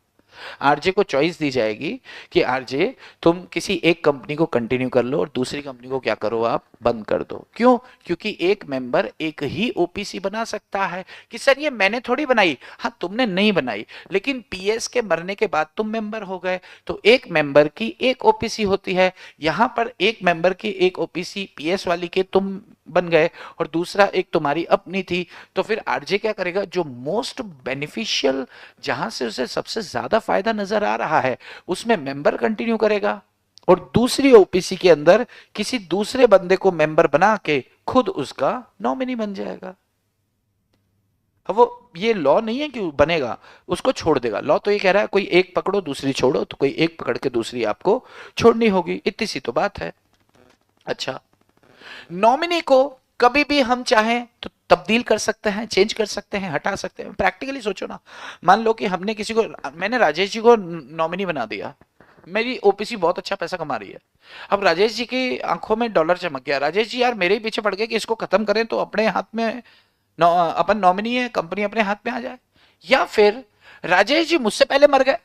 आरजे को चॉइस दी जाएगी कि आरजे तुम किसी एक कंपनी को कंटिन्यू कर लो और दूसरी कंपनी को क्या करो, आप बंद कर दो। क्यों? क्योंकि एक मेंबर एक ही ओपीसी बना सकता है। कि सर ये मैंने थोड़ी बनाई। हाँ, तुमने नहीं बनाई, लेकिन पीएस के मरने के बाद तुम मेंबर हो गए, तो एक मेंबर की एक ओपीसी होती है। यहां पर एक मेंबर की एक ओपीसी पीएस वाली के तुम बन गए और दूसरा एक तुम्हारी अपनी थी। तो फिर आरजे क्या करेगा, जो मोस्ट बेनिफिशियल, जहां से उसे सबसे ज्यादा फायदा नजर आ रहा है, उसमें मेंबर कंटिन्यू करेगा और दूसरी ओपीसी के अंदर किसी दूसरे बंदे को मेंबर बना के खुद उसका नॉमिनी बन जाएगा। अब वो ये लॉ नहीं है कि बनेगा उसको छोड़ देगा। लॉ तो ये कह रहा है कोई एक पकड़ो दूसरी छोड़ो, तो कोई एक पकड़ के दूसरी आपको छोड़नी होगी, इतनी सी तो बात है। अच्छा, नॉमिनी को कभी भी हम चाहें तो तब्दील कर सकते हैं, चेंज कर सकते हैं, हटा सकते हैं। प्रैक्टिकली सोचो ना, मान लो कि हमने किसी को, मैंने राजेश जी को नॉमिनी बना दिया, मेरी ओपीसी बहुत अच्छा पैसा कमा रही है। अब राजेश जी की आंखों में डॉलर चमक गया, राजेश जी यार मेरे ही पीछे पड़ गए कि इसको खत्म करें तो अपने हाथ में अपन नॉमिनी है, कंपनी अपने हाथ में आ जाए। या फिर राजेश जी मुझसे पहले मर गए,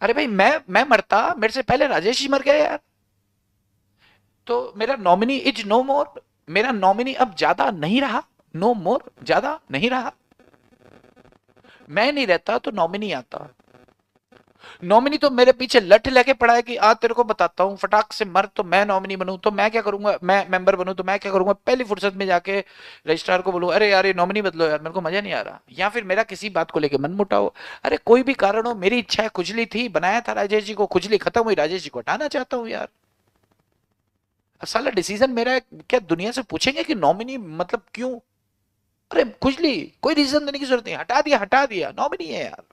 अरे भाई मैं मरता, मेरे से पहले राजेश जी मर गए यार, तो मेरा नॉमिनी इज नो मोर, मेरा नॉमिनी अब ज्यादा नहीं रहा, नो मोर, ज्यादा नहीं रहा। मैं नहीं रहता तो नॉमिनी आता। नॉमिनी तो मेरे पीछे लठ लेके पड़ा है कि आज तेरे को बताता हूं, फटाक से मर तो मैं नॉमिनी बनूं। तो मैं क्या करूंगा, मैं मेंबर बनूं तो मैं क्या करूंगा, पहली फुर्सत में जाके रजिस्ट्रार को बोलूं अरे यार ये नॉमिनी बदलो यार, मेरे को मजा नहीं आ रहा। या फिर मेरा किसी बात को लेके मन मुटा हो, अरे कोई भी कारण हो, मेरी इच्छा है, खुजली थी, बनाया था राजेश जी को, खुजली खत्म हुई, राजेश जी को हटाना चाहता हूं यार। साला डिसीजन मेरा है, क्या दुनिया से पूछेंगे कि नॉमिनी मतलब क्यों? अरे खुजली, कोई रीजन देने की जरूरत नहीं, हटा दिया, हटा दिया, नॉमिनी है यार।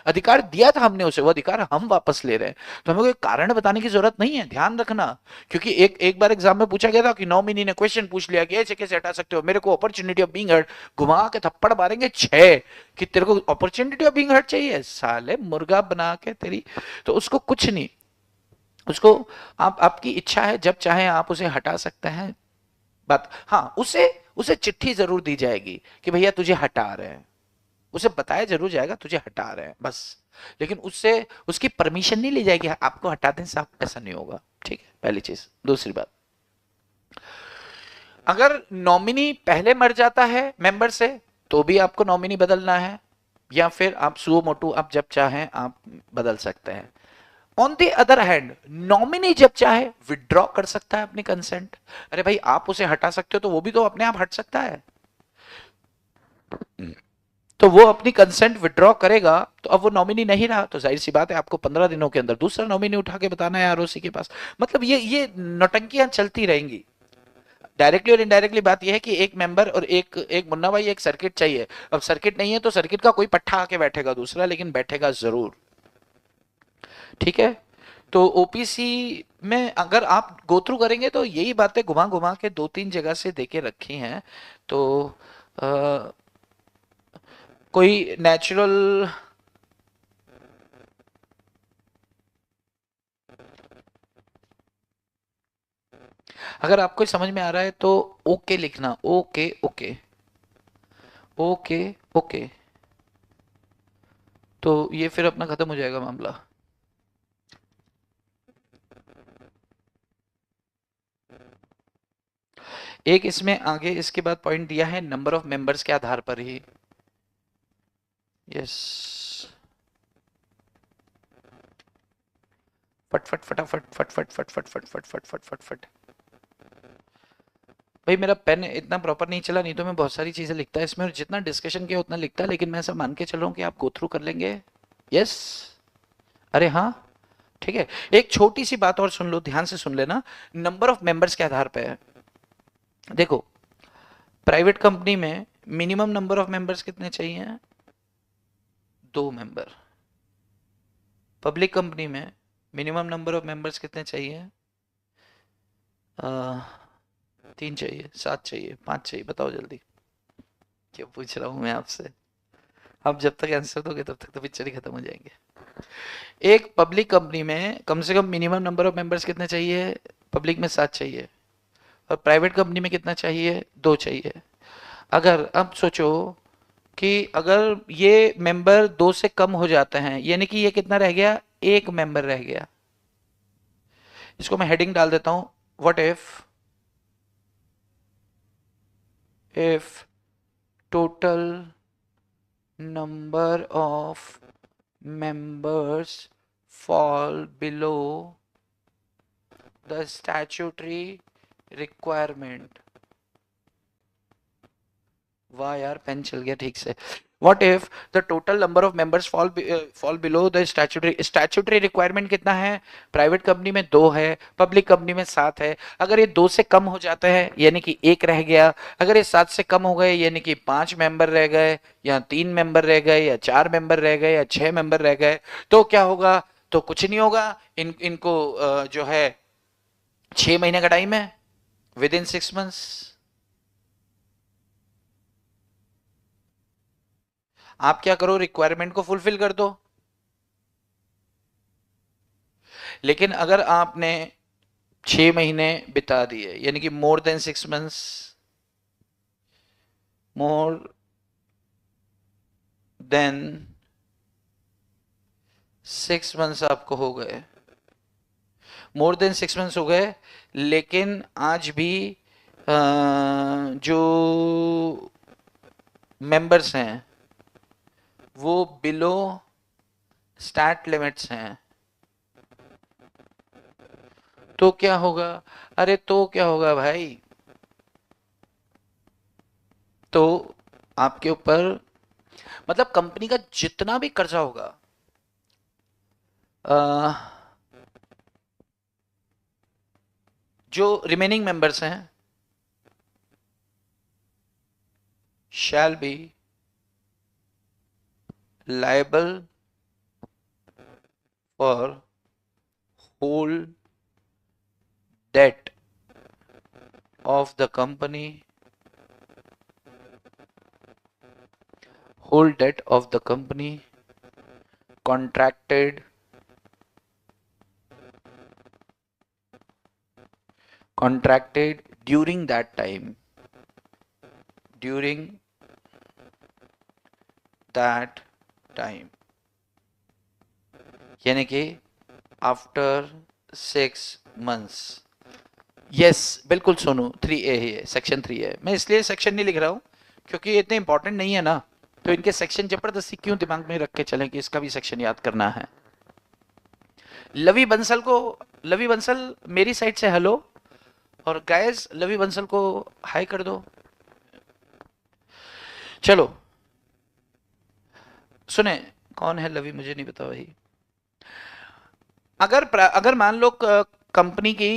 अधिकार दिया था हमने उसे, वो अधिकार हम वापस ले रहे हैं, तो हमें कोई कारण बताने की जरूरत नहीं है, ध्यान रखना। क्योंकि एक एक बार एग्जाम में पूछा गया था कि नॉमिनी ने क्वेश्चन पूछ लिया कि ऐसे कैसे हटा सकते हो, मेरे को अपॉर्चुनिटी ऑफ बीइंग हर्ट, घुमा के थप्पड़ मारेंगे छह कि तेरे को अपॉर्चुनिटी ऑफ बीइंग हर्ट चाहिए, साले मुर्गा बना के तेरी। तो उसको कुछ नहीं, उसको आप, आपकी इच्छा है, जब चाहे आप उसे हटा सकते हैं। बात, हाँ, उसे उसे चिट्ठी जरूर दी जाएगी कि भैया तुझे हटा रहे हैं, उसे बताया जरूर जाएगा तुझे हटा रहे हैं बस, लेकिन उससे उसकी परमिशन नहीं ली जाएगी आपको हटा दें साहब, ऐसा नहीं होगा। ठीक है, पहली चीज। दूसरी बात, अगर नॉमिनी पहले मर जाता है मेंबर से तो भी आपको नॉमिनी बदलना है, या फिर आप सुओ मोटू आप जब चाहें आप बदल सकते हैं। On the other hand, nominee जब चाहे विड्रॉ कर सकता है अपनी कंसेंट। अरे भाई आप उसे हटा सकते हो तो वो भी तो अपने आप हट सकता है, तो वो अपनी कंसेंट विड्रॉ करेगा, तो अब वो नॉमिनी नहीं रहा, तो जाहिर सी बात है आपको 15 दिनों के अंदर दूसरा नॉमिनी उठा के बताना है आरओसी के पास। मतलब ये नौटंकियां चलती रहेंगी। डायरेक्टली और इनडायरेक्टली बात यह है कि एक मेंबर और एक एक मुन्ना भाई, एक सर्किट चाहिए। अब सर्किट नहीं है तो सर्किट का कोई पट्टा आके बैठेगा दूसरा, लेकिन बैठेगा जरूर। ठीक है, तो ओपीसी में अगर आप गो थ्रू करेंगे तो यही बातें घुमा घुमा के दो तीन जगह से देके रखी हैं। तो आ, कोई नेचुरल, अगर आपको समझ में आ रहा है तो ओके लिखना, ओके ओके ओके ओके, तो ये फिर अपना खत्म हो जाएगा मामला। एक इसमें आगे इसके बाद पॉइंट दिया है नंबर ऑफ मेंबर्स के आधार पर ही। यस, फट फट फटाफट फट फट फट फट फट फट फट फट फट फट। भाई मेरा पेन इतना प्रॉपर नहीं चला, नहीं तो मैं बहुत सारी चीजें लिखता है इसमें, और जितना डिस्कशन किया उतना लिखता, लेकिन मैं सब मान के चल रहा हूँ कि आप गो थ्रू कर लेंगे। यस, अरे हाँ, ठीक है। एक छोटी सी बात और सुन लो, ध्यान से सुन लेना, नंबर ऑफ मेंबर्स के आधार पे है। देखो, प्राइवेट कंपनी में मिनिमम नंबर ऑफ मेंबर्स कितने चाहिए? 2 मेंबर। पब्लिक कंपनी में मिनिमम नंबर ऑफ मेंबर्स कितने चाहिए? 3 चाहिए, 7 चाहिए, 5 चाहिए, बताओ जल्दी। क्या पूछ रहा हूं मैं आपसे? आप जब तक आंसर दोगे तब तक तो पिक्चर ही खत्म हो जाएंगे। एक पब्लिक कंपनी में कम से कम मिनिमम नंबर ऑफ मेंबर्स कितने चाहिए? पब्लिक में 7 चाहिए। और प्राइवेट कंपनी में कितना चाहिए? 2 चाहिए। अगर अब सोचो कि अगर ये मेंबर 2 से कम हो जाते हैं, यानी कि ये कितना रह गया? एक मेंबर रह गया। इसको मैं हेडिंग डाल देता हूं, what if total number of members fall below the statutory requirement। वाह यार, पेन चल गया ठीक से। What if the total number of members fall below the statutory requirement कितना है? प्राइवेट कंपनी में 2 है, पब्लिक कंपनी में 7 है। अगर ये 2 से कम हो जाते हैं यानी कि 1 रह गया। अगर ये 7 से कम हो गए यानी कि 5 मेंबर रह गए, या 3 मेंबर रह गए, या 4 मेंबर रह गए, या 6 मेंबर रह गए, तो क्या होगा? तो कुछ नहीं होगा। इनको जो है 6 महीने का टाइम है, विद इन 6 मंथ्स। आप क्या करो, रिक्वायरमेंट को फुलफिल कर दो। लेकिन अगर आपने 6 महीने बिता दिए, यानी कि more than 6 months, more than 6 months आपको हो गए, मोर देन 6 मंथ्स हो गए, लेकिन आज भी जो मेंबर्स हैं वो बिलो स्टैट लिमिट्स हैं, तो क्या होगा? अरे तो क्या होगा भाई? तो आपके ऊपर, मतलब कंपनी का जितना भी कर्जा होगा, जो रिमेनिंग मेंबर्स हैं shall be liable for whole debt of the company, whole debt of the company contracted during that time, during that time, यानी कि आफ्टर 6 मंथ्स। यस, बिल्कुल सोनू, 3A ही है, सेक्शन 3 है। मैं इसलिए सेक्शन नहीं लिख रहा हूं क्योंकि ये इतने इंपॉर्टेंट नहीं है ना, तो इनके सेक्शन जबरदस्ती क्यों दिमाग में रख के चलें कि इसका भी सेक्शन याद करना है। लवी बंसल मेरी साइड से हेलो, और गाइस लवी बंसल को हाई कर दो। चलो सुने, कौन है लवी? मुझे नहीं पता भाई। अगर मान लो कंपनी की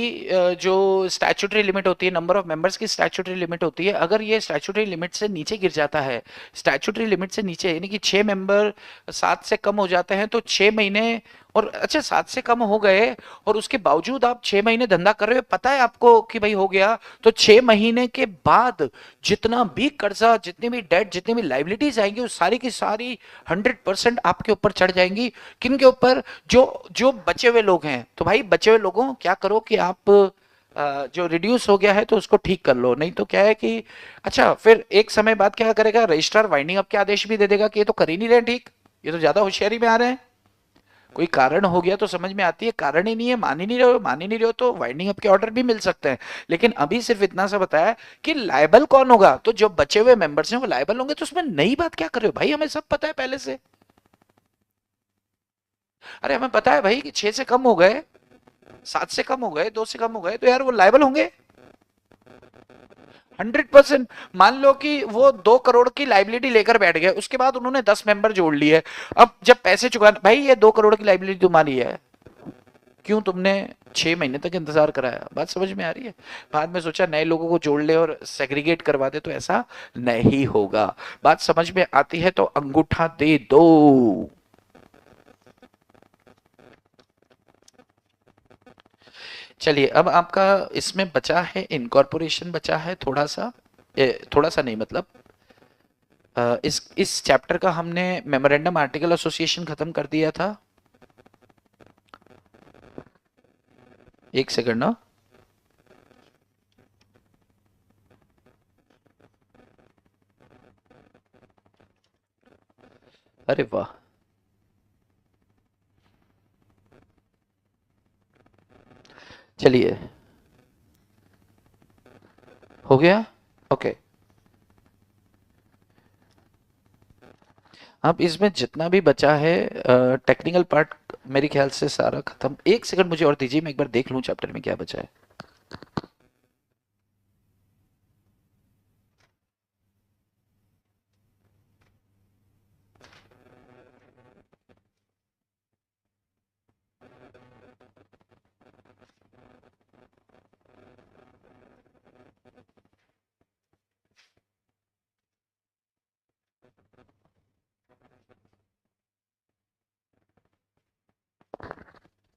जो स्टैट्यूटरी लिमिट होती है, नंबर ऑफ मेंबर्स की स्टैट्यूटरी लिमिट होती है, अगर ये स्टैट्यूटरी लिमिट से नीचे गिर जाता है, स्टैट्यूटरी लिमिट से नीचे यानी कि 6 मेंबर 7 से कम हो जाते हैं, तो 6 महीने, और अच्छा 7 से कम हो गए और उसके बावजूद आप 6 महीने धंधा कर रहे हो, पता है आपको कि भाई हो गया, तो 6 महीने के बाद जितना भी कर्जा, जितनी भी डेट, जितनी भी लाइबिलिटीज आएंगी, वो सारी की सारी 100% आपके ऊपर चढ़ जाएंगी। किन के ऊपर? जो जो बचे हुए लोग हैं। तो भाई बचे हुए लोगों क्या करो कि आप जो रिड्यूस हो गया है तो उसको ठीक कर लो, नहीं तो क्या है कि अच्छा फिर एक समय बाद क्या करेगा, रजिस्ट्रार वाइंडिंग अप के आदेश भी दे देगा कि ये तो कर ही नहीं रहे ठीक, ये तो ज्यादा होशियारी में आ रहे हैं। कोई कारण हो गया तो समझ में आती है, कारण ही नहीं है, मान ही नहीं रहे हो तो वाइंडिंग अप के ऑर्डर भी मिल सकते हैं। लेकिन अभी सिर्फ इतना सा बताया कि लायबल कौन होगा, तो जो बचे हुए मेंबर्स हैं वो लायबल होंगे। तो उसमें नई बात क्या कर रहे हो भाई, हमें सब पता है पहले से। अरे हमें पता है भाई कि 6 से कम हो गए, 7 से कम हो गए, 2 से कम हो गए, तो यार वो लायबल होंगे 100%। मान लो कि वो 2 करोड़ की लाइबिलिटी लेकर बैठ गए, उसके बाद उन्होंने 10 मेंबर जोड़ लिए। अब जब पैसे चुका, भाई ये 2 करोड़ की लाइबिलिटी तुम्हारी है, क्यों तुमने 6 महीने तक इंतजार कराया? बात समझ में आ रही है? बाद में सोचा नए लोगों को जोड़ ले और सेग्रीगेट करवा दे, तो ऐसा नहीं होगा। बात समझ में आती है तो अंगूठा दे दो। चलिए अब आपका इसमें बचा है इनकॉर्पोरेशन, बचा है थोड़ा सा, थोड़ा सा नहीं मतलब इस चैप्टर का हमने मेमोरेंडम आर्टिकल एसोसिएशन खत्म कर दिया था। एक सेकंड ना। अरे वाह, चलिए, हो गया। ओके, अब इसमें जितना भी बचा है टेक्निकल पार्ट, मेरे ख्याल से सारा खत्म। एक सेकंड मुझे और दीजिए, मैं एक बार देख लूं चैप्टर में क्या बचा है।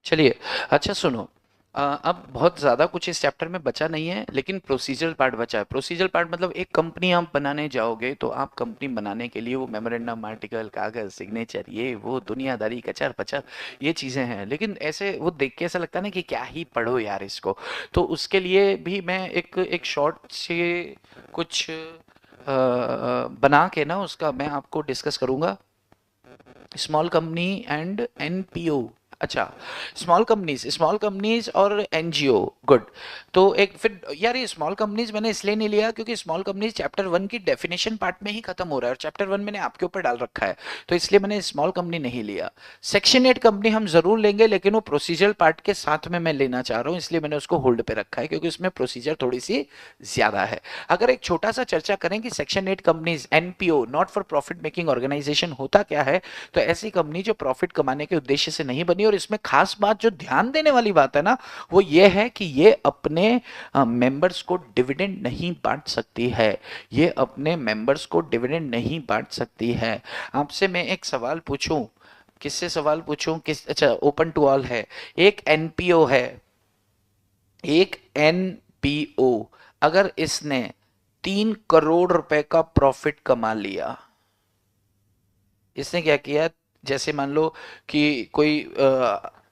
चलिए, अच्छा सुनो, अब बहुत ज़्यादा कुछ इस चैप्टर में बचा नहीं है, लेकिन प्रोसीजरल पार्ट बचा है। प्रोसीजरल पार्ट मतलब एक कंपनी आप बनाने जाओगे तो आप कंपनी बनाने के लिए वो मेमोरेंडम, आर्टिकल, कागज़, सिग्नेचर, ये वो दुनियादारी, कचर पचर, ये चीज़ें हैं। लेकिन ऐसे वो देख के ऐसा लगता है ना कि क्या ही पढ़ो यार इसको। तो उसके लिए भी मैं एक एक शॉर्ट से कुछ बना के ना उसका मैं आपको डिस्कस करूंगा। Small company and NPO. अच्छा, स्मॉल कंपनीज और एनजीओ, गुड। तो एक फिर यार, ये स्मॉल कंपनीज मैंने इसलिए नहीं लिया क्योंकि स्मॉल कंपनीज चैप्टर 1 की डेफिनेशन पार्ट में ही खत्म हो रहा है, और चैप्टर 1 मैंने आपके ऊपर डाल रखा है, तो इसलिए मैंने स्मॉल कंपनी नहीं लिया। सेक्शन 8 कंपनी हम जरूर लेंगे, लेकिन वो प्रोसीजरल पार्ट के साथ में मैं लेना चाह रहा हूँ, इसलिए मैंने उसको होल्ड पे रखा है, क्योंकि उसमें प्रोसीजर थोड़ी सी ज्यादा है। अगर एक छोटा सा चर्चा करें कि section 8 companies, NPO, not for profit making organisation, होता क्या है, तो ऐसी कंपनी जो प्रॉफिट कमाने के उद्देश्य से नहीं बनी। और इसमें खास बात जो ध्यान देने वाली बात है ना, वो ये है कि ये अपने मेंबर्स को डिविडेंड नहीं बांट सकती है। ये अपने मेंबर्स को डिविडेंड नहीं बांट सकती है। आपसे मैं एक सवाल पूछूं, किससे सवाल पूछूं, किस, अच्छा ओपन टू ऑल है। एक एनपीओ है, एक एनपीओ, अगर इसने 3 करोड़ रुपए का प्रॉफिट कमा लिया, इसने क्या किया, जैसे मान लो कि कोई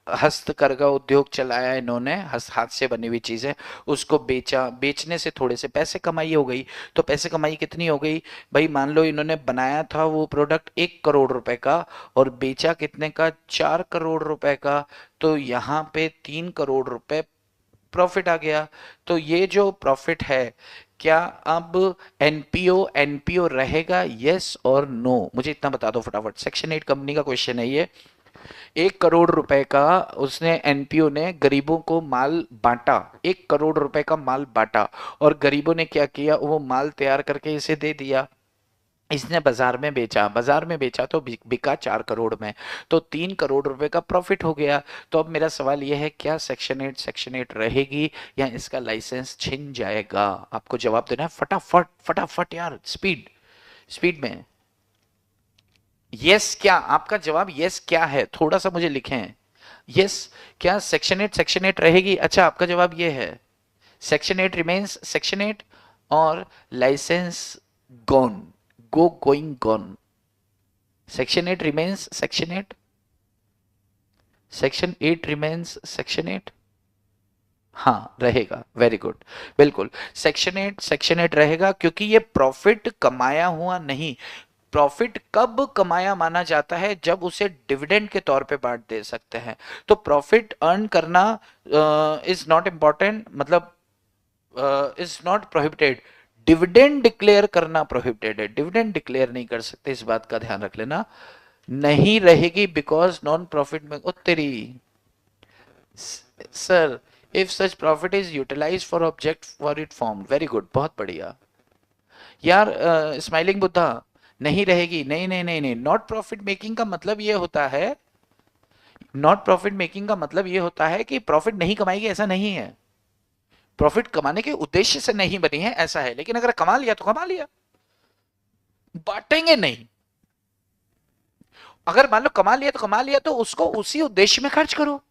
हस्तकरघा उद्योग चलाया इन्होंने, हस्त हाथ से बनी हुई चीजें, उसको बेचा, बेचने से थोड़े से पैसे कमाई हो गई। तो पैसे कमाई कितनी हो गई भाई, मान लो इन्होंने बनाया था वो प्रोडक्ट 1 करोड़ रुपए का, और बेचा कितने का, 4 करोड़ रुपए का। तो यहाँ पे 3 करोड़ रुपए प्रॉफिट आ गया। तो ये जो प्रॉफिट है, क्या अब एनपीओ एनपीओ रहेगा, यस और नो? मुझे इतना बता दो फटाफट, सेक्शन 8 कंपनी का क्वेश्चन है ये। 1 करोड़ रुपए का उसने, एनपीओ ने गरीबों को माल बांटा, 1 करोड़ रुपए का माल बांटा, और गरीबों ने क्या किया, वो माल तैयार करके इसे दे दिया। इसने बाजार में बेचा, बाजार में बेचा तो बिका 4 करोड़ में, तो 3 करोड़ रुपए का प्रॉफिट हो गया। तो अब मेरा सवाल यह है, क्या सेक्शन 8 रहेगी या इसका लाइसेंस छिन जाएगा? आपको जवाब देना है फटाफट फटाफट यार, स्पीड स्पीड में। यस, क्या आपका जवाब यस क्या है, थोड़ा सा मुझे लिखें। यस, क्या सेक्शन 8 रहेगी? अच्छा, आपका जवाब ये है, सेक्शन 8 रिमेन्स सेक्शन 8, और licence gone, go going gone. Section 8 remains section 8, section 8 remains section 8। हाँ रहेगा, वेरी गुड, बिल्कुल। सेक्शन 8 रहेगा, क्योंकि ये प्रॉफिट कमाया हुआ नहीं। प्रॉफिट कब कमाया माना जाता है, जब उसे डिविडेंड के तौर पे बांट दे सकते हैं। तो प्रॉफिट अर्न करना इज नॉट इंपॉर्टेंट, मतलब is not prohibited. Dividend declare करना प्रोहिबिटेड है, डिविडेंड डिक्लेयर नहीं कर सकते, इस बात का ध्यान रख लेना। नहीं रहेगी बिकॉज नॉन प्रॉफिट में उत्तरी। Sir, if such profit is utilise for object for it form, very good, बहुत बढ़िया यार। स्माइलिंग बुद्धा, नहीं रहेगी, नहीं नहीं नहीं नहीं, नॉट प्रॉफिट मेकिंग का मतलब ये होता है, नॉट प्रॉफिट मेकिंग का मतलब ये होता है कि प्रॉफिट नहीं कमाएगी, ऐसा नहीं है। प्रॉफिट कमाने के उद्देश्य से नहीं बनी है, ऐसा है। लेकिन अगर कमा लिया तो कमा लिया, बांटेंगे नहीं। अगर मान लो कमा लिया तो कमा लिया, तो उसको उसी उद्देश्य में खर्च करो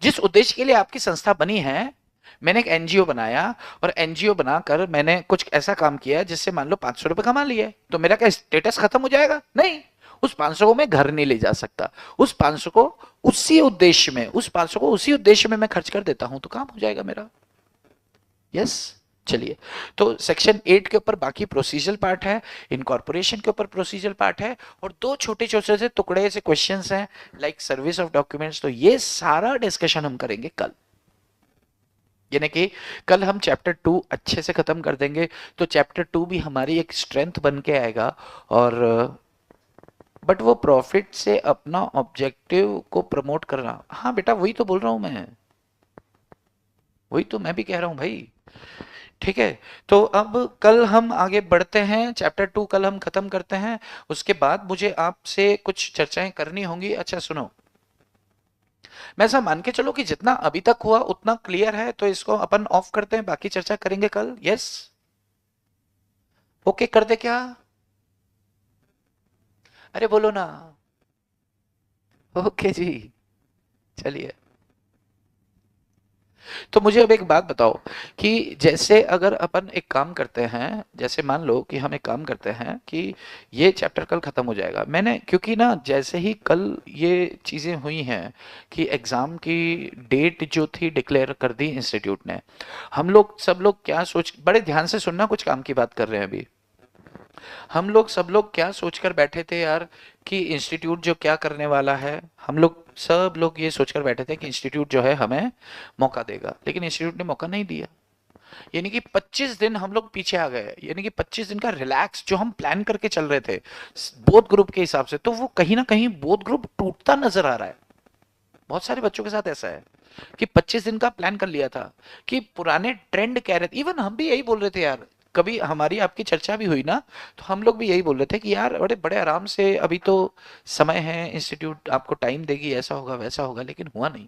जिस उद्देश्य के लिए आपकी संस्था बनी है। मैंने एक एनजीओ बनाया, और एनजीओ बनाकर मैंने कुछ ऐसा काम किया जिससे मान लो 500 रुपए कमा लिए, तो मेरा क्या स्टेटस खत्म हो जाएगा? नहीं, उस 500 को मैं घर नहीं ले जा सकता, उस 500 को उसी उद्देश्य में, उस 500 को उसी उद्देश्य में मैं खर्च कर देता हूं, तो काम हो जाएगा मेरा। यस। चलिए, तो सेक्शन 8 के ऊपर बाकी प्रोसीजरल पार्ट है, इनकॉर्पोरेशन के ऊपर प्रोसीजरल पार्ट है, और दो छोटे छोटे से टुकड़े से क्वेश्चंस हैं लाइक सर्विस ऑफ डॉक्यूमेंट्स। तो ये सारा डिस्कशन हम करेंगे कल, यानी कि कल हम चैप्टर 2 अच्छे से खत्म कर देंगे, तो चैप्टर 2 भी हमारी एक स्ट्रेंथ बन के आएगा। और बट वो प्रॉफिट से अपना ऑब्जेक्टिव को प्रमोट करना, हाँ बेटा वही तो बोल रहा हूं मैं, वही तो मैं भी कह रहा हूं भाई। ठीक है, तो अब कल हम आगे बढ़ते हैं, चैप्टर 2 कल हम खत्म करते हैं। उसके बाद मुझे आपसे कुछ चर्चाएं करनी होंगी। अच्छा सुनो, मैं ऐसा मान के चलो कि जितना अभी तक हुआ उतना क्लियर है, तो इसको अपन ऑफ करते हैं, बाकी चर्चा करेंगे कल। यस, ओके कर दे क्या? अरे बोलो ना। ओके जी, चलिए। तो मुझे अब एक बात बताओ कि जैसे अगर अपन एक काम करते हैं, जैसे मान लो कि हम एक काम करते हैं कि ये चैप्टर कल खत्म हो जाएगा, मैंने क्योंकि ना जैसे ही कल ये चीज़ें हुई हैं कि एग्ज़ाम की डेट जो थी डिक्लेयर कर दी इंस्टीट्यूट ने, हम लोग सब लोग क्या सोच, बड़े ध्यान से सुनना, कुछ काम की बात कर रहे हैं अभी। हम लोग सब लोग क्या सोचकर बैठे थे यार कि इंस्टीट्यूट जो क्या करने वाला है, हम लोग सब लोग ये सोचकर बैठे थे कि इंस्टीट्यूट जो है हमें मौका देगा, लेकिन इंस्टीट्यूट ने मौका नहीं दिया। यानी कि 25 दिन हम लोग पीछे आ गए, यानी कि 25 दिन का रिलैक्स जो हम प्लान करके चल रहे थे बोथ ग्रुप के हिसाब से, तो वो कहीं ना कहीं बोथ ग्रुप टूटता नजर आ रहा है। बहुत सारे बच्चों के साथ ऐसा है कि 25 दिन का प्लान कर लिया था, कि पुराने ट्रेंड कह रहे थे, इवन हम भी यही बोल रहे थे यार, कभी हमारी आपकी चर्चा भी हुई ना, तो हम लोग भी यही बोल रहे थे कि यार बड़े बड़े आराम से, अभी तो समय है, इंस्टीट्यूट आपको टाइम देगी, ऐसा होगा वैसा होगा, लेकिन हुआ नहीं।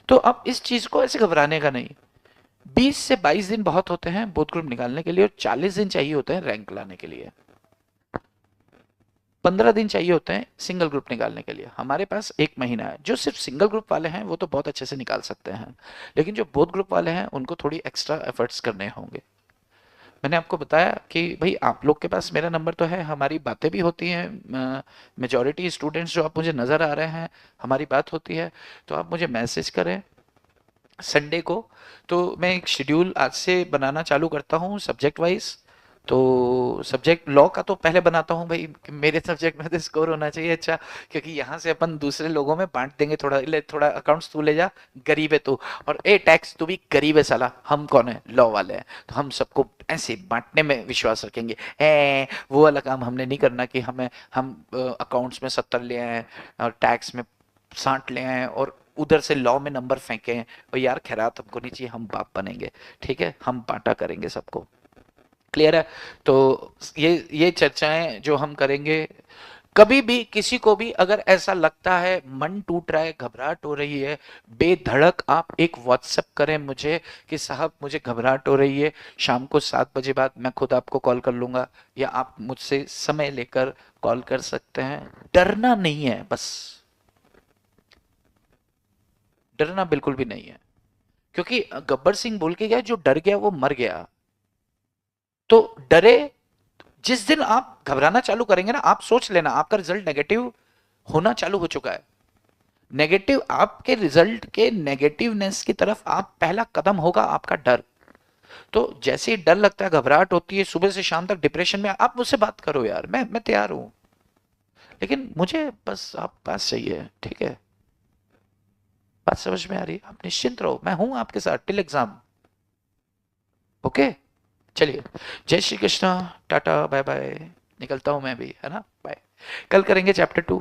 तो अब इस चीज को ऐसे घबराने का नहीं। 20 से 22 दिन बहुत होते हैं बोथ ग्रुप निकालने के लिए, और 40 दिन चाहिए होते हैं रैंक लाने के लिए। 15 दिन चाहिए होते हैं सिंगल ग्रुप निकालने के लिए। हमारे पास 1 महीना है। जो सिर्फ सिंगल ग्रुप वाले हैं वो तो बहुत अच्छे से निकाल सकते हैं, लेकिन जो बोथ ग्रुप वाले हैं उनको थोड़ी एक्स्ट्रा एफर्ट्स करने होंगे। मैंने आपको बताया कि भाई आप लोग के पास मेरा नंबर तो है, हमारी बातें भी होती हैं, मेजॉरिटी स्टूडेंट्स जो आप मुझे नज़र आ रहे हैं हमारी बात होती है, तो आप मुझे मैसेज करें संडे को, तो मैं एक शेड्यूल आज से बनाना चालू करता हूँ सब्जेक्ट वाइज। तो सब्जेक्ट लॉ का तो पहले बनाता हूँ भाई, कि मेरे सब्जेक्ट में तो स्कोर होना चाहिए अच्छा, क्योंकि यहाँ से अपन दूसरे लोगों में बांट देंगे, थोड़ा ले, थोड़ा अकाउंट्स तू ले जा, गरीब है तू, और ए टैक्स तू भी गरीब है साला, हम कौन है, लॉ वाले हैं, तो हम सबको ऐसे बांटने में विश्वास रखेंगे। वो वाला काम हमने नहीं करना कि हम अकाउंट्स में 70 ले आए और टैक्स में 60 ले आए और उधर से लॉ में नंबर फेंके, और यार खैरात हमको नहीं चाहिए, हम बाप बनेंगे। ठीक है, हम बांटा करेंगे सबको, क्लियर है? तो ये चर्चाएं जो हम करेंगे, कभी भी किसी को भी अगर ऐसा लगता है, मन टूट रहा है, घबराहट हो रही है, बेधड़क आप एक व्हाट्सएप करें मुझे कि साहब मुझे घबराहट हो रही है, शाम को 7 बजे बाद मैं खुद आपको कॉल कर लूंगा, या आप मुझसे समय लेकर कॉल कर सकते हैं। डरना नहीं है, बस डरना बिल्कुल भी नहीं है, क्योंकि गब्बर सिंह बोल के गया, जो डर गया वो मर गया। तो डरे, जिस दिन आप घबराना चालू करेंगे ना, आप सोच लेना आपका रिजल्ट नेगेटिव होना चालू हो चुका है। नेगेटिव, आपके रिजल्ट के नेगेटिवनेस की तरफ आप पहला कदम होगा आपका डर। तो जैसे ही डर लगता है, घबराहट होती है, सुबह से शाम तक डिप्रेशन में, आप मुझसे बात करो यार, मैं तैयार हूं, लेकिन मुझे बस आप पास चाहिए। ठीक है, बात समझ में आ रही है? आप निश्चिंत रहो, मैं हूं आपके साथ टिल एग्जाम। ओके, चलिए, जय Shri Krishna, tata bye bye, निकलता हूं मैं भी, है ना, बाय। कल करेंगे चैप्टर 2।